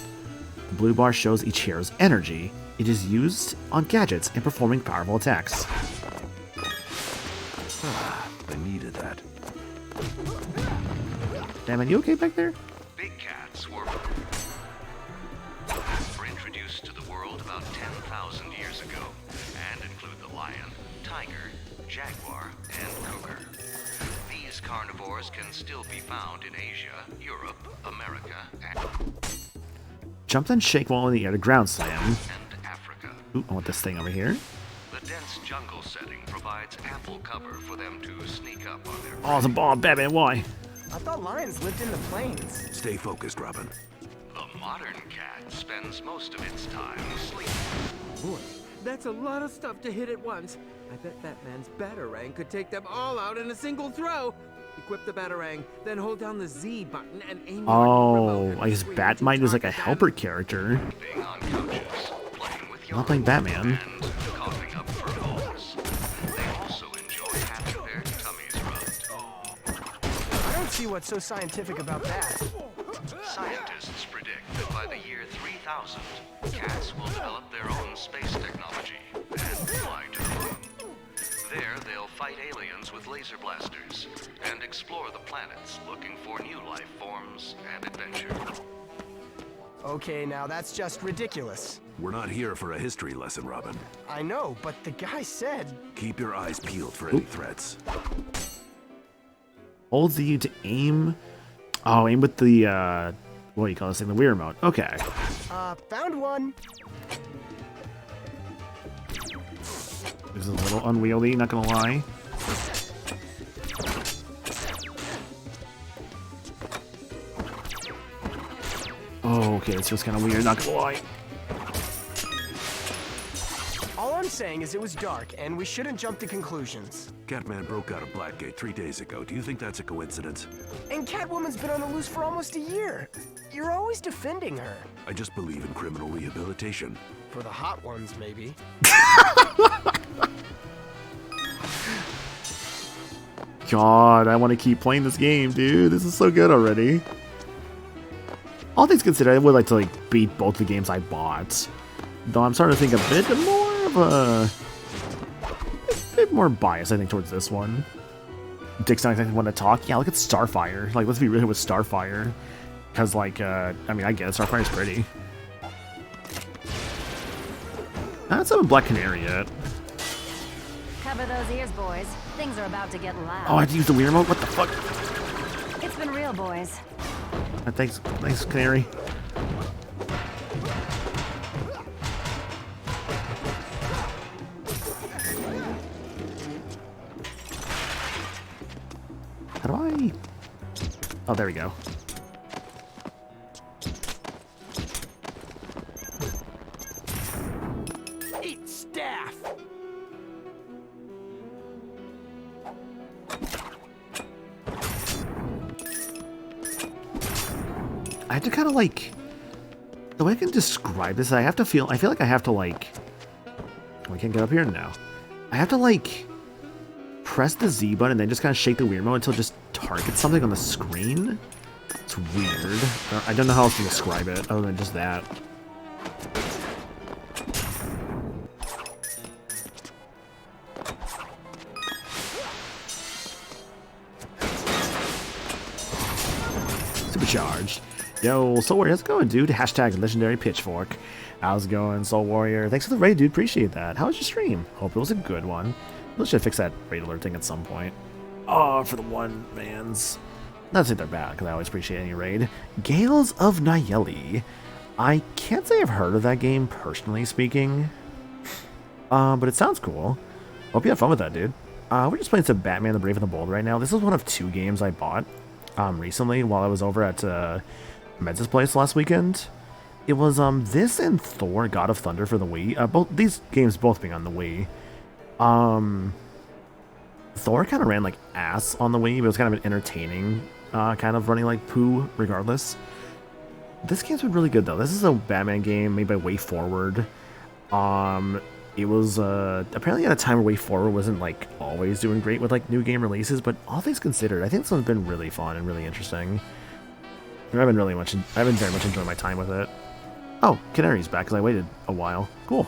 The blue bar shows each hero's energy. It is used on gadgets and performing powerful attacks. I needed that. Damn it, you okay back there? Big cats were introduced to the world about 10,000 years ago and include the lion, tiger, jaguar, and cougar. These carnivores can still be found in Asia, Europe, America, and Jump then shake while in the air to ground slam. Africa. Ooh, I want this thing over here. The dense jungle setting provides ample cover for them to sneak up on their Oh, it's a ball, Batman, why? I thought lions lived in the plains. Stay focused, Robin. The modern cat spends most of its time sleeping. Boy, that's a lot of stuff to hit at once. I bet Batman's Batarang could take them all out in a single throw. Equip the Batarang, then hold down the Z button and aim your Oh, remote I guess Batmite was like a helper character. Being on couches, playing with I'm not playing Batman. and coughing up fur balls. They also enjoy having their tummies rubbed. I don't see what's so scientific about that. Scientists predict that by the year 3000, cats will develop their own space technology and fly to the moon. There, they'll fight aliens with laser blasters and explore the planets looking for new life forms and adventure. Okay, now that's just ridiculous. We're not here for a history lesson, Robin. I know, but the guy said... Keep your eyes peeled for any threats. Hold Z to aim. Oh, aim with the, what do you call this thing? The Wii remote. Okay. Found one. This is a little unwieldy, not gonna lie. Oh, okay, this feels kind of weird, not gonna lie. All I'm saying is it was dark, and we shouldn't jump to conclusions. Catman broke out of Blackgate 3 days ago. Do you think that's a coincidence? And Catwoman's been on the loose for almost a year. You're always defending her. I just believe in criminal rehabilitation. For the hot ones, maybe. God, I want to keep playing this game, dude. This is so good already. All things considered, I would like to like beat both the games I bought. Though I'm starting to think a bit more of a bit more bias, I think, towards this one. Dick's not exactly want to talk. Yeah, look at Starfire. Like, let's be real with Starfire. Because, like, I mean, I get it. Starfire's pretty. I haven't seen Black Canary yet. Cover those ears, boys. Things are about to get loud. Oh, I had to use the Wii remote? What the fuck? It's been real, boys. Thanks, Canary. How do I... Oh, there we go. Eat staff! I have to kind of like... The way I can describe this, I feel like I have to like... We can't get up here now. I have to like... Press the Z button and then just kind of shake the Wii remote until it just targets something on the screen. It's weird. I don't know how else to describe it other than just that. Supercharged. Yo, Soul Warrior, how's it going, dude? Hashtag legendary pitchfork. How's it going, Soul Warrior? Thanks for the raid, dude. Appreciate that. How was your stream? Hope it was a good one. We should fix that raid alert thing at some point. Oh, for the one mans. Not to say they're bad, because I always appreciate any raid. Gales of Nayeli. I can't say I've heard of that game, personally speaking. But it sounds cool. Hope you have fun with that, dude. We're just playing some Batman the Brave and the Bold right now. This is one of 2 games I bought recently while I was over at Meds' place last weekend. It was this and Thor God of Thunder for the Wii. Both these games both being on the Wii. Thor kind of ran like ass on the Wii, but it was kind of an entertaining kind of running like poo regardless. This game's been really good though. This is a Batman game made by Way Forward. it was apparently at a time where WayForward wasn't like always doing great with like new game releases, but all things considered, I think this one's been really fun and really interesting. I've been very much enjoying my time with it. Oh, Canary's back because I waited a while. Cool.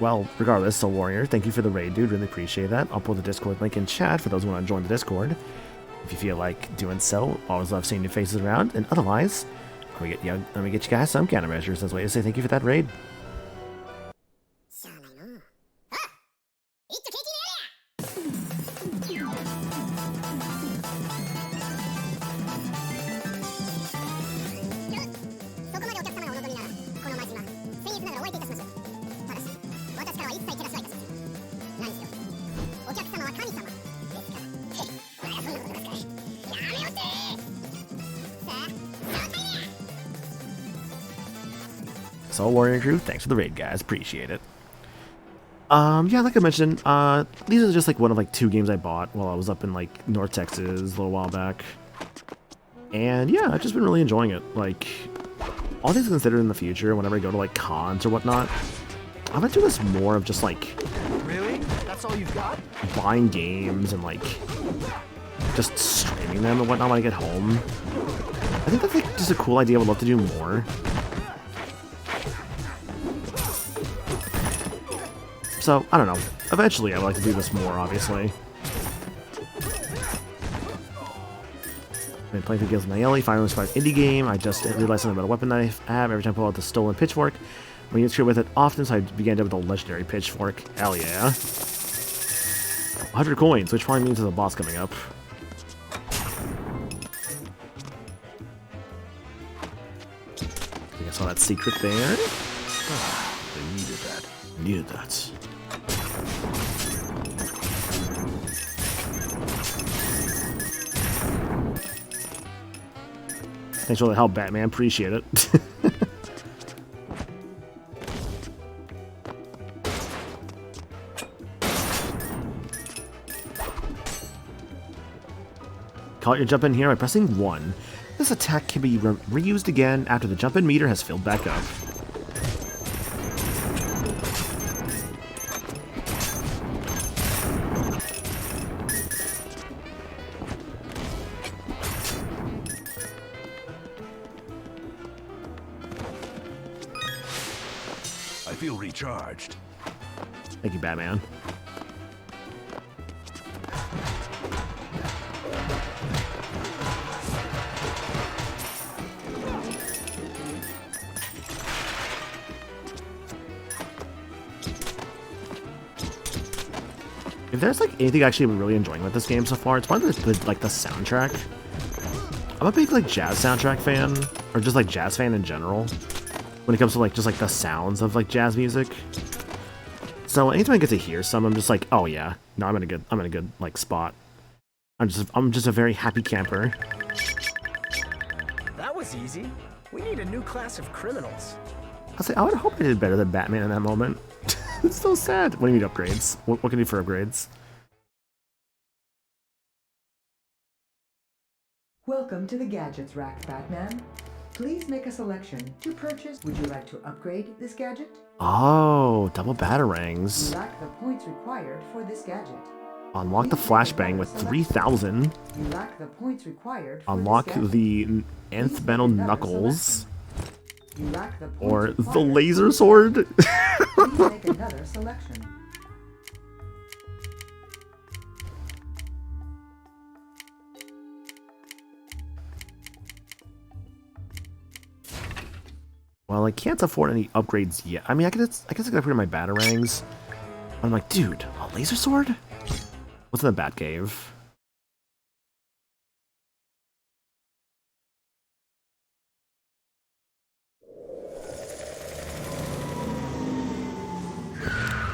Well, regardless, Soul Warrior, thank you for the raid, dude. Really appreciate that. I'll put the Discord link in chat for those who want to join the Discord. If you feel like doing so, always love seeing new faces around. And otherwise, let me get you guys some countermeasures as a way to say thank you for that raid. Soul Warrior crew, thanks for the raid, guys. Appreciate it. Yeah, like I mentioned, these are just like one of like 2 games I bought while I was up in like North Texas a little while back. And yeah, I've just been really enjoying it. Like, all things considered in the future, whenever I go to like cons or whatnot, I'm gonna do this more of just like... Really? That's all you've got? Buying games and like just streaming them and whatnot when I get home. I think that's like just a cool idea I would love to do more. So, I don't know. Eventually, I would like to do this more, obviously. I've been playing through Guilds of Nayeli, Fire Inspired indie game. I just realized something about a weapon that I have every time I pull out the stolen pitchfork. We get with it often, so I began to with a legendary pitchfork. Hell yeah. 100 coins, which probably means there's a boss coming up. I saw that secret there. I needed that. Needed that. Thanks for all the help, Batman. Appreciate it. Call your jump in here by pressing 1. This attack can be reused again after the jump in meter has filled back up. I feel recharged. Thank you, Batman. If there's like anything actually I'm really enjoying with this game so far, it's probably like the soundtrack. I'm a big like jazz soundtrack fan, or just like jazz fan in general. When it comes to like just like the sounds of like jazz music. So anytime I get to hear some, I'm just like, oh yeah, no, I'm in a good like spot. I'm just a very happy camper. That was easy. We need a new class of criminals. I would hope I did better than Batman in that moment. It's so sad. What do you need upgrades? What can you do for upgrades? Welcome to the Gadgets Rack, Batman. Please make a selection to purchase. Would you like to upgrade this gadget? Oh, double batarangs. You lack the points required for this gadget. Unlock the flashbang with 3,000. You lack the points required for Unlock this gadget. the nth metal knuckles. You lack the points Or the required laser sword. Please make another selection. Well, I can't afford any upgrades yet. I mean, I guess I could upgrade my batarangs. I'm like, dude, a laser sword? What's in the Batcave?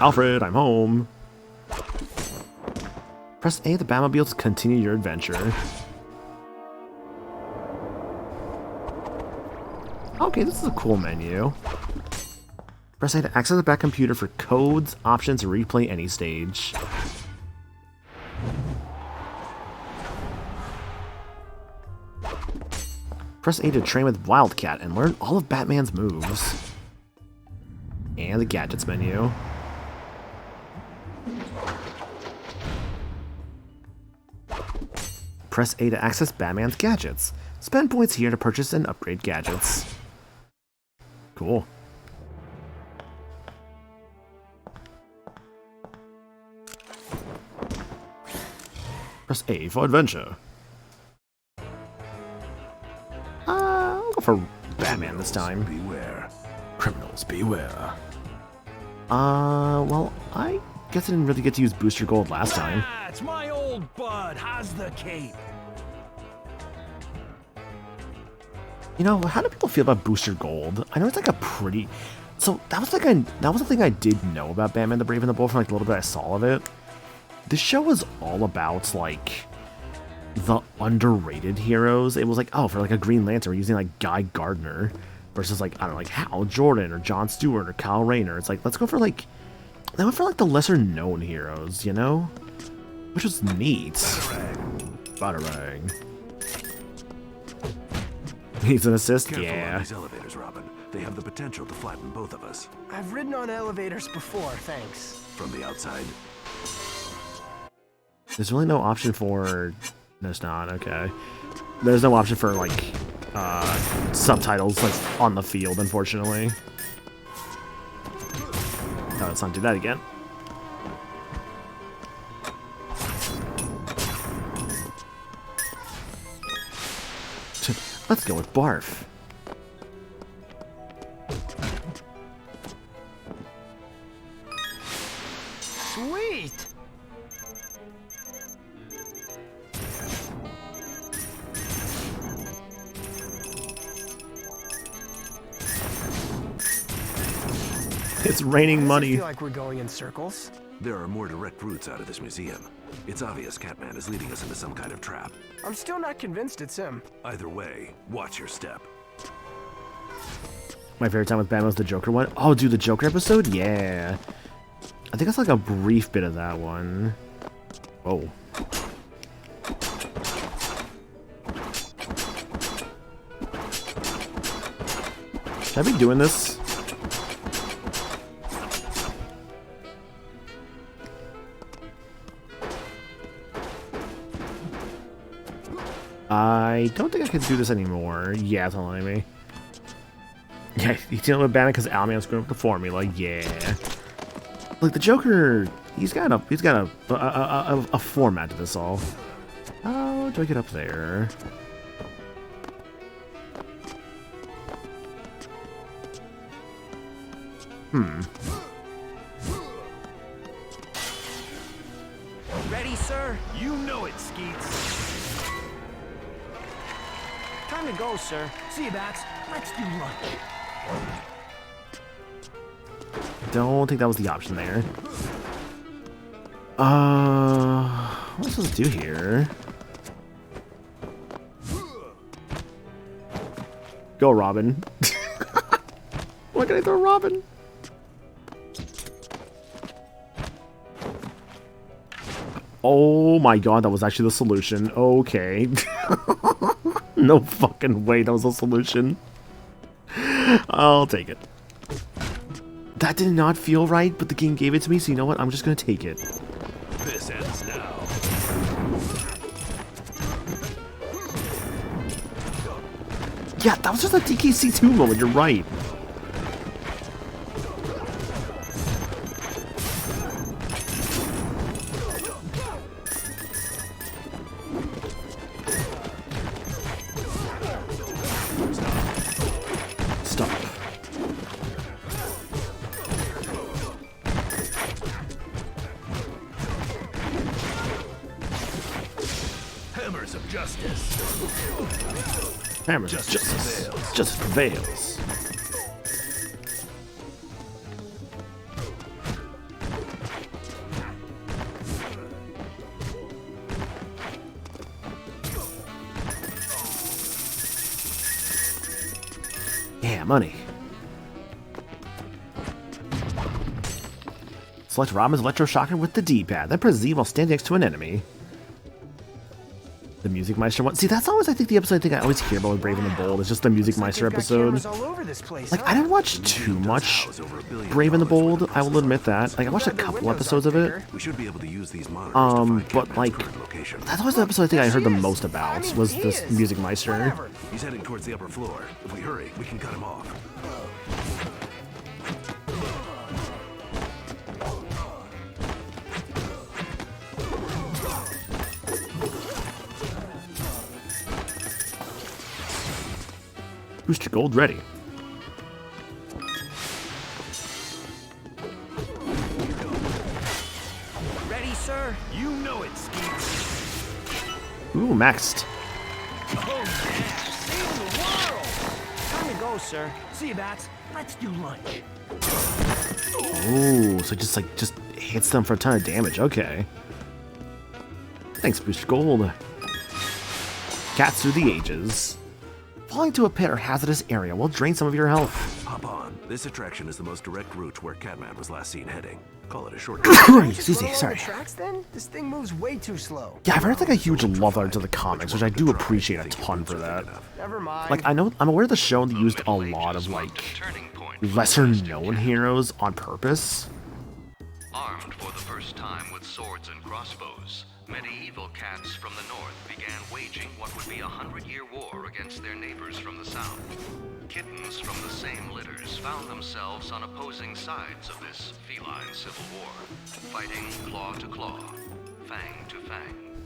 Alfred, I'm home. Press A at the Batmobile to continue your adventure. Okay, this is a cool menu. Press A to access the Bat computer for codes, options, and replay any stage. Press A to train with Wildcat and learn all of Batman's moves. And and the gadgets menu. Press A to access Batman's gadgets. Spend points here to purchase and upgrade gadgets. Cool. Press A for adventure. I'll go for Batman this time. Beware. Criminals beware. Well, I guess I didn't really get to use Booster Gold last time. Ah, it's my old bud. How's the cape? You know, how do people feel about Booster Gold? I know it's like a pretty... So, that was the thing I did know about Batman the Brave and the Bold from like the little bit I saw of it. This show was all about, like, the underrated heroes. It was like, oh, for like a Green Lantern, we're using like Guy Gardner versus like, I don't know, like Hal Jordan or Jon Stewart or Kyle Rayner. It's like, let's go for like, they went for like the lesser known heroes, you know? Which was neat. Batarang. He's an assist? Careful Yeah. on these elevators, Robin. They have the potential to flatten both of us. I've ridden on elevators before, thanks. From the outside. There's really no option for... There's not, okay. There's no option for, like, subtitles, like, on the field, unfortunately. Oh, let's not do that again. Let's go with Barf. Sweet! It's raining money. I feel like we're going in circles. There are more direct routes out of this museum. It's obvious Catman is leading us into some kind of trap. I'm still not convinced it's him. Either way, watch your step. My favorite time with Batman was the Joker one. Oh, dude, the Joker episode? Yeah. I think that's like a brief bit of that one. Whoa. Should I be doing this? I don't think I can do this anymore. Yeah, it's not letting me. Yeah, he's dealing with Batman because Owlman's screwing up the formula. Yeah. Like the Joker, he's got a format to this all. How do I get up there? Ready, sir? You know it, Skeets. Time to go, sir. See you, Bats. Let's do lunch. Don't think that was the option there. What am I supposed to do here? Go, Robin. Why can I throw Robin? Oh my god, that was actually the solution. Okay. No fucking way that was the solution. I'll take it. That did not feel right, but the game gave it to me, so you know what? I'm just gonna take it. This ends now. Yeah, that was just a DKC2 moment, you're right. Stop. Hammers of justice. Hammers of justice. Justice prevails. Yeah, money. Select Robin's electroshocker with the D-pad. Then press Z while standing next to an enemy. The Music Meister one. See, that's always, I think, the episode I think I always hear about with Brave and the Bold. It's just the Music Meister episode. Like, I didn't watch too much Brave and the Bold, I will admit that. Like, I watched a couple episodes of it. We should be able to use these monitors But, like, that's always the episode I think I heard the most about, was this Music Meister. He's heading towards the upper floor. If we hurry, we can cut him off. Booster Gold ready. Ready, sir? You know it, Skeets. Ooh, maxed. Oh, yeah. Save the world. Time to go, sir. See that? Let's do lunch. Ooh, so just hits them for a ton of damage. Okay. Thanks, Booster Gold. Cats through the ages. Falling to a pit or hazardous area will drain some of your health. Hop on. This attraction is the most direct route to where Catman was last seen heading. Call it a short Excuse me, sorry. Tracks, then? This thing moves way too slow. Yeah, I've heard like a huge love letter to the comics, which I do appreciate a ton for that. Never mind. Like, I'm aware the show used a lot of like lesser known heroes on purpose. Armed for the first time with swords and crossbows, medieval cats from the north began waging what would be a 100-year war against their neighbors from the south. Kittens from the same litters found themselves on opposing sides of this feline civil war, fighting claw to claw, fang to fang.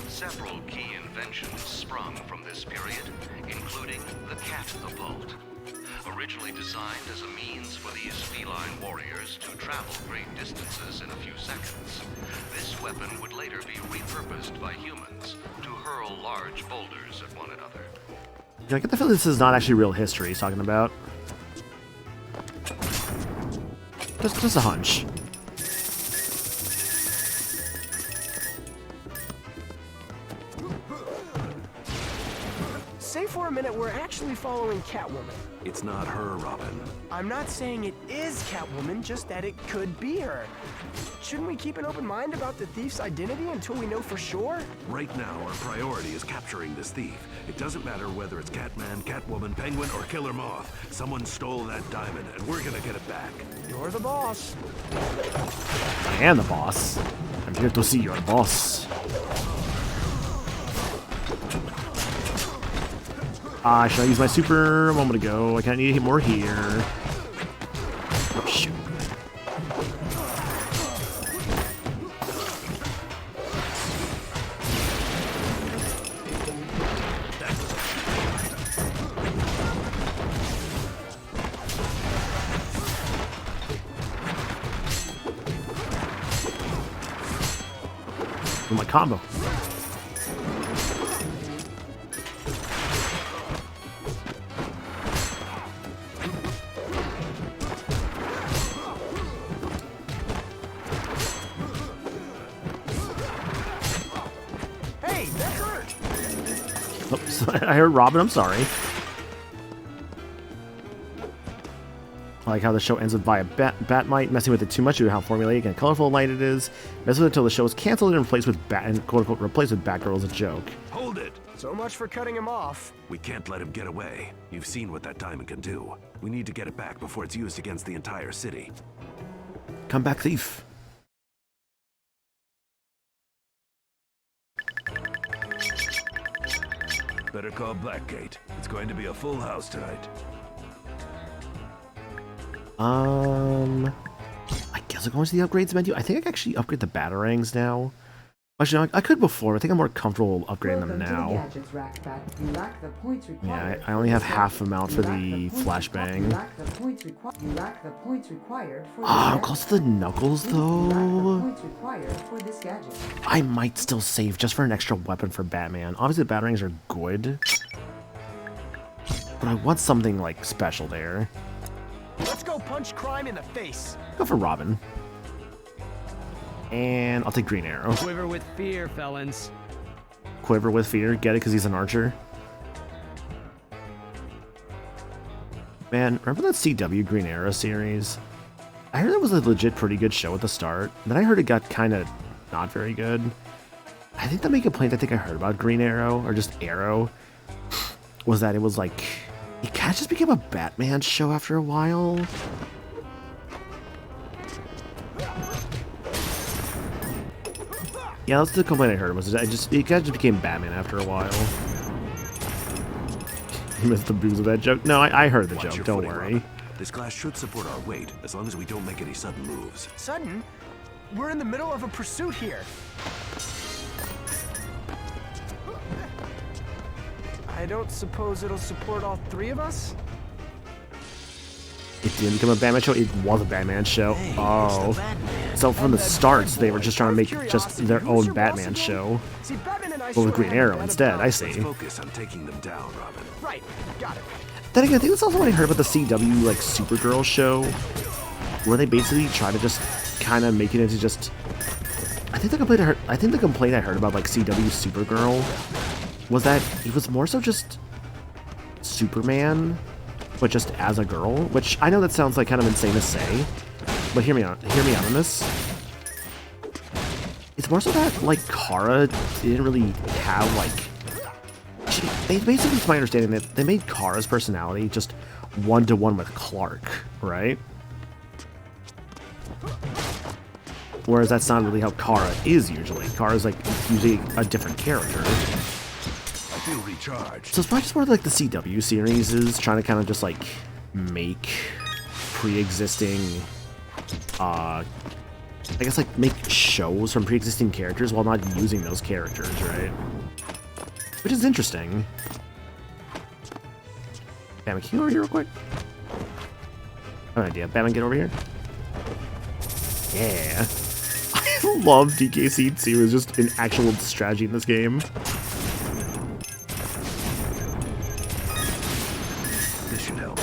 Several key inventions sprung from this period, including the catapult. Originally designed as a means for these feline warriors to travel great distances in a few seconds, this weapon would later be repurposed by humans to hurl large boulders at one another. Yeah, I get the feeling this is not actually real history he's talking about. Just a hunch. Say for a minute we're actually following Catwoman. It's not her, Robin. I'm not saying it is Catwoman, just that it could be her. Shouldn't we keep an open mind about the thief's identity until we know for sure? Right now, our priority is capturing this thief. It doesn't matter whether it's Catman, Catwoman, Penguin, or Killer Moth. Someone stole that diamond, and we're gonna get it back. You're the boss. I am the boss. I'm here to see your boss. Should I use my super a moment ago? I kind of need to hit more here. Oh, shoot. My combo. Hey, that hurt. Oops, I heard Robin, I'm sorry. I like how the show ends with by a Batmite messing with it too much due to how formulaic and colorful light it is. Mess with it until the show is canceled and replaced with quote-unquote replaced with Batgirl as a joke. Hold it! So much for cutting him off. We can't let him get away. You've seen what that diamond can do. We need to get it back before it's used against the entire city. Come back, thief. Better call Blackgate. It's going to be a full house tonight. I guess I'm going to the upgrades menu. I think I can actually upgrade the batarangs now. Actually, no, I could before. I think I'm more comfortable upgrading them now. Yeah, I only have half amount for the flashbang. Ah, I'm close to the knuckles though. I might still save just for an extra weapon for Batman. Obviously, the batarangs are good, but I want something like special there. Let's go punch crime in the face. Go for Robin. And I'll take Green Arrow. Quiver with fear, felons. Quiver with fear. Get it because he's an archer. Man, remember that CW Green Arrow series? I heard it was a legit pretty good show at the start. Then I heard it got kind of not very good. I think the main complaint I think I heard about Green Arrow, or just Arrow, was that it was like, it kind of just became a Batman show after a while. Yeah, that's the complaint I heard, was it kind of just became Batman after a while. You missed the booze of that joke? No, I heard the joke, don't worry. Robin. This glass should support our weight, as long as we don't make any sudden moves. Sudden? We're in the middle of a pursuit here. I don't suppose it'll support all three of us? It didn't become a Batman show, it was a Batman show. Oh. So from the starts, they were just trying to make just their own Batman show. But with Green Arrow instead, I see. Let's focus on taking them down, Robin. Right, got it. Then again, I think that's also what I heard about the CW, like, Supergirl show, where they basically try to just kind of make it into just... I think the complaint I heard about, like, CW Supergirl was that it was more so just Superman, but just as a girl, which I know that sounds like kind of insane to say, but hear me out on this. It's more so that, like, Kara didn't really have, like... They basically, it's my understanding that they made Kara's personality just one-to-one with Clark, right? Whereas that's not really how Kara is usually. Kara's, like, usually a different character. I feel recharged. So it's probably just more like the CW series is trying to kind of just, like, make pre-existing, I guess, like, make shows from pre-existing characters while not using those characters, right? Which is interesting. Batman, can you go over here real quick? I have an idea. Batman, get over here. Yeah. I love DKC too. It's just an actual strategy in this game. This should help.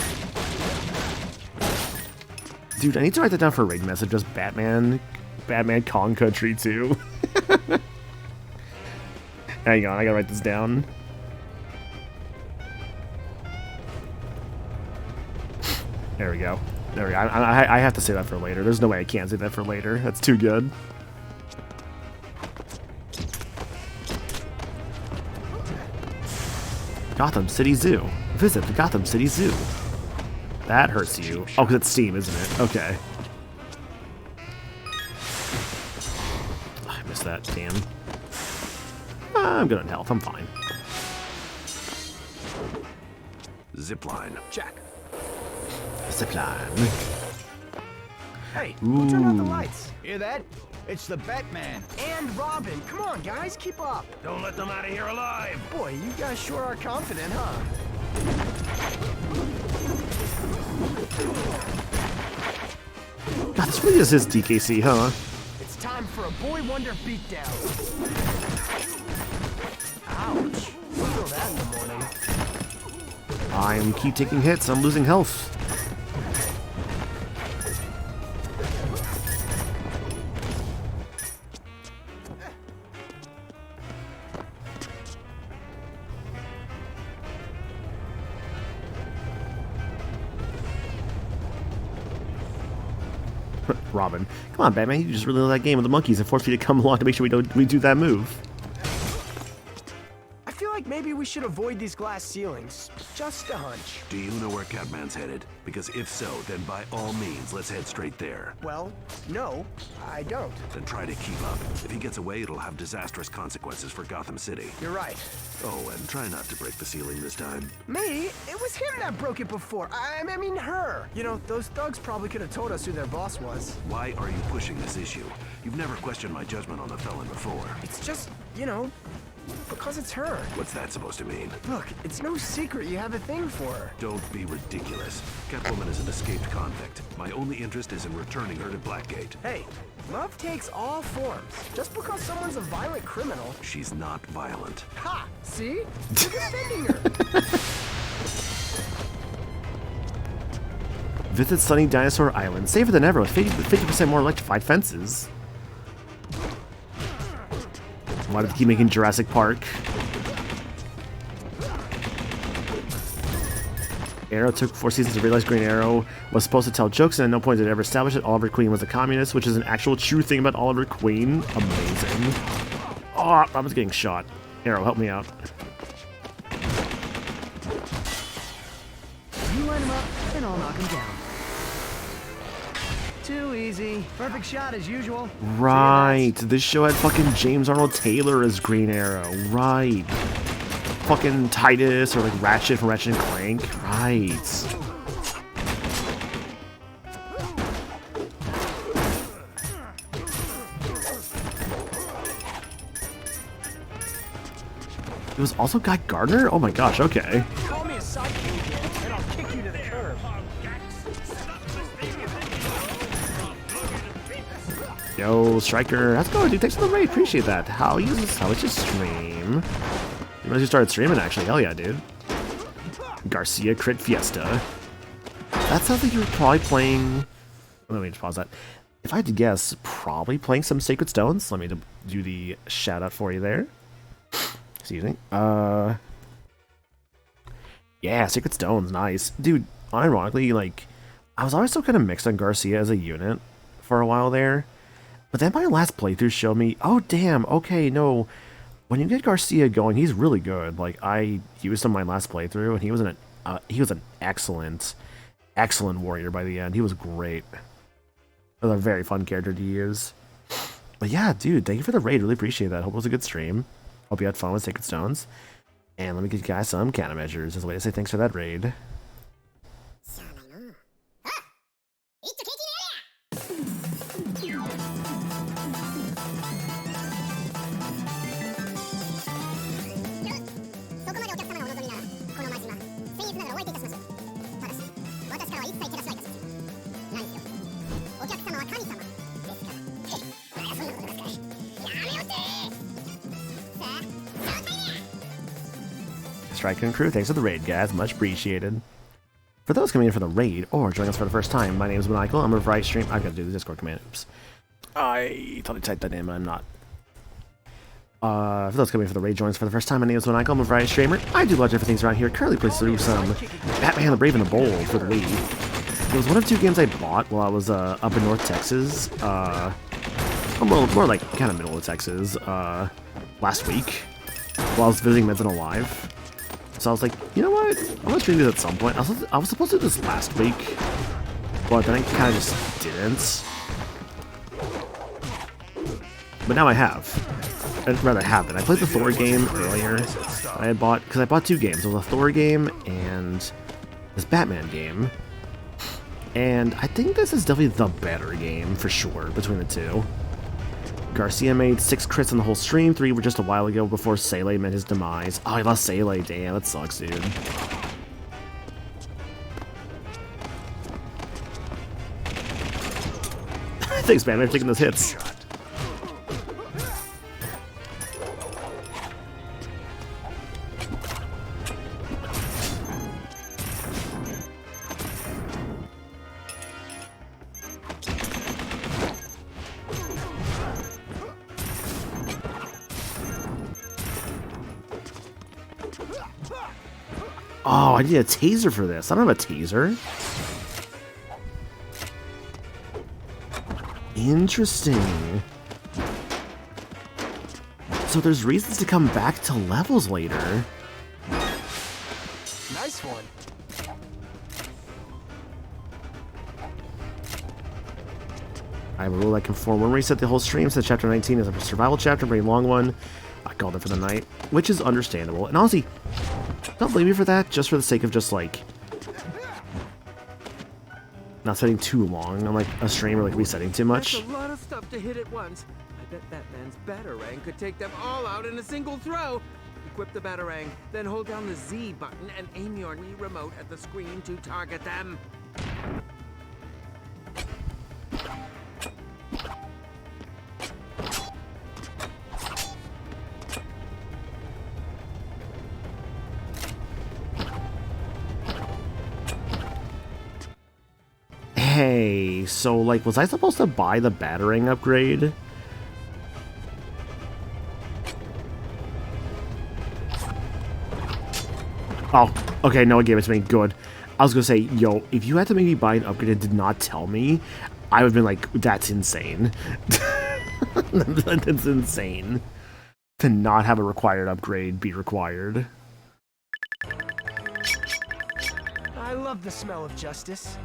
Dude, I need to write that down for a raid message. Just Batman Kong Country 2. Hang on, I gotta write this down. There we go. There we go. I have to say that for later. There's no way I can't say that for later. That's too good. Gotham City Zoo. Visit the Gotham City Zoo. That hurts you. Oh, because it's Steam, isn't it? Okay. I missed that. Damn. I'm good on health. I'm fine. Zipline. Check. Zipline. Hey, who turned out the lights? Hear that? It's the Batman. And Robin. Come on, guys, keep up. Don't let them out of here alive. Boy, you guys sure are confident, huh? God, this really is his DKC, huh? It's time for a Boy Wonder beatdown. Ouch. Don't feel that in the morning. I keep taking hits. I'm losing health. Robin. Come on, Batman. You just really love that game with the monkeys and force me to come along to make sure we do that move. I feel like maybe we should avoid these glass ceilings. Just a hunch. Do you know where Catman's headed? Because if so, then by all means, let's head straight there. Well, no, I don't. Then try to keep up. If he gets away, it'll have disastrous consequences for Gotham City. You're right. Oh, and try not to break the ceiling this time. Me? It was him that broke it before. I mean her. You know, those thugs probably could have told us who their boss was. Why are you pushing this issue? You've never questioned my judgment on the felon before. It's just, you know, because it's her. What's that supposed to mean? Look, it's no secret you have a thing for her. Don't be ridiculous. Catwoman is an escaped convict. My only interest is in returning her to Blackgate. Hey, love takes all forms. Just because someone's a violent criminal... She's not violent. Ha! See? You're defending her. Visit Sunny Dinosaur Island. Safer than ever with 50% more electrified fences. Why do they keep making Jurassic Park? Arrow took 4 seasons to realize Green Arrow was supposed to tell jokes, and at no point did it ever establish that Oliver Queen was a communist, which is an actual true thing about Oliver Queen. Amazing. Oh, I was getting shot. Arrow, help me out. You line him up, and I'll knock him down. Too easy. Perfect shot as usual. Right. This show had fucking James Arnold Taylor as Green Arrow. Right. Fucking Titus or like Ratchet from Ratchet and Clank. Right. It was also Guy Gardner? Oh my gosh, okay. Call me a sidekick again, and I'll kick you to the curb. Yo, Striker, how's it going, dude? Thanks for the raid, appreciate that. How was your stream? You must have started streaming, actually. Hell yeah, dude. Garcia Crit Fiesta. That sounds like you were probably playing... Let me just pause that. If I had to guess, probably playing some Sacred Stones. Let me do the shout out for you there. Excuse me. Yeah, Sacred Stones, nice. Dude, ironically, like, I was always still kind of mixed on Garcia as a unit for a while there. But then my last playthrough showed me, oh damn, okay, no. When you get Garcia going, he's really good. Like, I used him my last playthrough, and he was an excellent warrior by the end. He was great. It was a very fun character to use. But yeah, dude, thank you for the raid. Really appreciate that. Hope it was a good stream. Hope you had fun with Sacred Stones. And let me give you guys some countermeasures as a way to say thanks for that raid. Striker and crew, thanks for the raid, guys. Much appreciated. For those coming in for the raid or joining us for the first time, my name is Maniacal. I'm a variety stream. I've got to do the Discord command. Oops. I thought I typed that in, but I'm not. For those coming in for the raid joins for the first time, my name is Maniacal. I'm a variety streamer. I do lots of different things around here. Currently plays through some Batman the Brave and the Bold for the Wii. It was one of 2 games I bought while I was up in North Texas. More like kind of middle of Texas. Last week while I was visiting Men's and Alive. So I was like, you know what? I'm gonna stream this at some point. I was supposed to do this last week, but then I kind of just didn't. But now I have. I'd rather have it. I played the Thor game earlier. I had bought, because I bought 2 games. It was a Thor game and this Batman game. And I think this is definitely the better game for sure between the 2. Garcia made 6 crits on the whole stream. 3 were just a while ago before Sele met his demise. Oh, I lost Sele. Damn, that sucks, dude. Thanks, man. I'm taking those hits. Oh, I need a taser for this. I don't have a taser. Interesting. So there's reasons to come back to levels later. Nice one. I have a rule that can form one reset the whole stream since chapter 19 is a survival chapter, a very long one. I called it for the night, which is understandable. And honestly, don't blame me for that, just for the sake of just like not setting too long on like a stream or like resetting too much. That's a lot of stuff to hit at once. I bet Batman's Batarang could take them all out in a single throw. Equip the Batarang, then hold down the Z button and aim your Wii remote at the screen to target them. Hey, so like, was I supposed to buy the Batarang upgrade? Oh, okay, no, it gave it to me. Good. I was gonna say, yo, if you had to make me buy an upgrade and did not tell me, I would have been like, that's insane. That's insane. to not have a required upgrade be required. I love the smell of justice.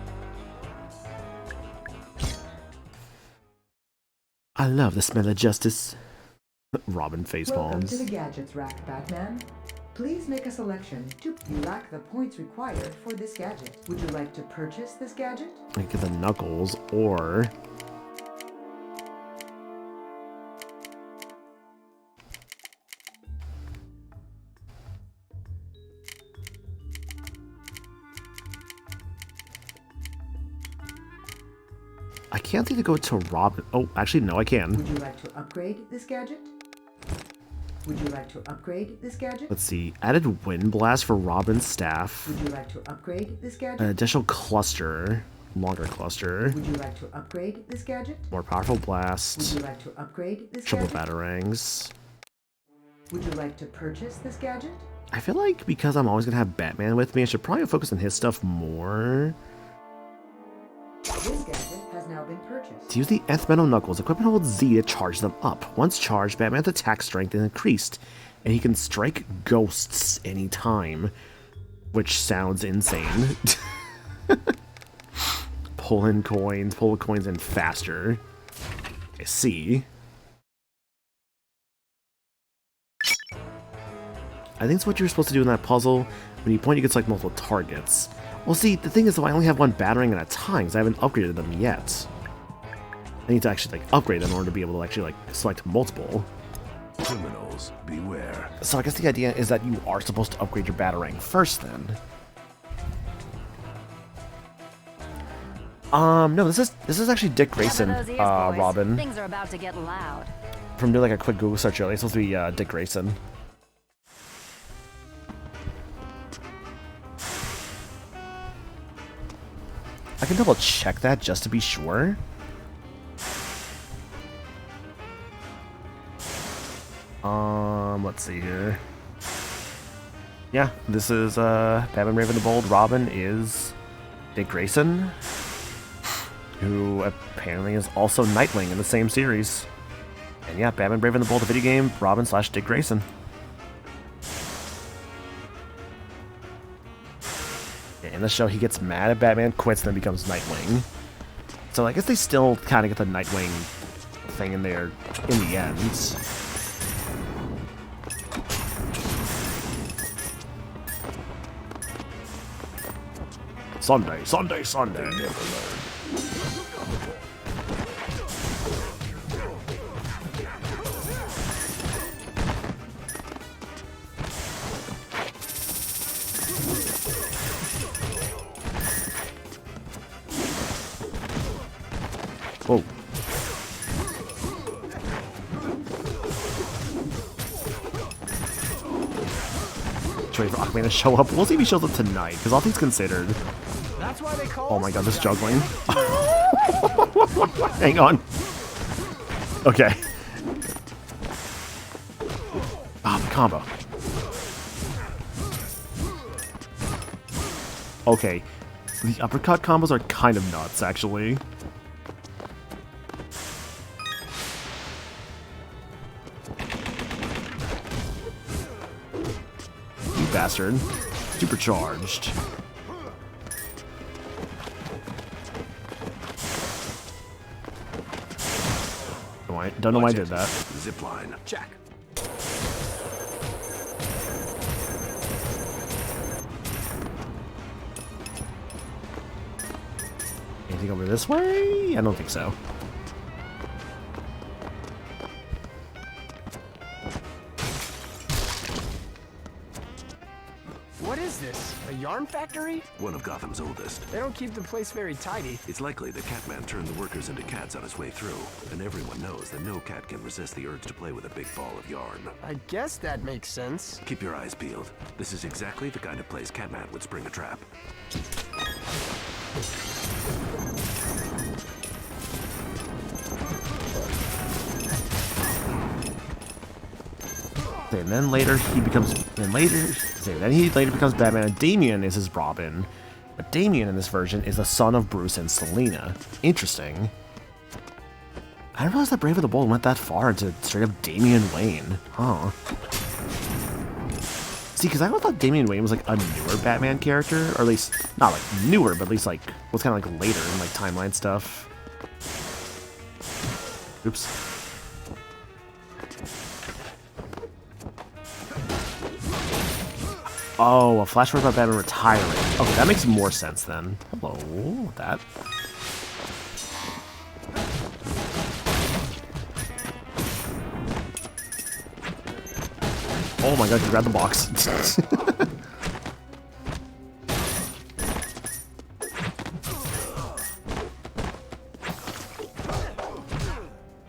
I love the smell of justice. Robin Welcome facepalms. to the gadgets rack, Batman. Please make a selection. You lack the points required for this gadget. Would you like to purchase this gadget? I get the knuckles, or I can't either go to Robin. Oh, actually, no, I can. Would you like to upgrade this gadget? Would you like to upgrade this gadget? Let's see. Added wind blast for Robin's staff. Would you like to upgrade this gadget? An additional cluster. Longer cluster. Would you like to upgrade this gadget? More powerful blast. Would you like to upgrade this Triple gadget? batarangs. Would you like to purchase this gadget? I feel like because I'm always going to have Batman with me, I should probably focus on his stuff more. This gadget has now been purchased. To use the nth metal knuckles, equipment holds Z to charge them up. Once charged, Batman's attack strength is increased, and he can strike ghosts anytime, which sounds insane. Pull the coins in faster. I see. I think it's what you're supposed to do in that puzzle. When you point, you can select multiple targets. Well, see, the thing is, though, I only have one batarang at a time, because I haven't upgraded them yet. I need to actually, like, upgrade them in order to be able to actually, like, select multiple. Criminals, beware. So I guess the idea is that you are supposed to upgrade your batarang first, then. No, this is actually Dick Grayson, Robin. Things are about to get loud. From doing, like, a quick Google search earlier, it's supposed to be, Dick Grayson. I can double check that just to be sure. Let's see here. Yeah, this is Batman Brave and the Bold. Robin is Dick Grayson, who apparently is also Nightwing in the same series. And yeah, Batman Brave and the Bold, the video game, Robin / Dick Grayson. In the show, he gets mad at Batman, quits, and then becomes Nightwing. So I guess they still kind of get the Nightwing thing in there in the end. Sunday, Sunday, Sunday. Never learn. Whoa. Wait for Aquaman to show up. We'll see if he shows up tonight, because all things considered. That's why they call Oh my god, this juggling. Hang on. Okay. Ah, the combo. Okay. The uppercut combos are kind of nuts, actually. You bastard. Supercharged. Don't know why I did that. Zipline. Check. Anything over this way? I don't think so. What is this? A yarn factory? One of Gotham's oldest. They don't keep the place very tidy. It's likely the Catman turned the workers into cats on his way through, and everyone knows that no cat can resist the urge to play with a big ball of yarn. I guess that makes sense. Keep your eyes peeled. This is exactly the kind of place Catman would spring a trap. And then later he becomes Batman, and Damian is his Robin. But Damian in this version is the son of Bruce and Selina. Interesting. I didn't realize that Brave and the Bold went that far into straight up Damian Wayne. Huh. See, because I always thought Damian Wayne was like a newer Batman character, or at least, not like newer, but at least like, was kind of like later in like timeline stuff. Oops. Oh, a flashback about Batman retiring. Okay, that makes more sense then. Hello, that. Oh my god, you grabbed the box.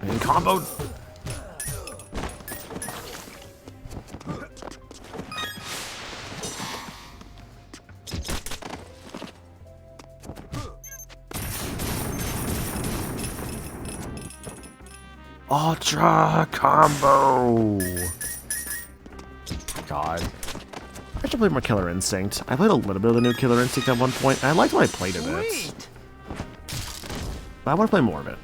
And comboed. Ultra combo. God. I should play more Killer Instinct. I played a little bit of the new Killer Instinct at one point, and I liked when I played of it. But I want to play more of it.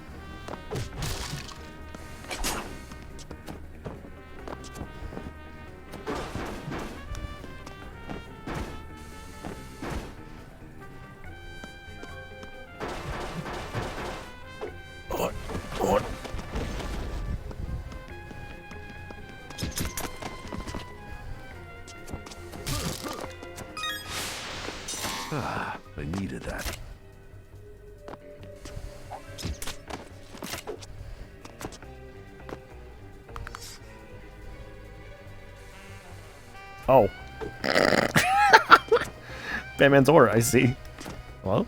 Ah, I needed that. Oh. Batman's aura, I see. Hello?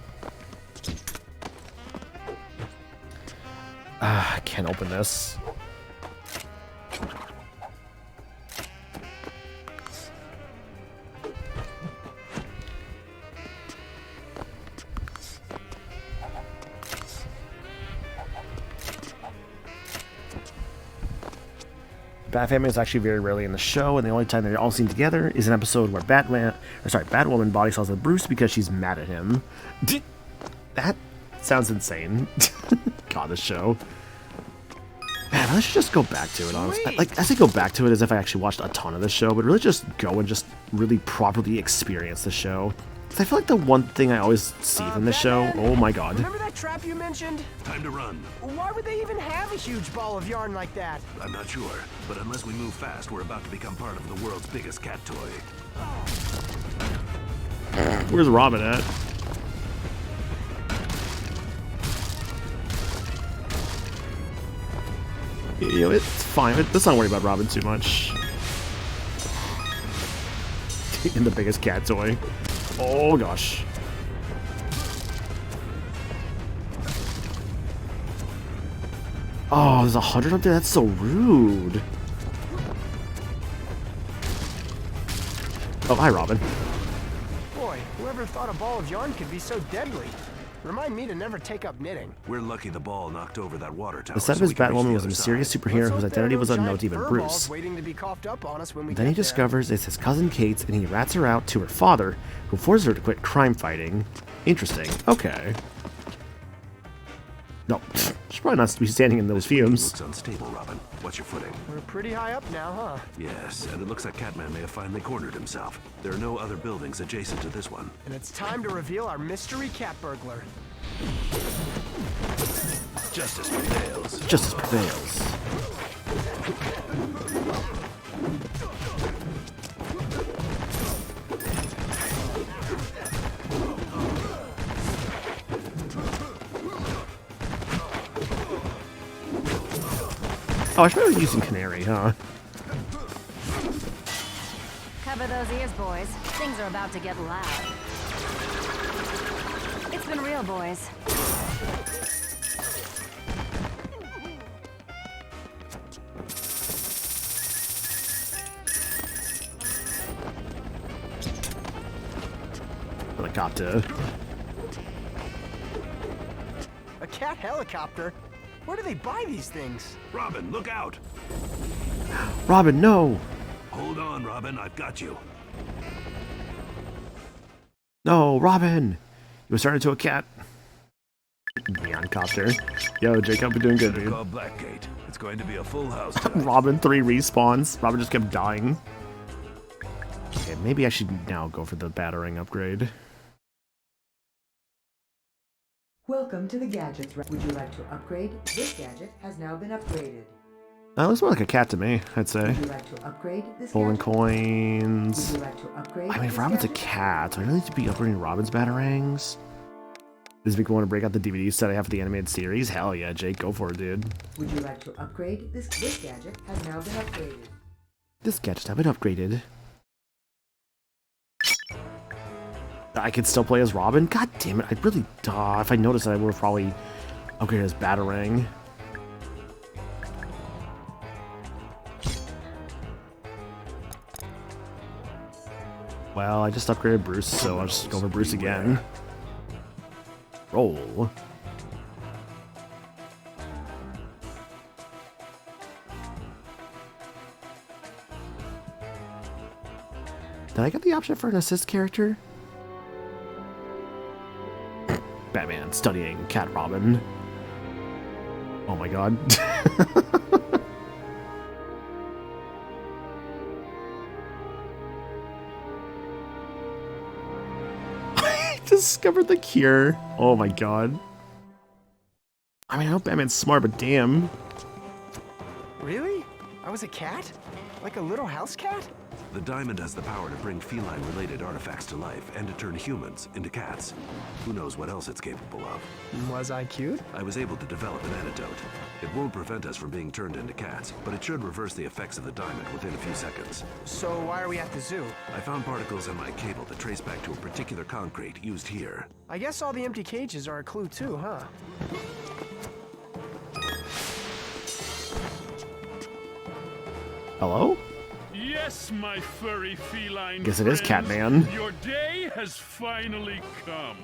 I can't open this. Bat family is actually very rarely in the show, and the only time they're all seen together is an episode where Batwoman body sells with Bruce because she's mad at him. That sounds insane. God, this show. Man, I should just go back to it, honestly. Like, I say go back to it as if I actually watched a ton of the show, but really just go and just really properly experience the show. Because I feel like the one thing I always see from the show, oh my god. Remember that trap you mentioned? Time to run. Why would they even have a huge ball of yarn like that? I'm not sure, but unless we move fast, we're about to become part of the world's biggest cat toy. Where's Robin at? You know, it's fine. Let's not worry about Robin too much. In the biggest cat toy. Oh gosh. Oh, there's 100 up there? That's so rude. Oh, hi, Robin. Boy, whoever thought a ball of yarn could be so deadly? Remind me to never take up knitting. We're lucky the ball knocked over that water tower. The set of his Batwoman was a mysterious superhero whose identity was unknown to even Bruce. Then he discovers it's his cousin Kate's, and he rats her out to her father, who forces her to quit crime fighting. Interesting. Okay. No, she's probably not be standing in those fumes. Looks unstable, Robin. What's your footing? We're pretty high up now, huh? Yes, and it looks like Catman may have finally cornered himself. There are no other buildings adjacent to this one. And it's time to reveal our mystery cat burglar. Justice prevails. Justice prevails. Oh, I should have been using Canary, huh? Cover those ears, boys. Things are about to get loud. It's been real, boys. Helicopter. A cat helicopter? Where do they buy these things? Robin, look out! Robin, no! Hold on, Robin. I've got you. No, Robin! You was turned into a cat. Neon copter. Yo, Jacob, you're doing good, dude. Call Blackgate. It's going to be a full house. Robin 3 respawns. Robin just kept dying. Okay, maybe I should now go for the battering upgrade. Welcome to the gadgets. Would you like to upgrade? This gadget has now been upgraded. That looks more like a cat to me, I'd say. Would you like to upgrade this Golden gadget? coins. Would you like to upgrade I mean, if this Robin's a gadget? cat, do I really need to be upgrading Robin's batarangs? Does make me want to break out the DVD set I have for the animated series? Hell yeah, Jake, go for it, dude. Would you like to upgrade this? This gadget has now been upgraded. This gadget has been upgraded. I could still play as Robin? God damn it, I'd really... if I noticed that, I would have probably upgraded his batarang. Well, I just upgraded Bruce, so I'll just go for Bruce again. Roll. Did I get the option for an assist character? Batman studying Cat Robin. Oh my god. I discovered the cure. Oh my god. I mean, I hope Batman's smart, but damn. Really? I was a cat? Like a little house cat? The diamond has the power to bring feline-related artifacts to life and to turn humans into cats. Who knows what else it's capable of? Was I cute? I was able to develop an antidote. It won't prevent us from being turned into cats, but it should reverse the effects of the diamond within a few seconds. So why are we at the zoo? I found particles in my cable that trace back to a particular concrete used here. I guess all the empty cages are a clue too, huh? Hello? Yes, my furry feline Guess it is friends, Catman. Your day has finally come.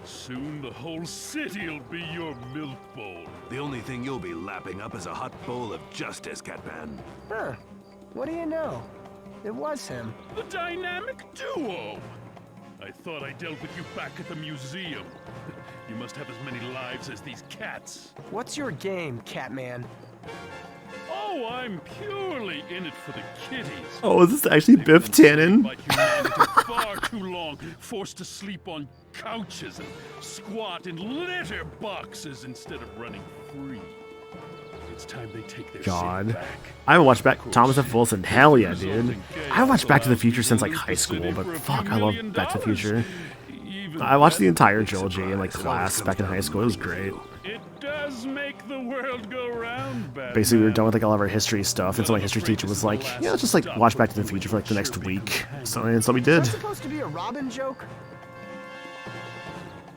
Soon the whole city'll be your milk bowl. The only thing you'll be lapping up is a hot bowl of justice, Catman. Huh. What do you know? It was him. The dynamic duo! I thought I dealt with you back at the museum. You must have as many lives as these cats. What's your game, Catman? Oh, I'm purely in it for the kitties. Oh, is this actually Biff Tannen? By humanity far too long, forced to sleep on couches and squat in litter boxes instead of running free. It's time they take their God. shit back. I haven't watched back Thomas F. Wilson. Hell yeah, dude. I haven't watched Back to the Future since like high school, but fuck, I love Back to the Future. I watched the entire trilogy in like class back in high school. It was great. It does make the world go round, Batman. Basically, we were done with like all of our history stuff, and so my history teacher was like, "Yeah, let's just like watch Back to the Future for like the next week." So we did. Is that supposed to be a Robin joke?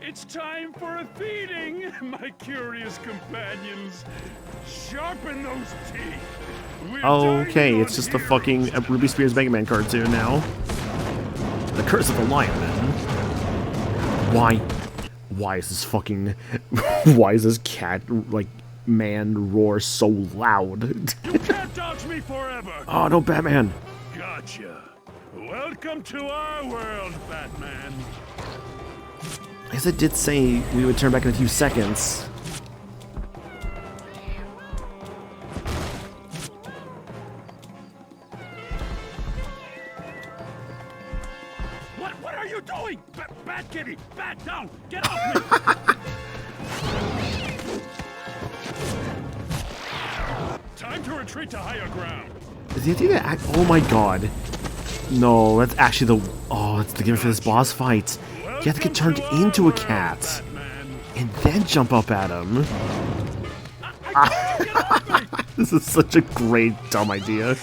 It's time for a feeding, my curious companions. Sharpen those teeth. We're Okay, dining it's on just the here. fucking Ruby Spears Mega Man cartoon now. The Curse of the Lion Man. Why is this fucking... why is this cat, like, man roar so loud? You can't dodge me forever. Oh, no, Batman. Gotcha. Welcome to our world, Batman. I guess it did say we would turn back in a few seconds. What are you doing? Bat kitty, bat down. Get off me. Time to retreat to higher ground. Is he do that? Oh my god. No, that's actually the... Oh, that's the gift for this boss fight. You have to get turned into a cat. And then jump up at him. This is such a great, dumb idea.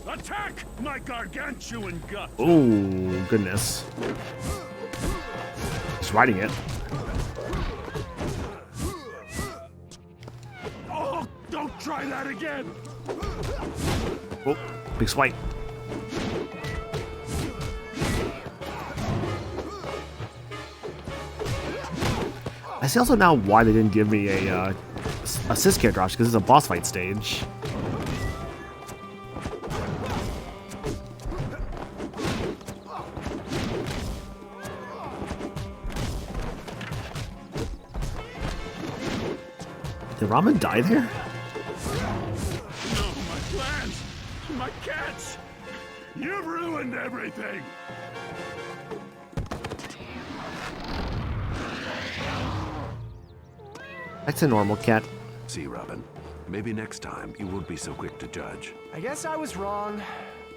Attack my gargantuan gut. Oh, goodness. Just riding it. Oh, don't try that again. Oh, big swipe. I see also now why they didn't give me a assist character option, because it's a boss fight stage. Did Ramen die there? No, my plans! My cats! You've ruined everything! That's a normal cat. See, Robin, maybe next time you won't be so quick to judge. I guess I was wrong.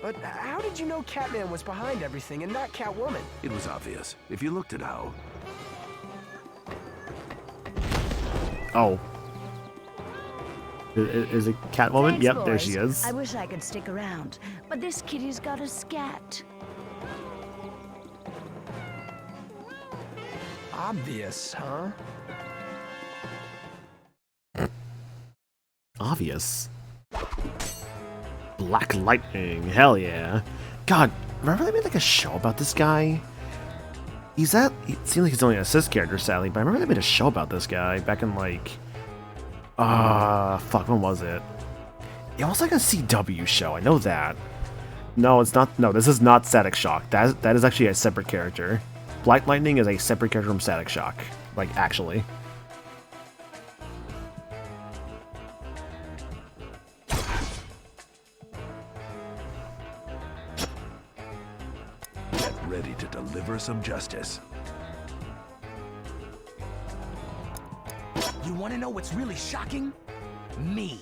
But how did you know Catman was behind everything and not Catwoman? It was obvious. If you looked at how... Oh. Is it Catwoman? Thanks, Yep, boys. there she is. I wish I could stick around, but this kitty's got a scat. Obvious, huh? Obvious. Black Lightning, hell yeah. God, remember they made like a show about this guy? It seems like he's only an assist character, sadly, but I remember they made a show about this guy back in like... fuck, when was it? It was like a CW show, I know that. No, it's not, no, this is not Static Shock. That is actually a separate character. Black Lightning is a separate character from Static Shock. Like, actually. Get ready to deliver some justice. You want to know what's really shocking? Me.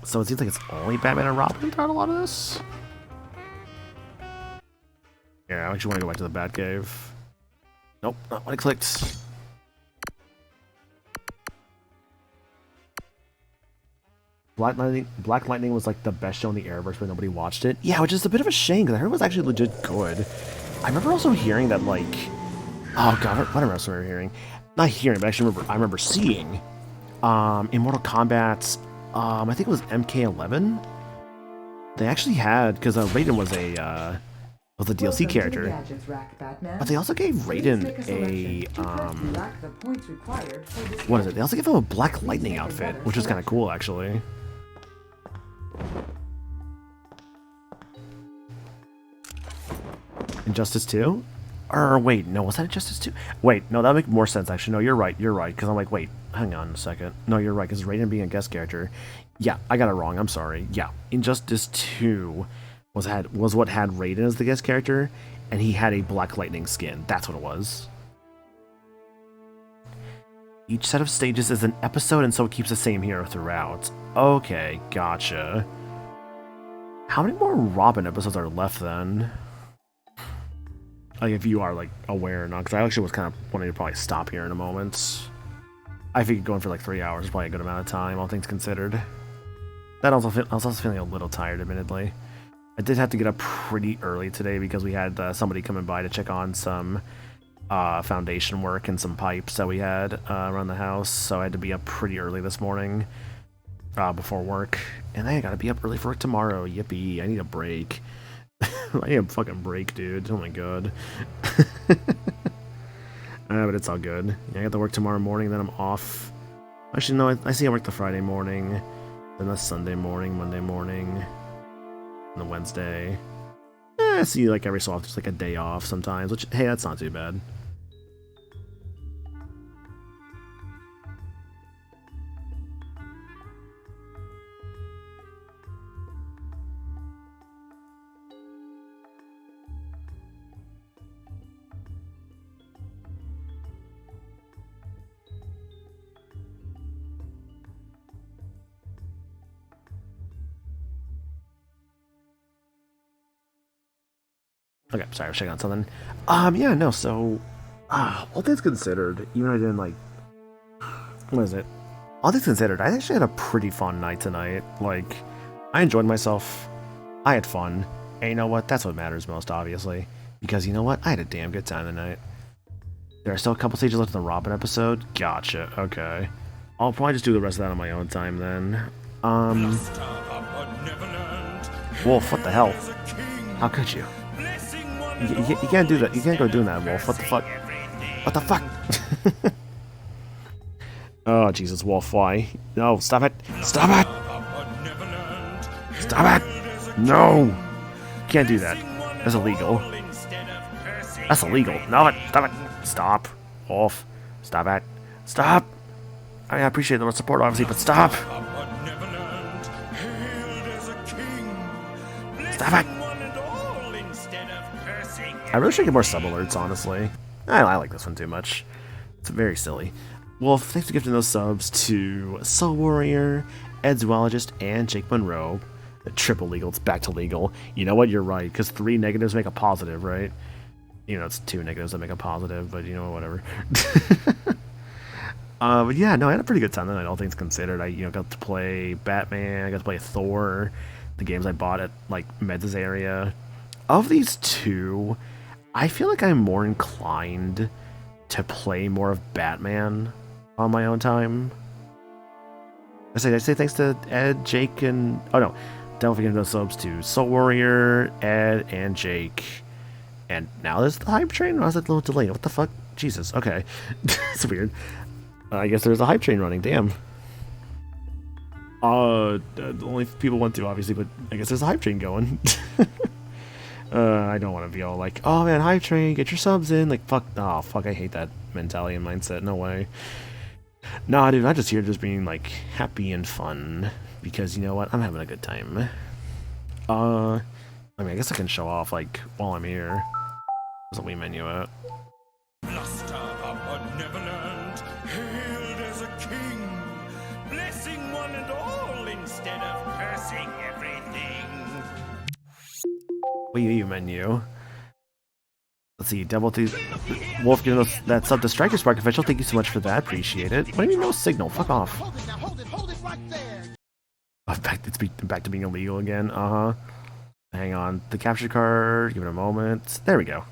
So it seems like it's only Batman and Robin throughout a lot of this? Yeah, I actually want to go back to the Batcave. Nope, not what I clicked. Black Lightning was like the best show in the Arrowverse, but nobody watched it. Yeah, which is a bit of a shame, because I heard it was actually legit good. I remember also hearing that, like... Oh god, what else remember hearing? Not hearing, but actually I remember seeing in Mortal Kombat, I think it was MK11. They actually had, because Raiden was a DLC character, but they also gave Raiden a what is it? They also gave him a Black Lightning outfit, which was kind of cool actually. Injustice 2? Or wait, no, was that Injustice 2? Wait, no, that would make more sense actually. No, you're right, because I'm like, wait, hang on a second. No, you're right, because Raiden being a guest character. Yeah, I got it wrong, I'm sorry. Yeah, Injustice 2 was what had Raiden as the guest character, and he had a Black Lightning skin. That's what it was. Each set of stages is an episode, and so it keeps the same hero throughout. Okay, gotcha. How many more Robin episodes are left then? Like, if you are, like, aware or not, because I actually was kind of wanting to probably stop here in a moment. I figured going for, like, 3 hours is probably a good amount of time, all things considered. I was also feeling a little tired, admittedly. I did have to get up pretty early today because we had somebody coming by to check on some foundation work and some pipes that we had around the house, so I had to be up pretty early this morning before work. And I gotta be up early for work tomorrow, yippee, I need a break. I need a fucking break, dude. Oh my god. But it's all good. Yeah, I got to work tomorrow morning, then I'm off. Actually, no, I see I work the Friday morning, then the Sunday morning, Monday morning, and the Wednesday. I see like every so often just like a day off sometimes, which, hey, that's not too bad. Okay, sorry, I was checking on something. Yeah, no, so, all things considered, even though I didn't, like, what is it? All things considered, I actually had a pretty fun night tonight. Like, I enjoyed myself, I had fun, and you know what? That's what matters most, obviously. Because, you know what? I had a damn good time tonight. There are still a couple stages left in the Robin episode? Gotcha, okay. I'll probably just do the rest of that on my own time, then. Wolf, what the hell? How could you? You can't do that. You can't go doing that, Wolf. What the fuck? What the fuck? Oh, Jesus, Wolf, why? No, stop it! Stop it! Stop it! No! You can't do that. That's illegal. That's illegal. No, stop it! Stop. Wolf. Stop it. Stop! I mean, I appreciate the support, obviously, but stop! Stop it! I really should get more sub-alerts, honestly. I like this one too much. It's very silly. Wolf, thanks for gifting those subs to Soul Warrior, Ed Zoologist, and Jake Monroe. The triple legal, it's back to legal. You know what, you're right, because 3 negatives make a positive, right? You know, it's 2 negatives that make a positive, but you know, whatever. But yeah, no, I had a pretty good time tonight, all things considered. I got to play Batman, I got to play Thor, the games I bought at, like, Meds' area. Of these two, I feel like I'm more inclined to play more of Batman on my own time. I say thanks to Ed, Jake, and... Oh no, don't forget those subs to Soul Warrior, Ed, and Jake. And now there's the hype train? Or was it a little delayed? What the fuck? Jesus, okay. It's weird. I guess there's a hype train running, damn. The only people want to, obviously, but I guess there's a hype train going. I don't want to be all like, oh man, hype train, get your subs in. Like, fuck, oh, fuck, I hate that mentality and mindset. No way. Nah, dude, I'm just here just being, like, happy and fun. Because, you know what, I'm having a good time. I mean, I guess I can show off, like, while I'm here. There's a Wii menu at. Bluster the benevolent, hailed as a king, blessing one and all instead of cursing everything. Wii menu. Let's see, Devil Thief. Wolf giving us that sub to Striker Spark official. Thank you so much for that. Appreciate it. What do you mean no signal? Fuck off. Hold it right there. Oh, it's back to being illegal again. Hang on. The capture card. Give it a moment. There we go.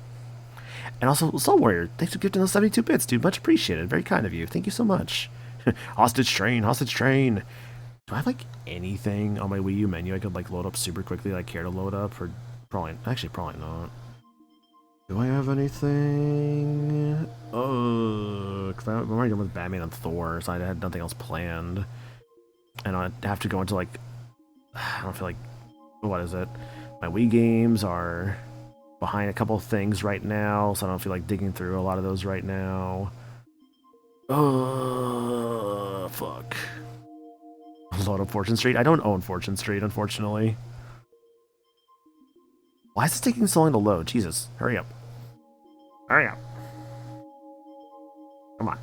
And also, Soul Warrior. Thanks for gifting those 72 bits, dude. Much appreciated. Very kind of you. Thank you so much. Hostage train. Hostage train. Do I have, like, anything on my Wii U menu I could, like, load up super quickly, like, care to load up? Or probably not. Do I have anything? Because I'm already done with Batman and Thor, so I had nothing else planned. And I'd have to go into, like, I don't feel like, what is it? My Wii games are behind a couple of things right now, so I don't feel like digging through a lot of those right now. Fuck. Load up Fortune Street? I don't own Fortune Street, unfortunately. Why is this taking so long to load? Jesus, hurry up. Hurry up. Come on.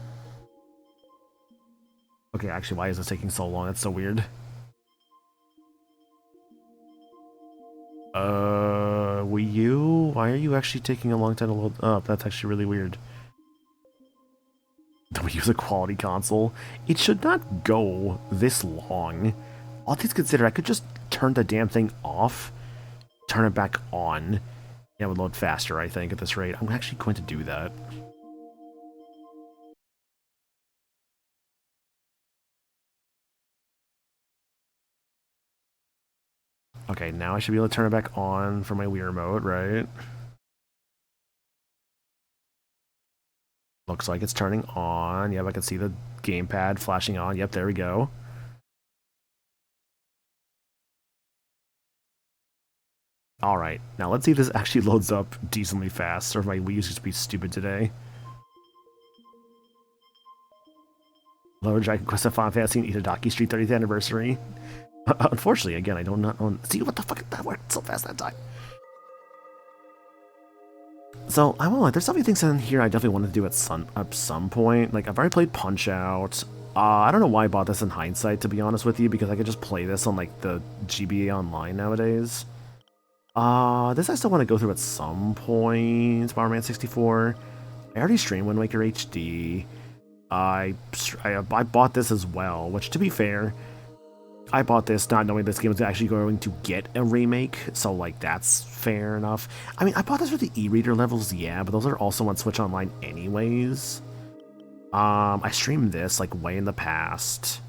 Okay, actually, why is this taking so long? That's so weird. Wii U? Why are you actually taking a long time to load up? That's actually really weird. The Wii U's a quality console. It should not go this long. All things considered, I could just turn the damn thing off, turn it back on. Yeah, it would load faster, I think, at this rate. I'm actually going to do that. Okay, now I should be able to turn it back on for my Wii remote, right? Looks like it's turning on. Yep, I can see the gamepad flashing on. Yep, there we go. Alright, now let's see if this actually loads up decently fast, or if my Wii used to be stupid today. Lower Dragon Quest of Final Fantasy and Itadaki Street 30th Anniversary. Unfortunately, again, I do not own... See, what the fuck? That worked so fast that time. So, I won't lie, there's so many things in here I definitely want to do at some point. Like, I've already played Punch-Out! I don't know why I bought this in hindsight, to be honest with you, because I could just play this on, like, the GBA Online nowadays. This I still want to go through at some point. Spider-Man 64. I already streamed Wind Waker HD. I bought this as well, which, to be fair, I bought this not knowing this game was actually going to get a remake, so, like, that's fair enough. I mean, I bought this for the e-reader levels, yeah, but those are also on Switch Online anyways. I streamed this, like, way in the past.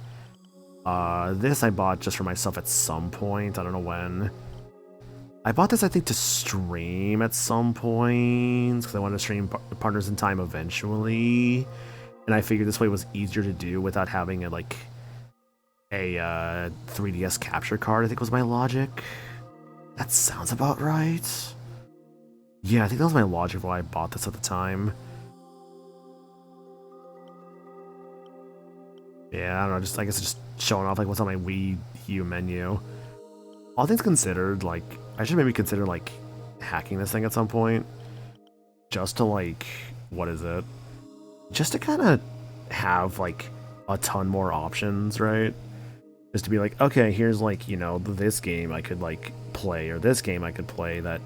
This I bought just for myself at some point, I don't know when. I bought this, I think, to stream at some point, because I wanted to stream Partners in Time eventually. And I figured this way was easier to do without having a 3DS capture card, I think was my logic. That sounds about right. Yeah, I think that was my logic why I bought this at the time. Yeah, I don't know, I guess it's just showing off what's on my Wii U menu. All things considered, I should maybe consider hacking this thing at some point. Just to what is it? Just to kind of have a ton more options, right? Just to be okay, here's this game I could play, or this game I could play that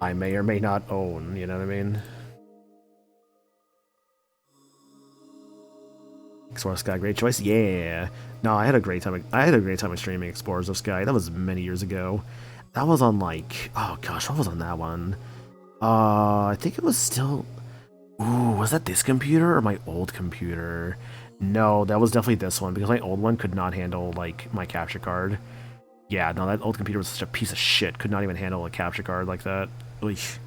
I may or may not own, you know what I mean? Explorers of Sky, great choice. Yeah. No, I had a great time. I had a great time streaming Explorers of Sky. That was many years ago. That was on oh gosh, what was on that one? I think it was still. Ooh, was that this computer or my old computer? No, that was definitely this one because my old one could not handle my capture card. Yeah, no, that old computer was such a piece of shit. Could not even handle a capture card like that. Eesh.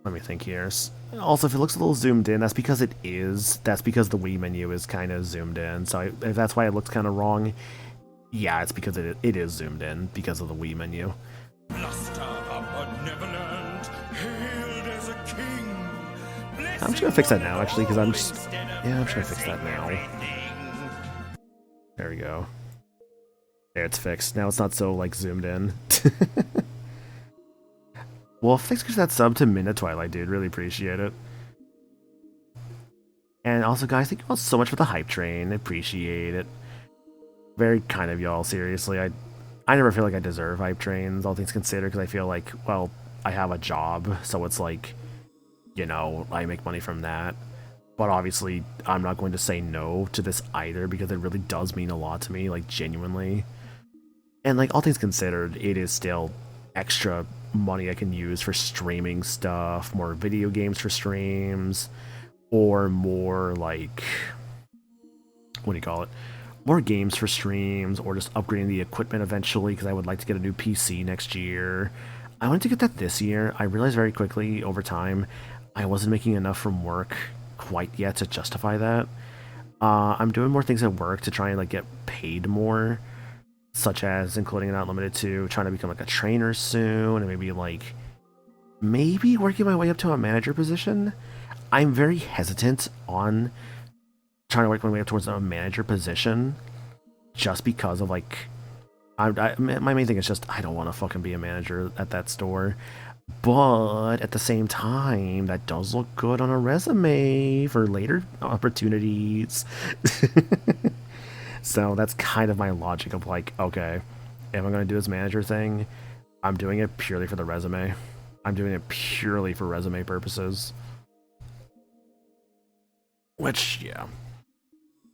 Let me think here. Also, if it looks a little zoomed in, that's because it is. That's because the Wii menu is kind of zoomed in. So if that's why it looks kind of wrong, yeah, it's because it is zoomed in because of the Wii menu. I'm just gonna fix that now, actually, because I'm just gonna fix that now. There we go. There, it's fixed. Now it's not so zoomed in. Well, thanks for that sub to Minna Twilight, dude. Really appreciate it. And also, guys, thank you all so much for the hype train. Appreciate it. Very kind of y'all, seriously. I never feel like I deserve hype trains, all things considered, because I feel well, I have a job, so it's I make money from that. But obviously, I'm not going to say no to this either, because it really does mean a lot to me, genuinely. And all things considered, it is still extra money I can use for streaming stuff, more video games for streams, or more what do you call it? More games for streams, or just upgrading the equipment eventually, because I would like to get a new PC next year. I wanted to get that this year. I realized very quickly over time I wasn't making enough from work quite yet to justify that. I'm doing more things at work to try and get paid more, such as, including and not limited to, trying to become a trainer soon, and maybe working my way up to a manager position. I'm very hesitant on trying to work my way up towards a manager position, just because of my main thing is just I don't want to fucking be a manager at that store. But at the same time, that does look good on a resume for later opportunities. So that's kind of my logic of okay, if I'm going to do this manager thing, I'm doing it purely for the resume. I'm doing it purely for resume purposes. Which, yeah.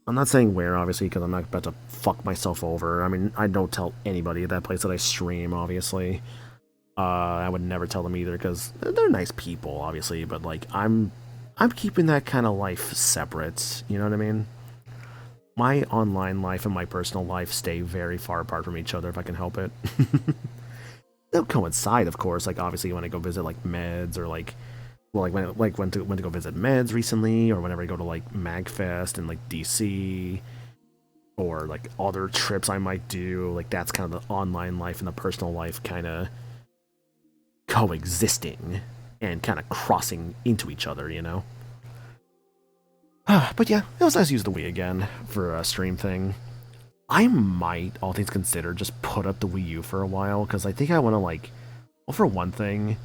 I'm not saying where, obviously, because I'm not about to fuck myself over. I mean, I don't tell anybody at that place that I stream, obviously. I would never tell them either, because they're nice people, obviously, but I'm keeping that kind of life separate, you know what I mean? My online life and my personal life stay very far apart from each other if I can help it. They'll coincide, of course. Obviously, when I go visit Meds, or when to go visit Meds recently, or whenever I go to Magfest in DC, or other trips I might do. That's kind of the online life and the personal life kind of coexisting and kind of crossing into each other, you know? But yeah, it was nice to use the Wii again for a stream thing. I might, all things considered, just put up the Wii U for a while, because I think I want to well, for one thing,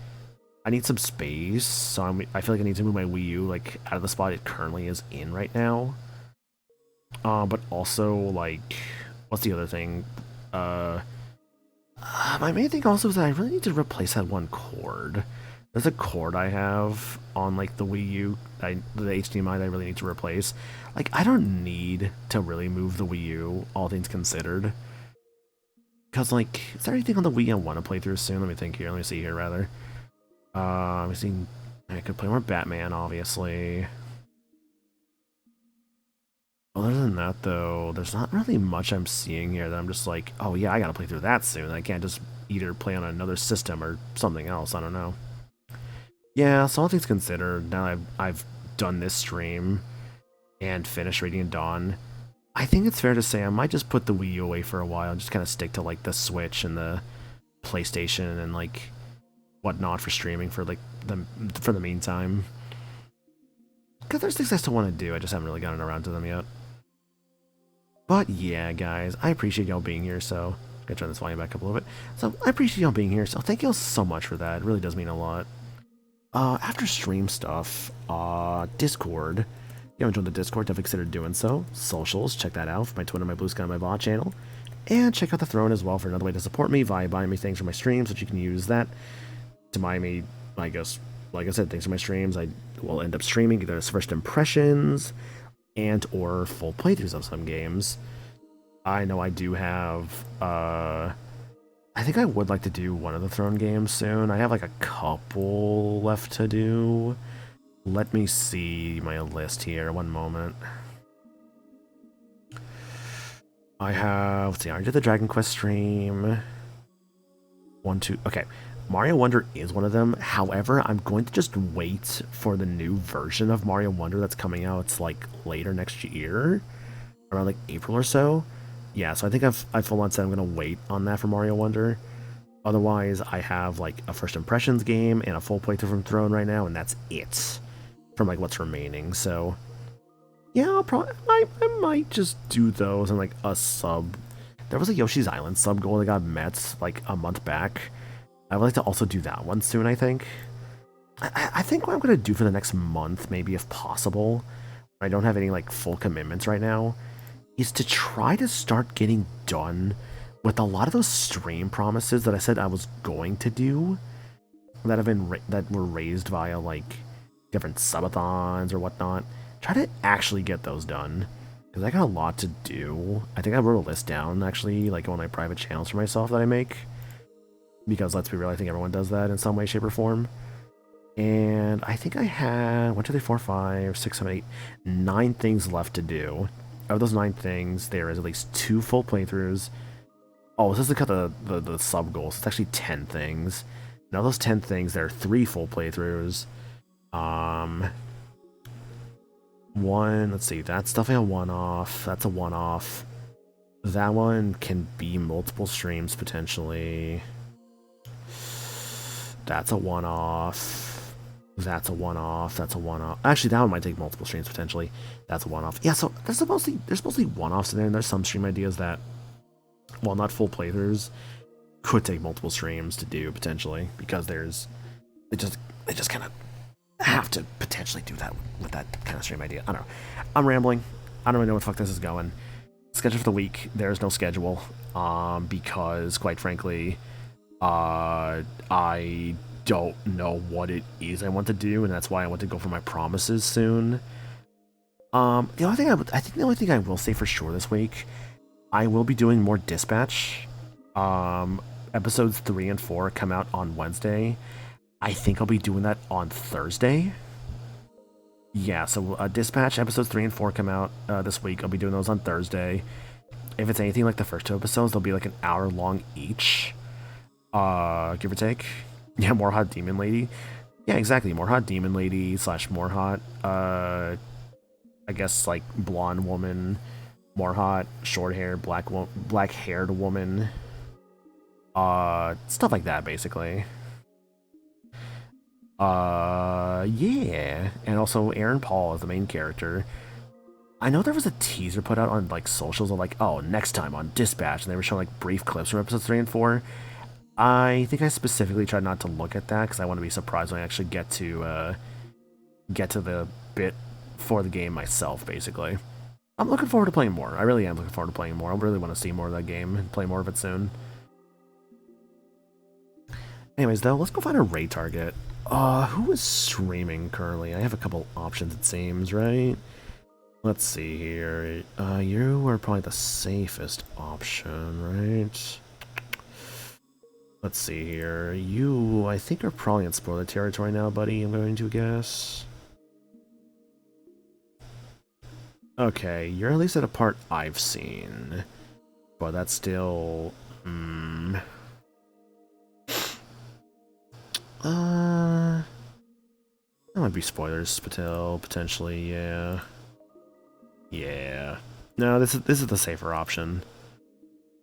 I need some space, so I feel like I need to move my Wii U out of the spot it currently is in right now. But also what's the other thing? My main thing also is that I really need to replace that one cord. There's a cord I have on the Wii U, the HDMI that I really need to replace. I don't need to really move the Wii U, all things considered. Because is there anything on the Wii I want to play through soon? Let me think here. Let me see here, rather. Let me see. I could play more Batman, obviously. Other than that, though, there's not really much I'm seeing here that I'm just like, oh yeah, I gotta play through that soon. I can't just either play on another system or something else. I don't know. Yeah, so all things considered, now I've done this stream and finished Radiant Dawn, I think it's fair to say I might just put the Wii U away for a while and just kind of stick to like the Switch and the PlayStation and like whatnot for streaming for like the meantime. Because there's things I still want to do, I just haven't really gotten around to them yet. But yeah, guys, I appreciate y'all being here, so I'm gonna turn this volume back up a little bit. So I appreciate y'all being here, so thank y'all so much for that. It really does mean a lot. After stream stuff, Discord. If you haven't joined the Discord, definitely consider doing so. Socials, check that out for my Twitter, my Blue Sky, my VOD channel. And check out the Throne as well for another way to support me via buying me things for my streams, which you can use that to buy me, I guess, like I said, things for my streams. I will end up streaming either as first impressions and or full playthroughs of some games. I know I do have, I think I would like to do one of the Throne games soon. I have like a couple left to do. Let me see my list here, one moment. I have, let's see, I did the Dragon Quest stream. 1, 2, okay. Mario Wonder is one of them. However, I'm going to just wait for the new version of Mario Wonder that's coming out. It's like later next year, around like April or so. Yeah, so I think I've full on said I'm going to wait on that for Mario Wonder. Otherwise, I have like a First Impressions game and a full playthrough from Throne right now, and that's it from like what's remaining. So yeah, I might just do those and like a sub. There was a Yoshi's Island sub goal that got met like a month back. I would like to also do that one soon, I think. I think what I'm going to do for the next month, maybe if possible, I don't have any like full commitments right now, is to try to start getting done with a lot of those stream promises that I said I was going to do that have been that were raised via like different subathons or whatnot. Try to actually get those done because I got a lot to do. I think I wrote a list down actually, like on my private channels for myself that I make. Because let's be real, I think everyone does that in some way, shape, or form. And I think I had 1, 2, 3, 4, 5, 6, 7, 8, 9 things left to do. Of those 9 things, there is at least 2 full playthroughs. Oh, this is to cut the sub goals. It's actually 10 things. Now those 10 things, there are 3 full playthroughs. One, let's see, that's definitely a one-off. That's a one-off. That one can be multiple streams potentially. That's a one-off. That's a one-off. That's a one-off. Actually, that one might take multiple streams potentially. That's a one-off. Yeah, so there's mostly one-offs in there, and there's some stream ideas that, while not full playthroughs, could take multiple streams to do potentially because they just kind of have to potentially do that with that kind of stream idea. I don't know. I'm rambling. I don't really know what the fuck this is going. Schedule for the week. There's no schedule. Because quite frankly, I don't know what it is I want to do, and that's why I want to go for my promises soon. The only thing I will say for sure this week, I will be doing more Dispatch. Episodes 3 and 4 come out on Wednesday. I think I'll be doing that on Thursday. Yeah, so Dispatch episodes 3 and 4 come out this week. I'll be doing those on Thursday. If it's anything like the first 2 episodes, they'll be like an hour long each. Give or take. Yeah, More Hot Demon Lady. Yeah, exactly. More Hot Demon Lady / More Hot, I guess like blonde woman, More Hot, short hair, black haired woman. Stuff like that, basically. Yeah. And also Aaron Paul is the main character. I know there was a teaser put out on like socials of like, oh, next time on Dispatch, and they were showing like brief clips from episodes 3 and 4. I think I specifically tried not to look at that because I want to be surprised when I actually get to the bit for the game myself, basically. I'm looking forward to playing more. I really am looking forward to playing more. I really want to see more of that game and play more of it soon. Anyways, though, let's go find a raid target. Who is streaming currently? I have a couple options, it seems, right? Let's see here. You are probably the safest option, right? Let's see here. You, I think, are probably in spoiler territory now, buddy, I'm going to guess. Okay, you're at least at a part I've seen. But that's still... That might be spoilers, potentially, yeah. Yeah. No, this is the safer option.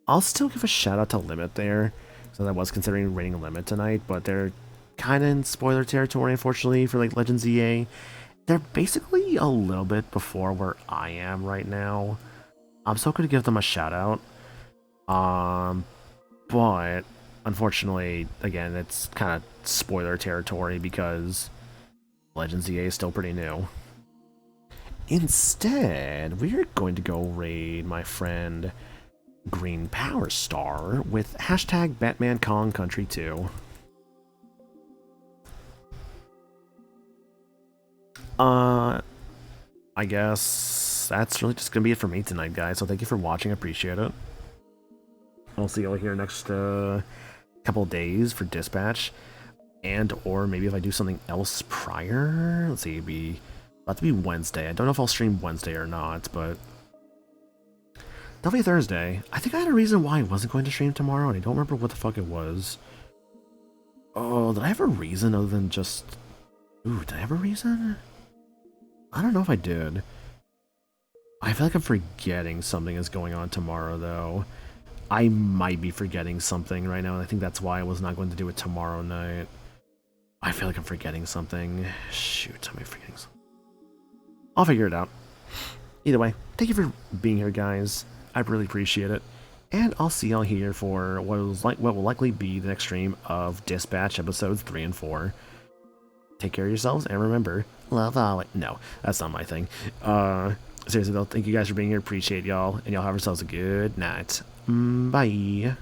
I'll still give a shout out to Limit there, so I was considering rating Limit tonight, but they're kind of in spoiler territory, unfortunately, for like Legends EA. They're basically a little bit before where I am right now. I'm still going to give them a shout out. But unfortunately, again, it's kind of spoiler territory because Legends EA is still pretty new. Instead, we're going to go raid my friend Green Power Star with hashtag Batman Kong Country 2. I guess that's really just gonna be it for me tonight, guys. So thank you for watching. I appreciate it. I'll see you all here next couple of days for dispatch, and or maybe if I do something else prior. Let's see, it'd be about to be Wednesday. I don't know if I'll stream Wednesday or not, but definitely Thursday. I think I had a reason why I wasn't going to stream tomorrow, and I don't remember what the fuck it was. Oh, did I have a reason other than just... Ooh, did I have a reason? I don't know if I did. I feel like I'm forgetting something is going on tomorrow, though. I might be forgetting something right now, and I think that's why I was not going to do it tomorrow night. I feel like I'm forgetting something. Shoot, am I forgetting something? I'll figure it out. Either way, thank you for being here, guys. I really appreciate it. And I'll see y'all here for what will likely be the next stream of Dispatch episodes 3 and 4. Take care of yourselves, and remember, love always. No, that's not my thing. Seriously though, thank you guys for being here. Appreciate y'all, and y'all have yourselves a good night. Bye.